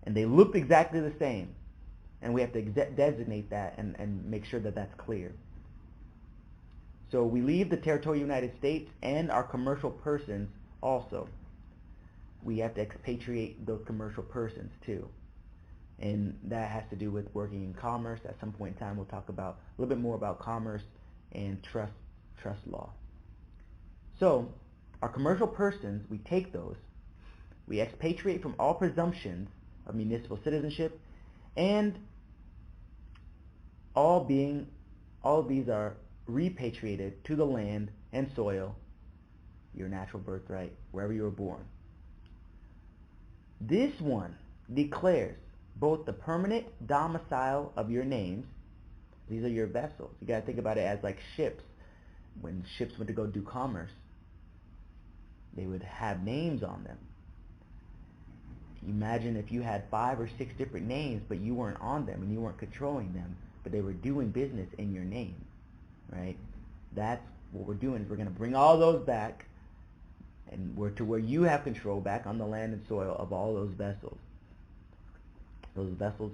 And they look exactly the same. And we have to designate that and make sure that that's clear. So we leave the territorial United States and our commercial persons also. We have to expatriate those commercial persons too. And that has to do with working in commerce. At some point in time, we'll talk about a little bit more about commerce and trust law. So our commercial persons, we take those, we expatriate from all presumptions of municipal citizenship, and all of these are repatriated to the land and soil, your natural birthright, wherever you were born. This one declares both the permanent domicile of your names. These are your vessels. You got to think about it as like ships. When ships went to go do commerce, they would have names on them. Imagine if you had 5 or 6 different names, but you weren't on them and you weren't controlling them, but they were doing business in your name, right? That's what we're doing. Is we're going to bring all those back, and we're to where you have control back on the land and soil of all those vessels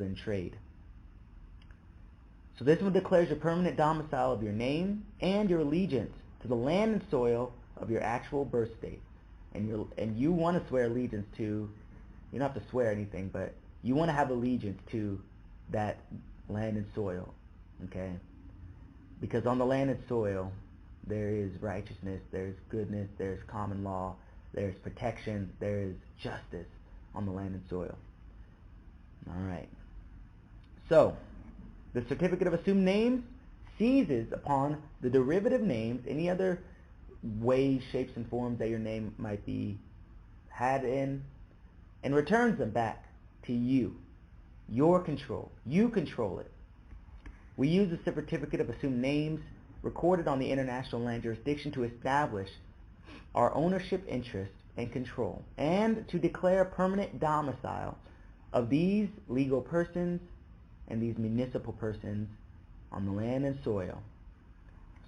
in trade. So this one declares your permanent domicile of your name and your allegiance to the land and soil of your actual birth state. And you want to swear allegiance to, you don't have to swear anything, but you want to have allegiance to that land and soil, okay? Because on the land and soil, there is righteousness, there's goodness, there's common law, there's protection, there is justice on the land and soil. All right. So, the certificate of assumed names seizes upon the derivative names, any other ways, shapes, and forms that your name might be had in, and returns them back to you. Your control. You control it. We use the certificate of assumed names recorded on the international land jurisdiction to establish our ownership interest and control, and to declare permanent domicile of these legal persons and these municipal persons on the land and soil.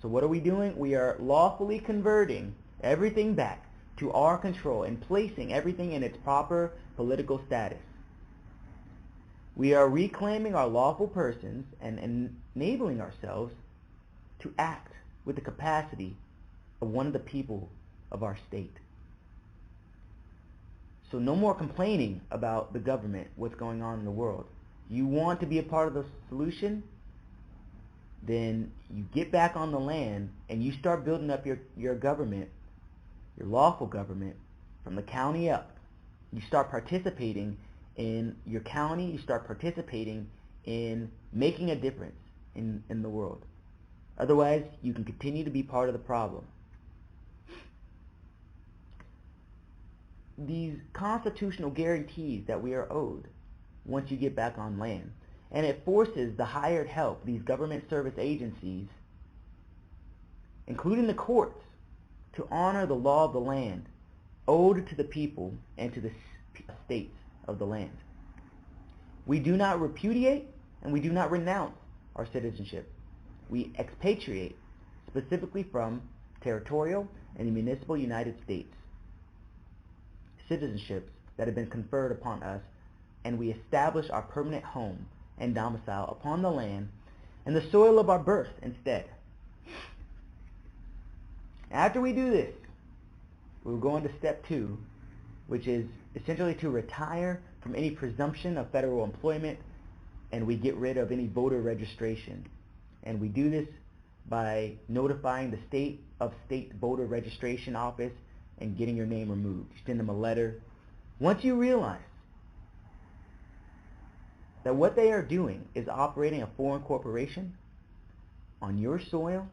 So what are we doing? We are lawfully converting everything back to our control and placing everything in its proper political status. We are reclaiming our lawful persons and enabling ourselves to act with the capacity of one of the people of our state. So no more complaining about the government, what's going on in the world. You want to be a part of the solution? Then you get back on the land and you start building up your government, your lawful government, from the county up. You start participating in your county, you start participating in making a difference in the world. Otherwise, you can continue to be part of the problem. These constitutional guarantees that we are owed once you get back on land. And it forces the hired help, these government service agencies, including the courts, to honor the law of the land owed to the people and to the states of the land. We do not repudiate and we do not renounce our citizenship. We expatriate specifically from territorial and the municipal United States citizenships that have been conferred upon us, and we establish our permanent home and domicile upon the land and the soil of our birth instead. After we do this, we'll go into step 2, which is essentially to retire from any presumption of federal employment, and we get rid of any voter registration. And we do this by notifying the state voter registration office and getting your name removed. You send them a letter. Once you realize that what they are doing is operating a foreign corporation on your soil,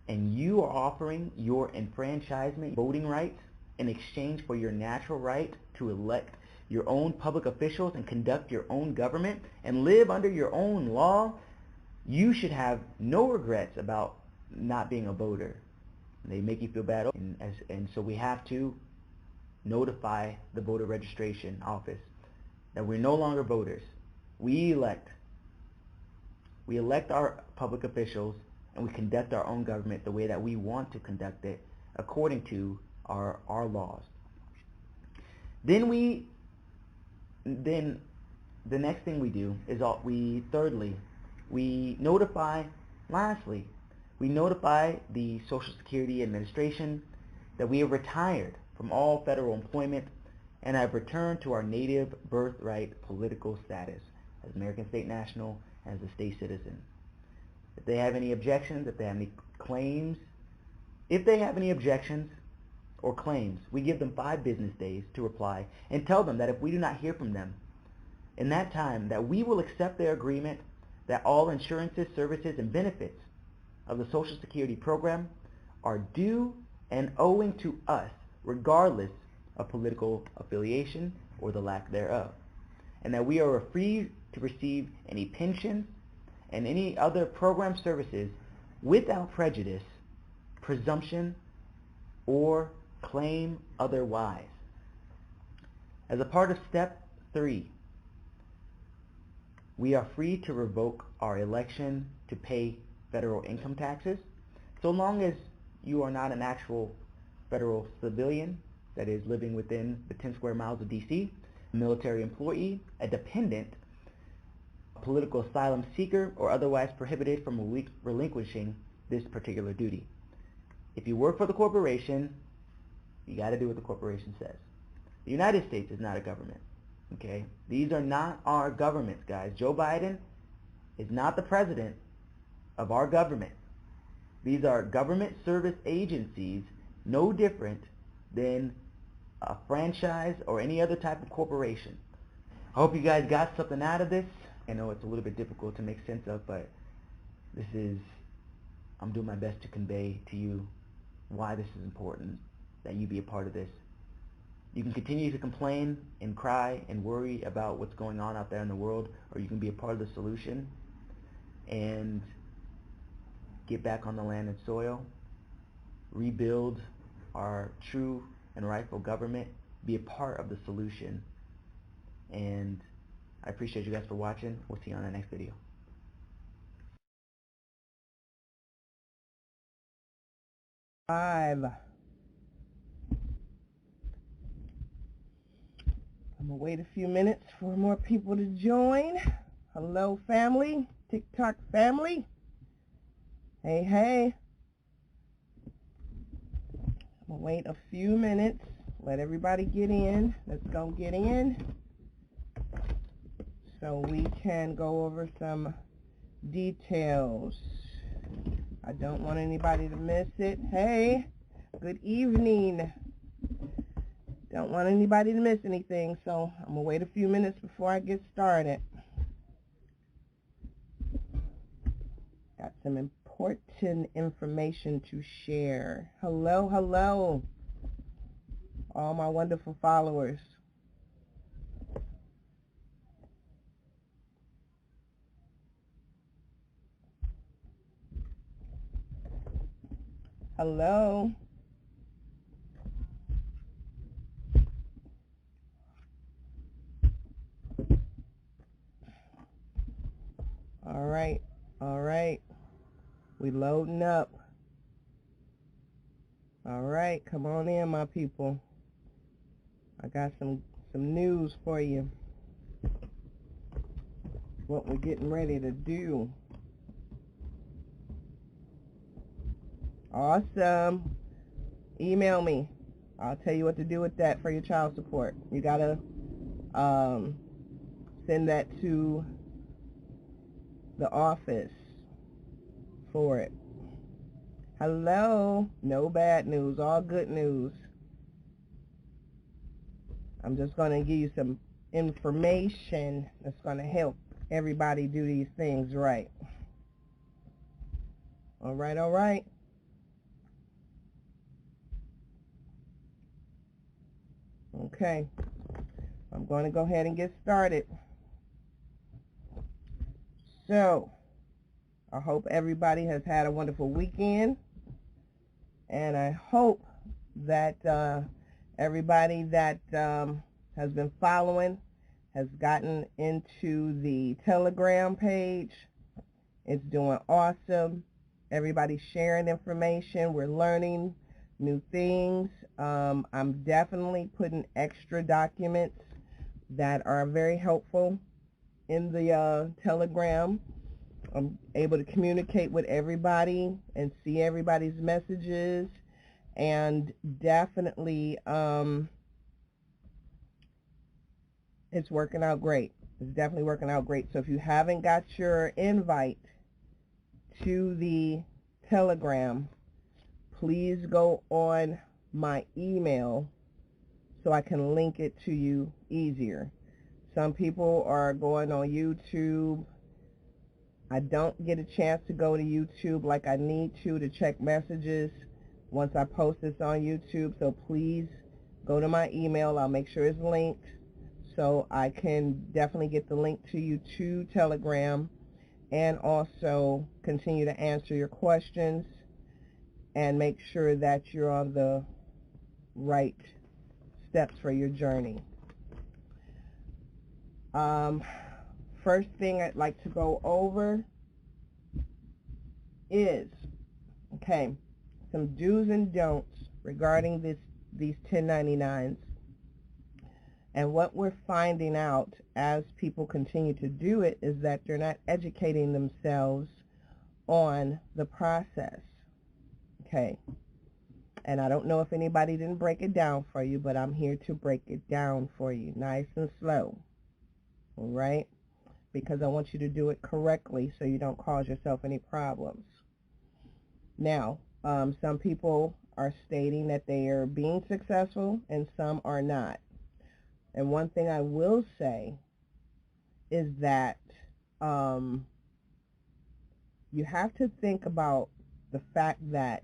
and you are offering your enfranchisement voting rights in exchange for your natural right to elect your own public officials and conduct your own government and live under your own law, you should have no regrets about not being a voter. They make you feel bad, and so we have to notify the voter registration office that we're no longer voters. We elect our public officials, and we conduct our own government the way that we want to conduct it according to our laws. Then the next thing we do is we notify the Social Security Administration that we have retired from all federal employment and have returned to our native birthright political status as American state national, as a state citizen. If they have any objections, if they have any claims, or claims, we give them 5 business days to reply and tell them that if we do not hear from them in that time, that we will accept their agreement that all insurances, services, and benefits of the Social Security program are due and owing to us regardless of political affiliation or the lack thereof, and that we are free to receive any pensions and any other program services without prejudice, presumption, or claim otherwise. As a part of step 3, we are free to revoke our election to pay federal income taxes, so long as you are not an actual federal civilian that is living within the 10 square miles of D.C., a military employee, a dependent, a political asylum seeker, or otherwise prohibited from relinquishing this particular duty. If you work for the corporation, you got to do what the corporation says. The United States is not a government. Okay? These are not our governments, guys. Joe Biden is not the president of our government. These are government service agencies, no different than a franchise or any other type of corporation. I hope you guys got something out of this. I know it's a little bit difficult to make sense of, but I'm doing my best to convey to you why this is important, that you be a part of this. You can continue to complain and cry and worry about what's going on out there in the world, or you can be a part of the solution and get back on the land and soil, rebuild our true and rightful government, be a part of the solution. And I appreciate you guys for watching. We'll see you on the next video. Live. I'm gonna wait a few minutes for more people to join. Hello, family, TikTok family. Hey, hey. I'm gonna wait a few minutes. Let everybody get in. Let's go get in so we can go over some details. I don't want anybody to miss it. Hey, good evening. Don't want anybody to miss anything, so I'm going to wait a few minutes before I get started. Got some important information to share. Hello, hello, all my wonderful followers. Hello. All right. We loading up. All right, come on in, my people. I got some news for you. What we're getting ready to do. Awesome. Email me. I'll tell you what to do with that for your child support. You gotta send that to the office for it. Hello. No bad news, all good news. I'm just going to give you some information that's going to help everybody do these things right. All right, all right. Okay. I'm going to go ahead and get started. So, I hope everybody has had a wonderful weekend, and I hope that everybody that has been following has gotten into the Telegram page. It's doing awesome. Everybody's sharing information. We're learning new things. I'm definitely putting extra documents that are very helpful in the Telegram. I'm able to communicate with everybody and see everybody's messages, and definitely it's working out great. It's definitely working out great. So if you haven't got your invite to the Telegram, please go on my email so I can link it to you easier. Some people are going on YouTube. I don't get a chance to go to YouTube like I need to check messages once I post this on YouTube. So please go to my email. I'll make sure it's linked so I can definitely get the link to you to Telegram, and also continue to answer your questions and make sure that you're on the right steps for your journey. First thing I'd like to go over is, okay, some do's and don'ts regarding these 1099s. And what we're finding out as people continue to do it is that they're not educating themselves on the process. Okay. And I don't know if anybody didn't break it down for you, but I'm here to break it down for you, nice and slow. All right? Because I want you to do it correctly so you don't cause yourself any problems. Now, some people are stating that they are being successful and some are not. And one thing I will say is that you have to think about the fact that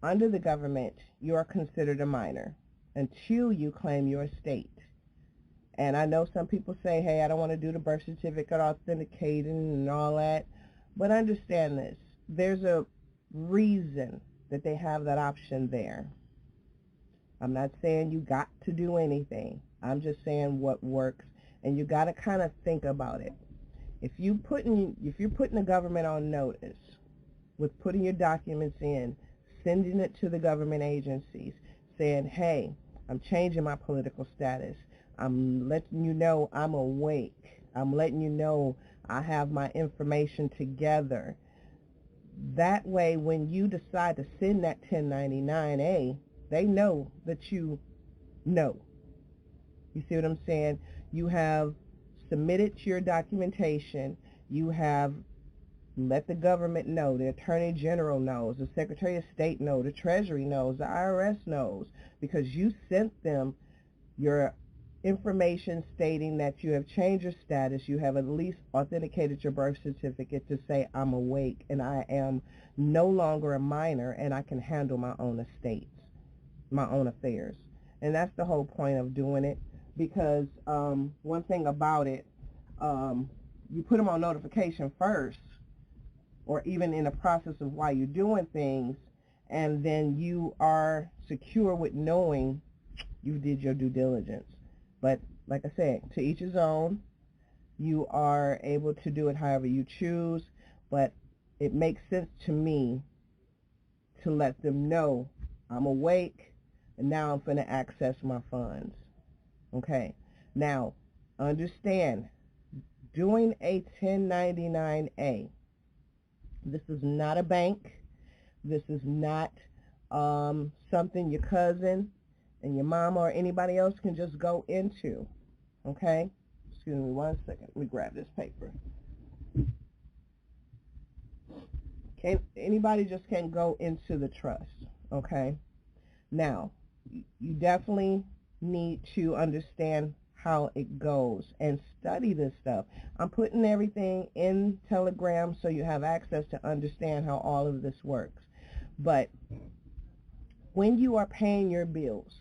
under the government, you are considered a minor until you claim your estate. And I know some people say, hey, I don't want to do the birth certificate authenticating and all that. But understand this. There's a reason that they have that option there. I'm not saying you got to do anything. I'm just saying what works. And you got to kind of think about it. If you're putting the government on notice with putting your documents in, sending it to the government agencies, saying, hey, I'm changing my political status. I'm letting you know I'm awake. I'm letting you know I have my information together. That way, when you decide to send that 1099-A, they know that you know. You see what I'm saying? You have submitted your documentation. You have let the government know, the Attorney General knows, the Secretary of State knows, the Treasury knows, the IRS knows, because you sent them your information stating that you have changed your status. You have at least authenticated your birth certificate to say, I'm awake and I am no longer a minor and I can handle my own estates, my own affairs. And that's the whole point of doing it, because one thing about it, you put them on notification first, or even in the process of why you're doing things, and then you are secure with knowing you did your due diligence. But like I said, to each his own. You are able to do it however you choose, but it makes sense to me to let them know I'm awake and now I'm going to access my funds. Okay, now understand, doing a 1099-A, this is not a bank. This is not something your cousin and your mama or anybody else can just go into. Okay? Excuse me 1 second. Let me grab this paper. Anybody just can't go into the trust. Okay? Now, you definitely need to understand how it goes and study this stuff. I'm putting everything in Telegram so you have access to understand how all of this works. But when you are paying your bills,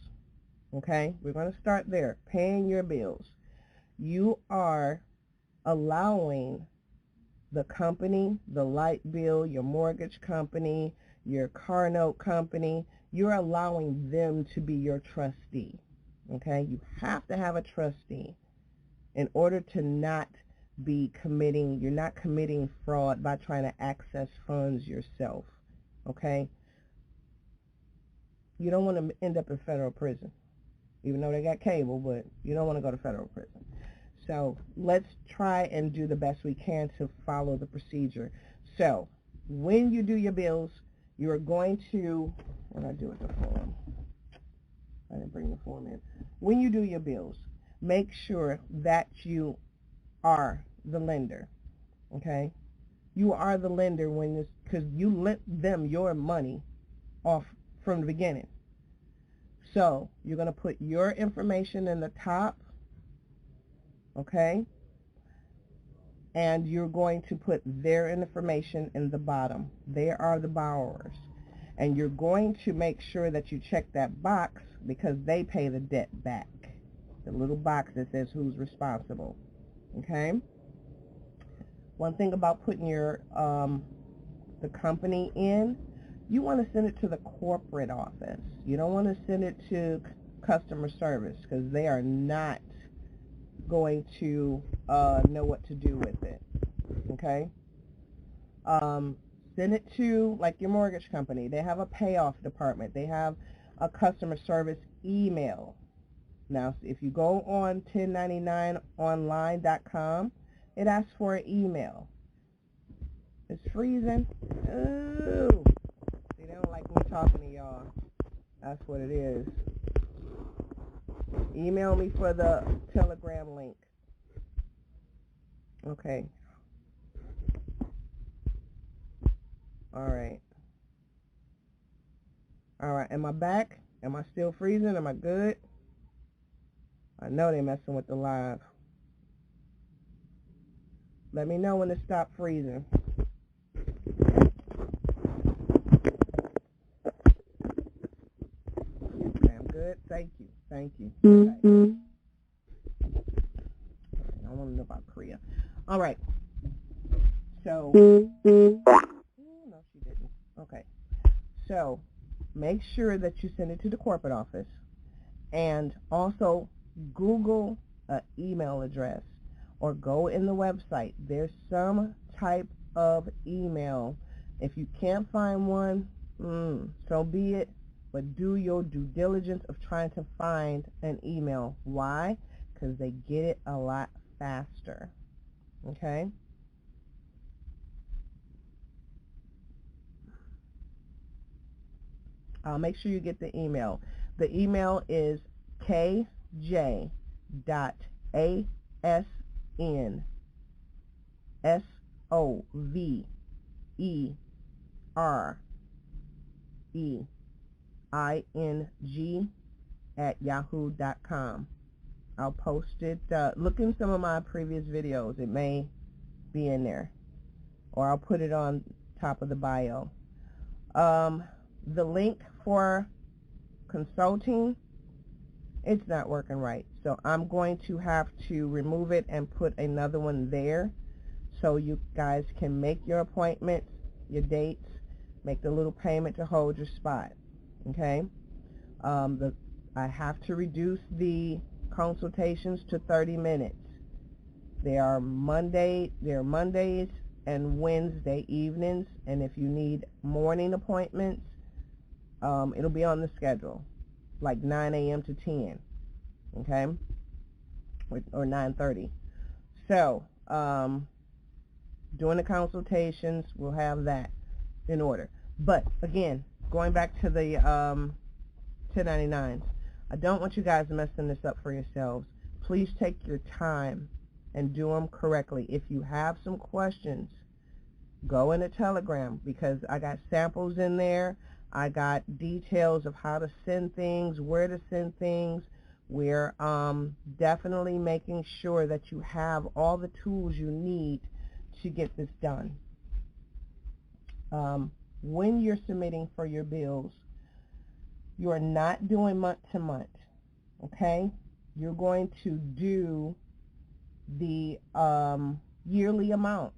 okay, we're going to start there, paying your bills, you are allowing the company, the light bill, your mortgage company, your car note company, you're allowing them to be your trustee. Okay, you have to have a trustee in order to not be committing, you're not committing fraud by trying to access funds yourself. Okay, you don't want to end up in federal prison, even though they got cable, but you don't want to go to federal prison. So let's try and do the best we can to follow the procedure. So when you do your bills, you're going to, what did I do with the form? I didn't bring the form in. When you do your bills, make sure that you are the lender, okay? You are the lender when this, because you lent them your money off from the beginning. So you're going to put your information in the top, okay? And you're going to put their information in the bottom. They are the borrowers. And you're going to make sure that you check that box because they pay the debt back. The little box that says who's responsible. Okay? One thing about putting your the company in, you want to send it to the corporate office. You don't want to send it to customer service because they are not going to know what to do with it. Okay? Send it to, like, your mortgage company. They have a payoff department. They have a customer service email. Now, if you go on 1099online.com, it asks for an email. It's freezing. Ooh. See, they don't like me talking to y'all. That's what it is. Email me for the Telegram link. Okay. Alright. Alright, am I back? Am I still freezing? Am I good? I know they're messing with the live. Let me know when it stopped freezing. Thank you. Okay. I want to know about Korea. All right. So, no, she didn't. Okay. So, make sure that you send it to the corporate office, and also Google an email address or go in the website. There's some type of email. If you can't find one, so be it, but do your due diligence of trying to find an email. Why? Because they get it a lot faster. Okay? Make sure you get the email. The email is kjsovering@yahoo.com. I'll post it. Look in some of my previous videos. It may be in there. Or I'll put it on top of the bio. The link for consulting, it's not working right. So I'm going to have to remove it and put another one there so you guys can make your appointments, your dates, make the little payment to hold your spot. Okay? I have to reduce the consultations to 30 minutes. They are Mondays and Wednesday evenings, and if you need morning appointments, it'll be on the schedule, like 9 a.m. to 10, okay, or 9:30. So, during the consultations, we'll have that in order. But, again, going back to the 1099s, I don't want you guys messing this up for yourselves. Please take your time and do them correctly. If you have some questions, go in a Telegram, because I got samples in there. I got details of how to send things, where to send things. We're definitely making sure that you have all the tools you need to get this done. When you're submitting for your bills, you are not doing month to month, okay? You're going to do the yearly amount.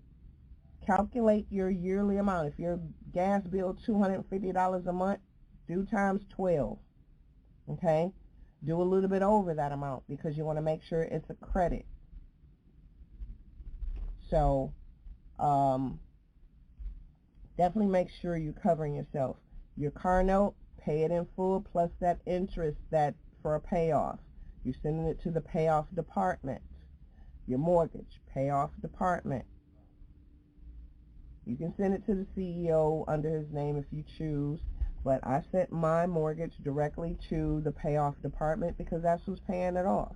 Calculate your yearly amount. If your gas bill $250 a month, do times 12, okay? Do a little bit over that amount because you want to make sure it's a credit. So definitely make sure you're covering yourself. Your car note, pay it in full plus that interest that for a payoff. You're sending it to the payoff department. Your mortgage, payoff department. You can send it to the CEO under his name if you choose, but I sent my mortgage directly to the payoff department because that's who's paying it off.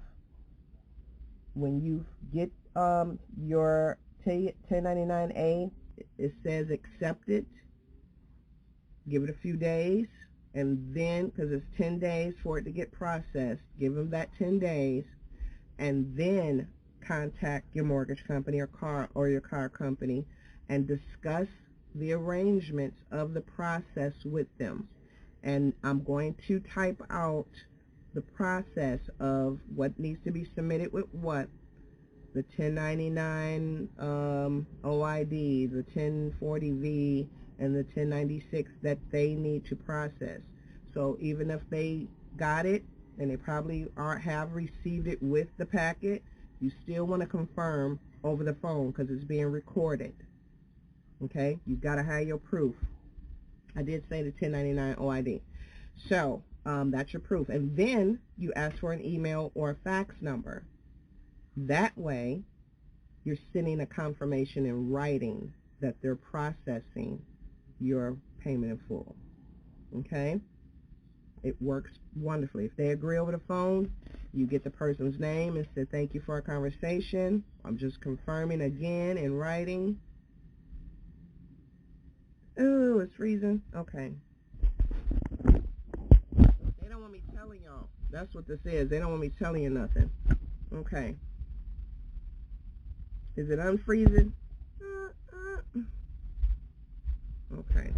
When you get your 1099-A, it says accepted. Give it a few days, and then, because it's 10 days for it to get processed, give them that 10 days, and then contact your mortgage company or your car company and discuss the arrangements of the process with them. And I'm going to type out the process of what needs to be submitted with what, the 1099 OID, the 1040V, and the 1096 that they need to process. So even if they got it, and they probably have received it with the packet, you still want to confirm over the phone because it's being recorded. Okay? You've got to have your proof. I did say the 1099 OID. So that's your proof. And then you ask for an email or a fax number. That way, you're sending a confirmation in writing that they're processing your payment in full. Okay? It works wonderfully. If they agree over the phone, you get the person's name and say, thank you for our conversation. I'm just confirming again in writing. Oh, it's freezing. Okay. They don't want me telling y'all. That's what this is. They don't want me telling you nothing. Okay. Is it unfreezing? Okay.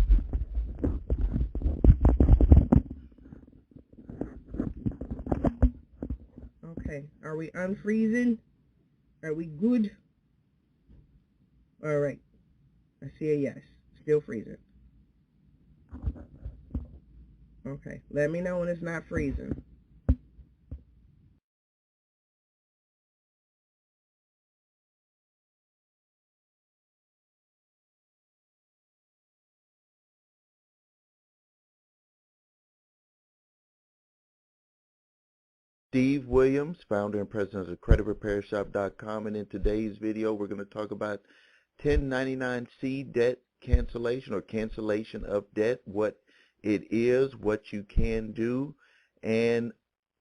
Okay, are we unfreezing? Are we good? All right, I see a yes. Still freezing. Okay, let me know when it's not freezing. Steve Williams, founder and president of CreditRepairShop.com, and in today's video we're going to talk about 1099-C debt cancellation or cancellation of debt, what it is, what you can do, and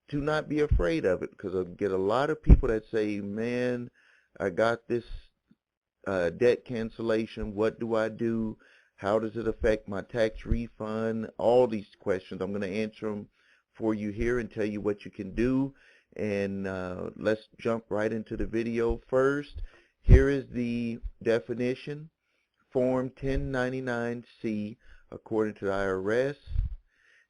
to not be afraid of it, because I get a lot of people that say, man, I got this debt cancellation, what do I do, how does it affect my tax refund, all these questions. I'm going to answer them for you here and tell you what you can do. And let's jump right into the video. First, here is the definition. Form 1099-C, according to the IRS,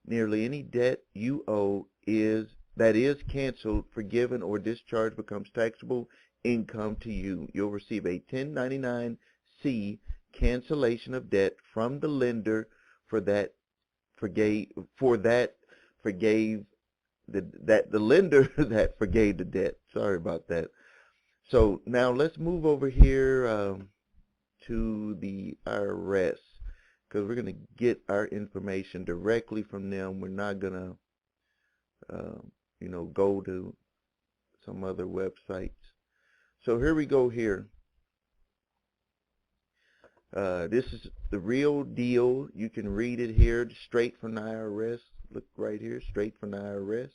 nearly any debt you owe that is canceled, forgiven, or discharged becomes taxable income to you. You'll receive a 1099-C cancellation of debt from the lender the lender that forgave the debt. Sorry about that. So now let's move over here to the IRS, because we're going to get our information directly from them. We're not going to go to some other websites. So here we go here. This is the real deal. You can read it here straight from the IRS. Look right here, straight from the IRS.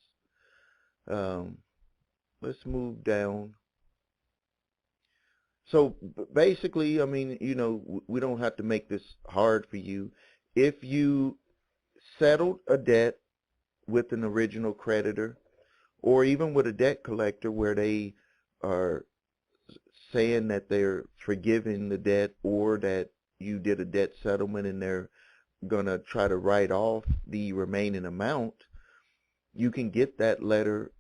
Let's move down. So basically, I mean, we don't have to make this hard for you. If you settled a debt with an original creditor, or even with a debt collector where they are saying that they're forgiving the debt, or that you did a debt settlement and they're going to try to write off the remaining amount, you can get that letter,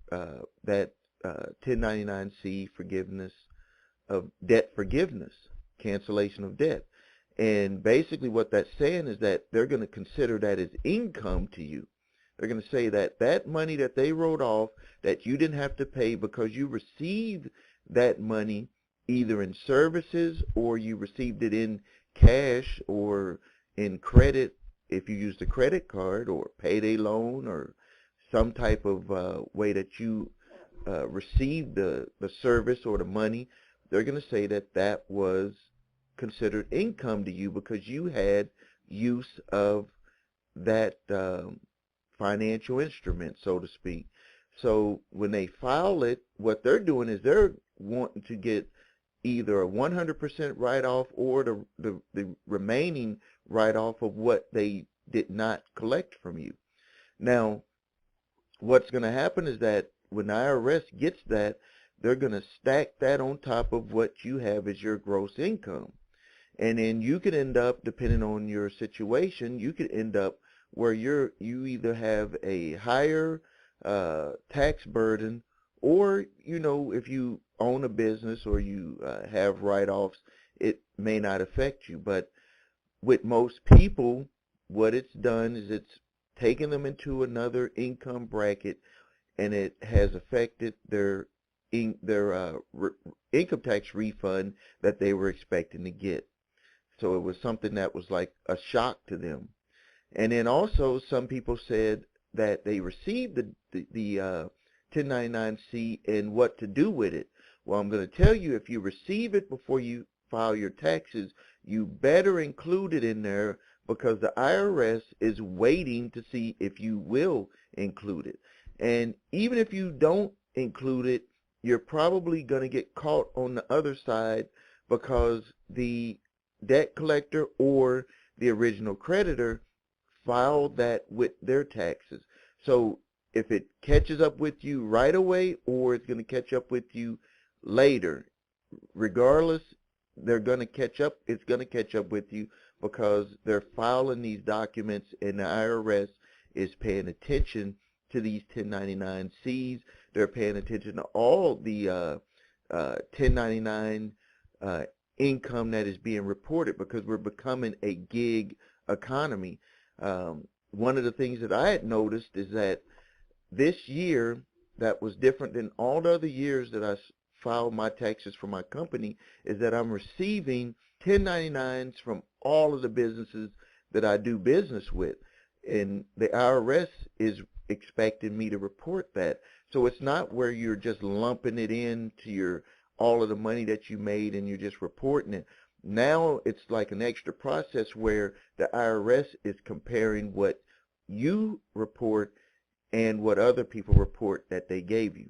that 1099-C forgiveness of debt forgiveness, cancellation of debt. And basically what that's saying is that they're going to consider that as income to you. They're going to say that that money that they wrote off that you didn't have to pay because you received that money either in services, or you received it in cash or in credit if you used a credit card or payday loan, or some type of way that you received the service or the money. They're going to say that that was considered income to you because you had use of that financial instrument, so to speak. So when they file it, what they're doing is they're wanting to get either a 100% write-off or the remaining write-off of what they did not collect from you. Now, what's going to happen is that when the IRS gets that, they're going to stack that on top of what you have as your gross income. And then you could end up, depending on your situation, you could end up where you either have a higher tax burden, or if you own a business or you have write-offs, it may not affect you. But with most people, what it's done is it's taken them into another income bracket, and it has affected their income tax refund that they were expecting to get. So it was something that was like a shock to them. And then also some people said that they received the 1099-C and what to do with it. Well, I'm going to tell you, if you receive it before you file your taxes, you better include it in there, because the IRS is waiting to see if you will include it. And even if you don't include it, you're probably going to get caught on the other side, because the debt collector or the original creditor filed that with their taxes. So if it catches up with you right away, or it's going to catch up with you later, regardless, they're going to catch up. It's going to catch up with you, because they're filing these documents, and the IRS is paying attention to these 1099-Cs. They're paying attention to all the 1099 income that is being reported, because we're becoming a gig economy. One of the things that I had noticed is that this year, that was different than all the other years that I filed my taxes for my company, is that I'm receiving 1099s from all of the businesses that I do business with. And the IRS is expecting me to report that. So it's not where you're just lumping it into all of the money that you made and you're just reporting it. Now it's like an extra process where the IRS is comparing what you report and what other people report that they gave you.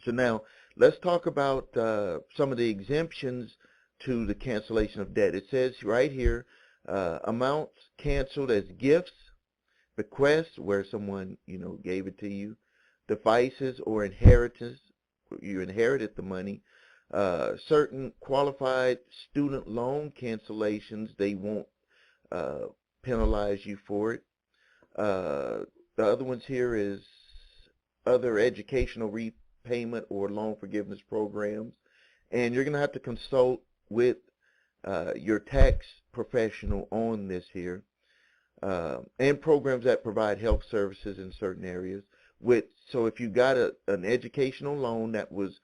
So now let's talk about some of the exemptions to the cancellation of debt. It says right here, amounts canceled as gifts, bequests, where someone, gave it to you, devices or inheritance, you inherited the money, certain qualified student loan cancellations, they won't penalize you for it. The other ones here is other educational repayment or loan forgiveness programs. And you're going to have to consult with your tax professional on this here. And programs that provide health services in certain areas. So if you got an educational loan that was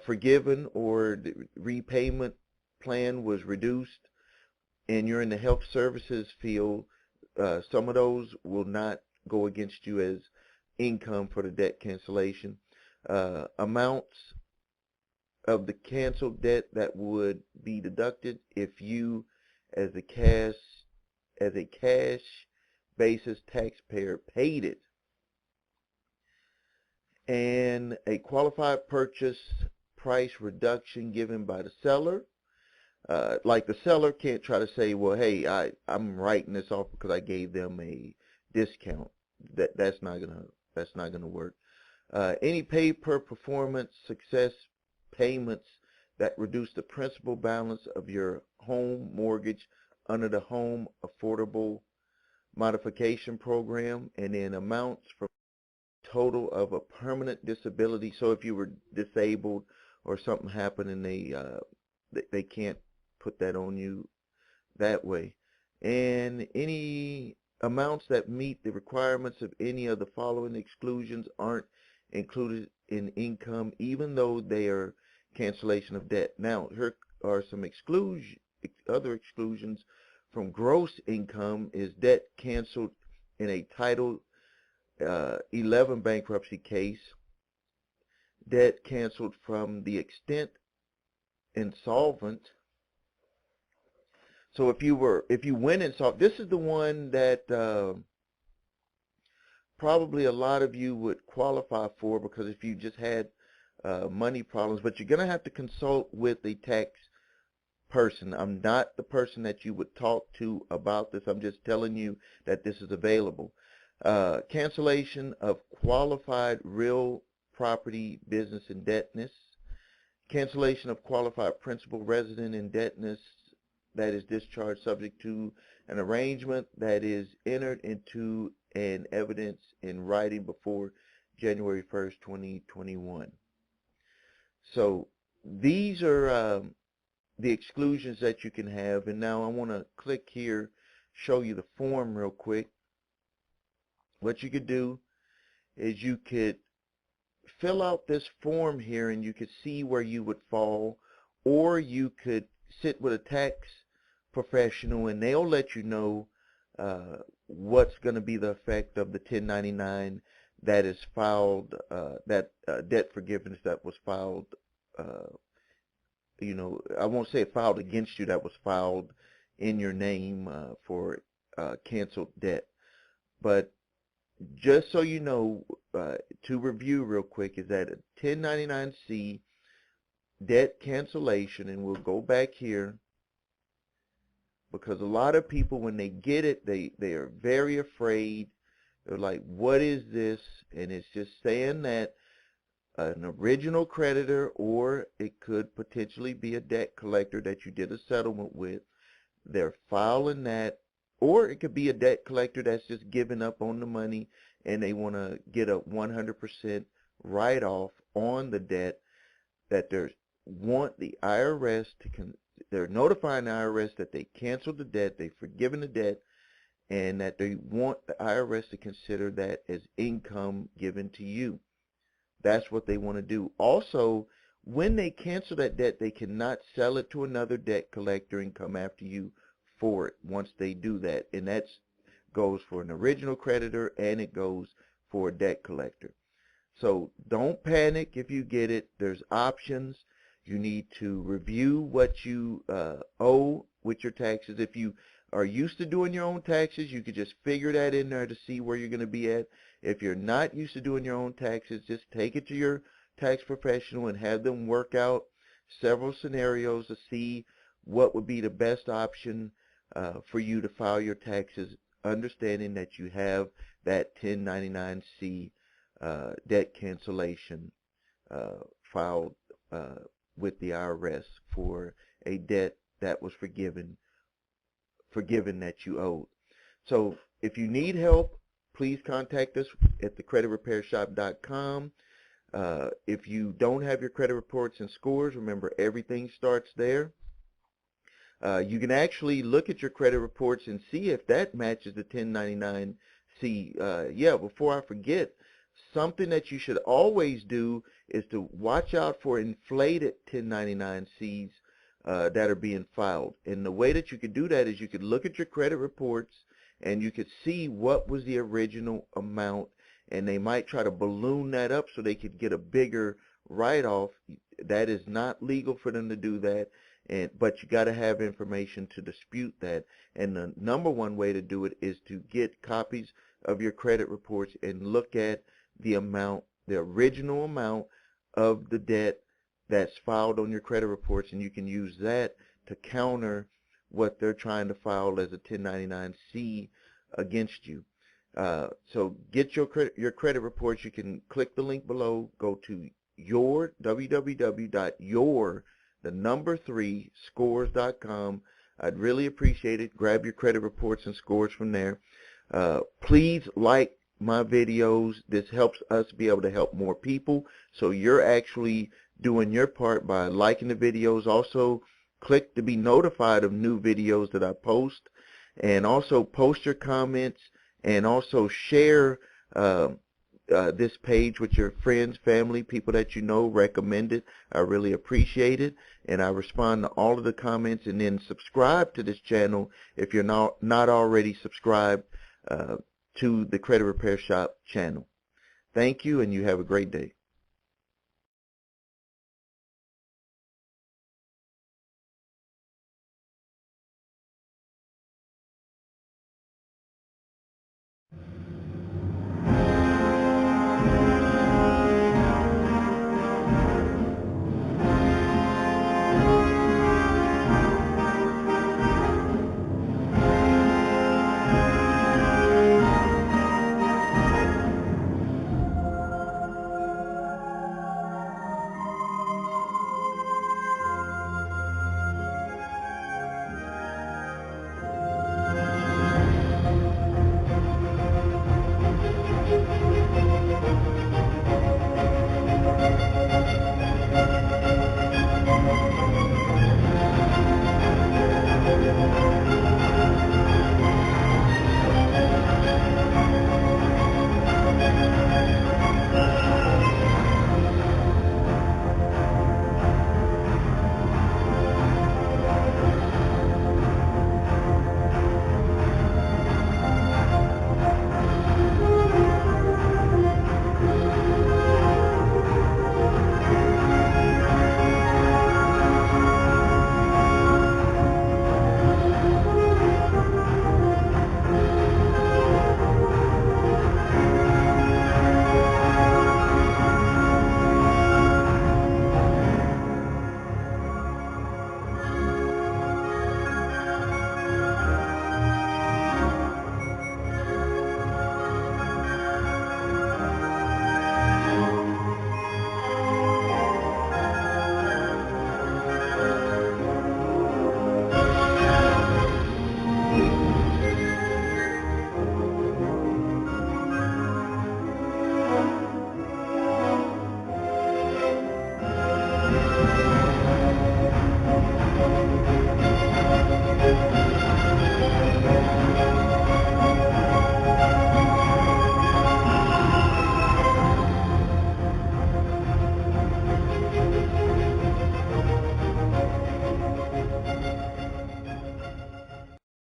forgiven, or the repayment plan was reduced, and you're in the health services field, some of those will not go against you as income for the debt cancellation. Amounts of the canceled debt that would be deducted if you, as a cash basis taxpayer, paid it. And a qualified purchase price reduction given by the seller. Like the seller can't try to say, well, hey, I'm writing this off because I gave them a discount. That's not gonna work. Any pay per performance success payments that reduce the principal balance of your home mortgage under the Home Affordable Modification Program, and then amounts from total of a permanent disability. So if you were disabled or something happened and they can't put that on you that way. And any amounts that meet the requirements of any of the following exclusions aren't included in income, even though they are cancellation of debt. Now, here are some other exclusions from gross income. Is debt canceled in a Title 11 bankruptcy case, debt canceled from the extent insolvent. So if you went insolvent, this is the one that probably a lot of you would qualify for, because if you just had money problems, but you're going to have to consult with a tax person. I'm not the person that you would talk to about this. I'm just telling you that this is available. Cancellation of qualified real property business indebtedness, cancellation of qualified principal resident indebtedness that is discharged subject to an arrangement that is entered into an evidence in writing before January 1st, 2021. So these are the exclusions that you can have. And now I want to click here, show you the form real quick. What you could do is you could fill out this form here and you could see where you would fall, or you could sit with a tax professional and they'll let you know what's going to be the effect of the 1099 that is filed, debt forgiveness that was filed, I won't say filed against you, that was filed in your name for canceled debt. But just so you know, to review real quick, is that a 1099-C debt cancellation, and we'll go back here, because a lot of people, when they get it, they are very afraid. They're like, what is this? And it's just saying that an original creditor, or it could potentially be a debt collector that you did a settlement with, they're filing that or it could be a debt collector that's just giving up on the money and they want to get a 100% write-off on the debt, that they want the IRS to, they're notifying the IRS that they canceled the debt, they've forgiven the debt, and that they want the IRS to consider that as income given to you. That's what they want to do. Also, when they cancel that debt, they cannot sell it to another debt collector and come after you for it once they do that. And that goes for an original creditor and it goes for a debt collector. So don't panic if you get it. There's options. You need to review what you owe with your taxes. If you are used to doing your own taxes, you could just figure that in there to see where you're going to be at. If you're not used to doing your own taxes, just take it to your tax professional and have them work out several scenarios to see what would be the best option for you to file your taxes, understanding that you have that 1099-C debt cancellation filed with the IRS for a debt that was forgiven that you owed. So if you need help, please contact us at thecreditrepairshop.com. If you don't have your credit reports and scores, remember everything starts there. You can actually look at your credit reports and see if that matches the 1099-C. Yeah, before I forget, something that you should always do is to watch out for inflated 1099-Cs that are being filed. And the way that you could do that is you could look at your credit reports and you could see what was the original amount, and they might try to balloon that up so they could get a bigger write-off. That is not legal for them to do that, but you got to have information to dispute that. And the number one way to do it is to get copies of your credit reports and look at the amount, the original amount of the debt that's filed on your credit reports, and you can use that to counter what they're trying to file as a 1099-C against you. So get your credit reports. You can click the link below, go to www.scores.com. I'd really appreciate it. Grab your credit reports and scores from there. Please like my videos. This helps us be able to help more people. So you're actually doing your part by liking the videos. Also, click to be notified of new videos that I post, and also post your comments, and also share this page with your friends, family, people that you know. Recommend it. I really appreciate it, and I respond to all of the comments. And then subscribe to this channel if you're not already subscribed to the Credit Repair Shop channel. Thank you, and you have a great day.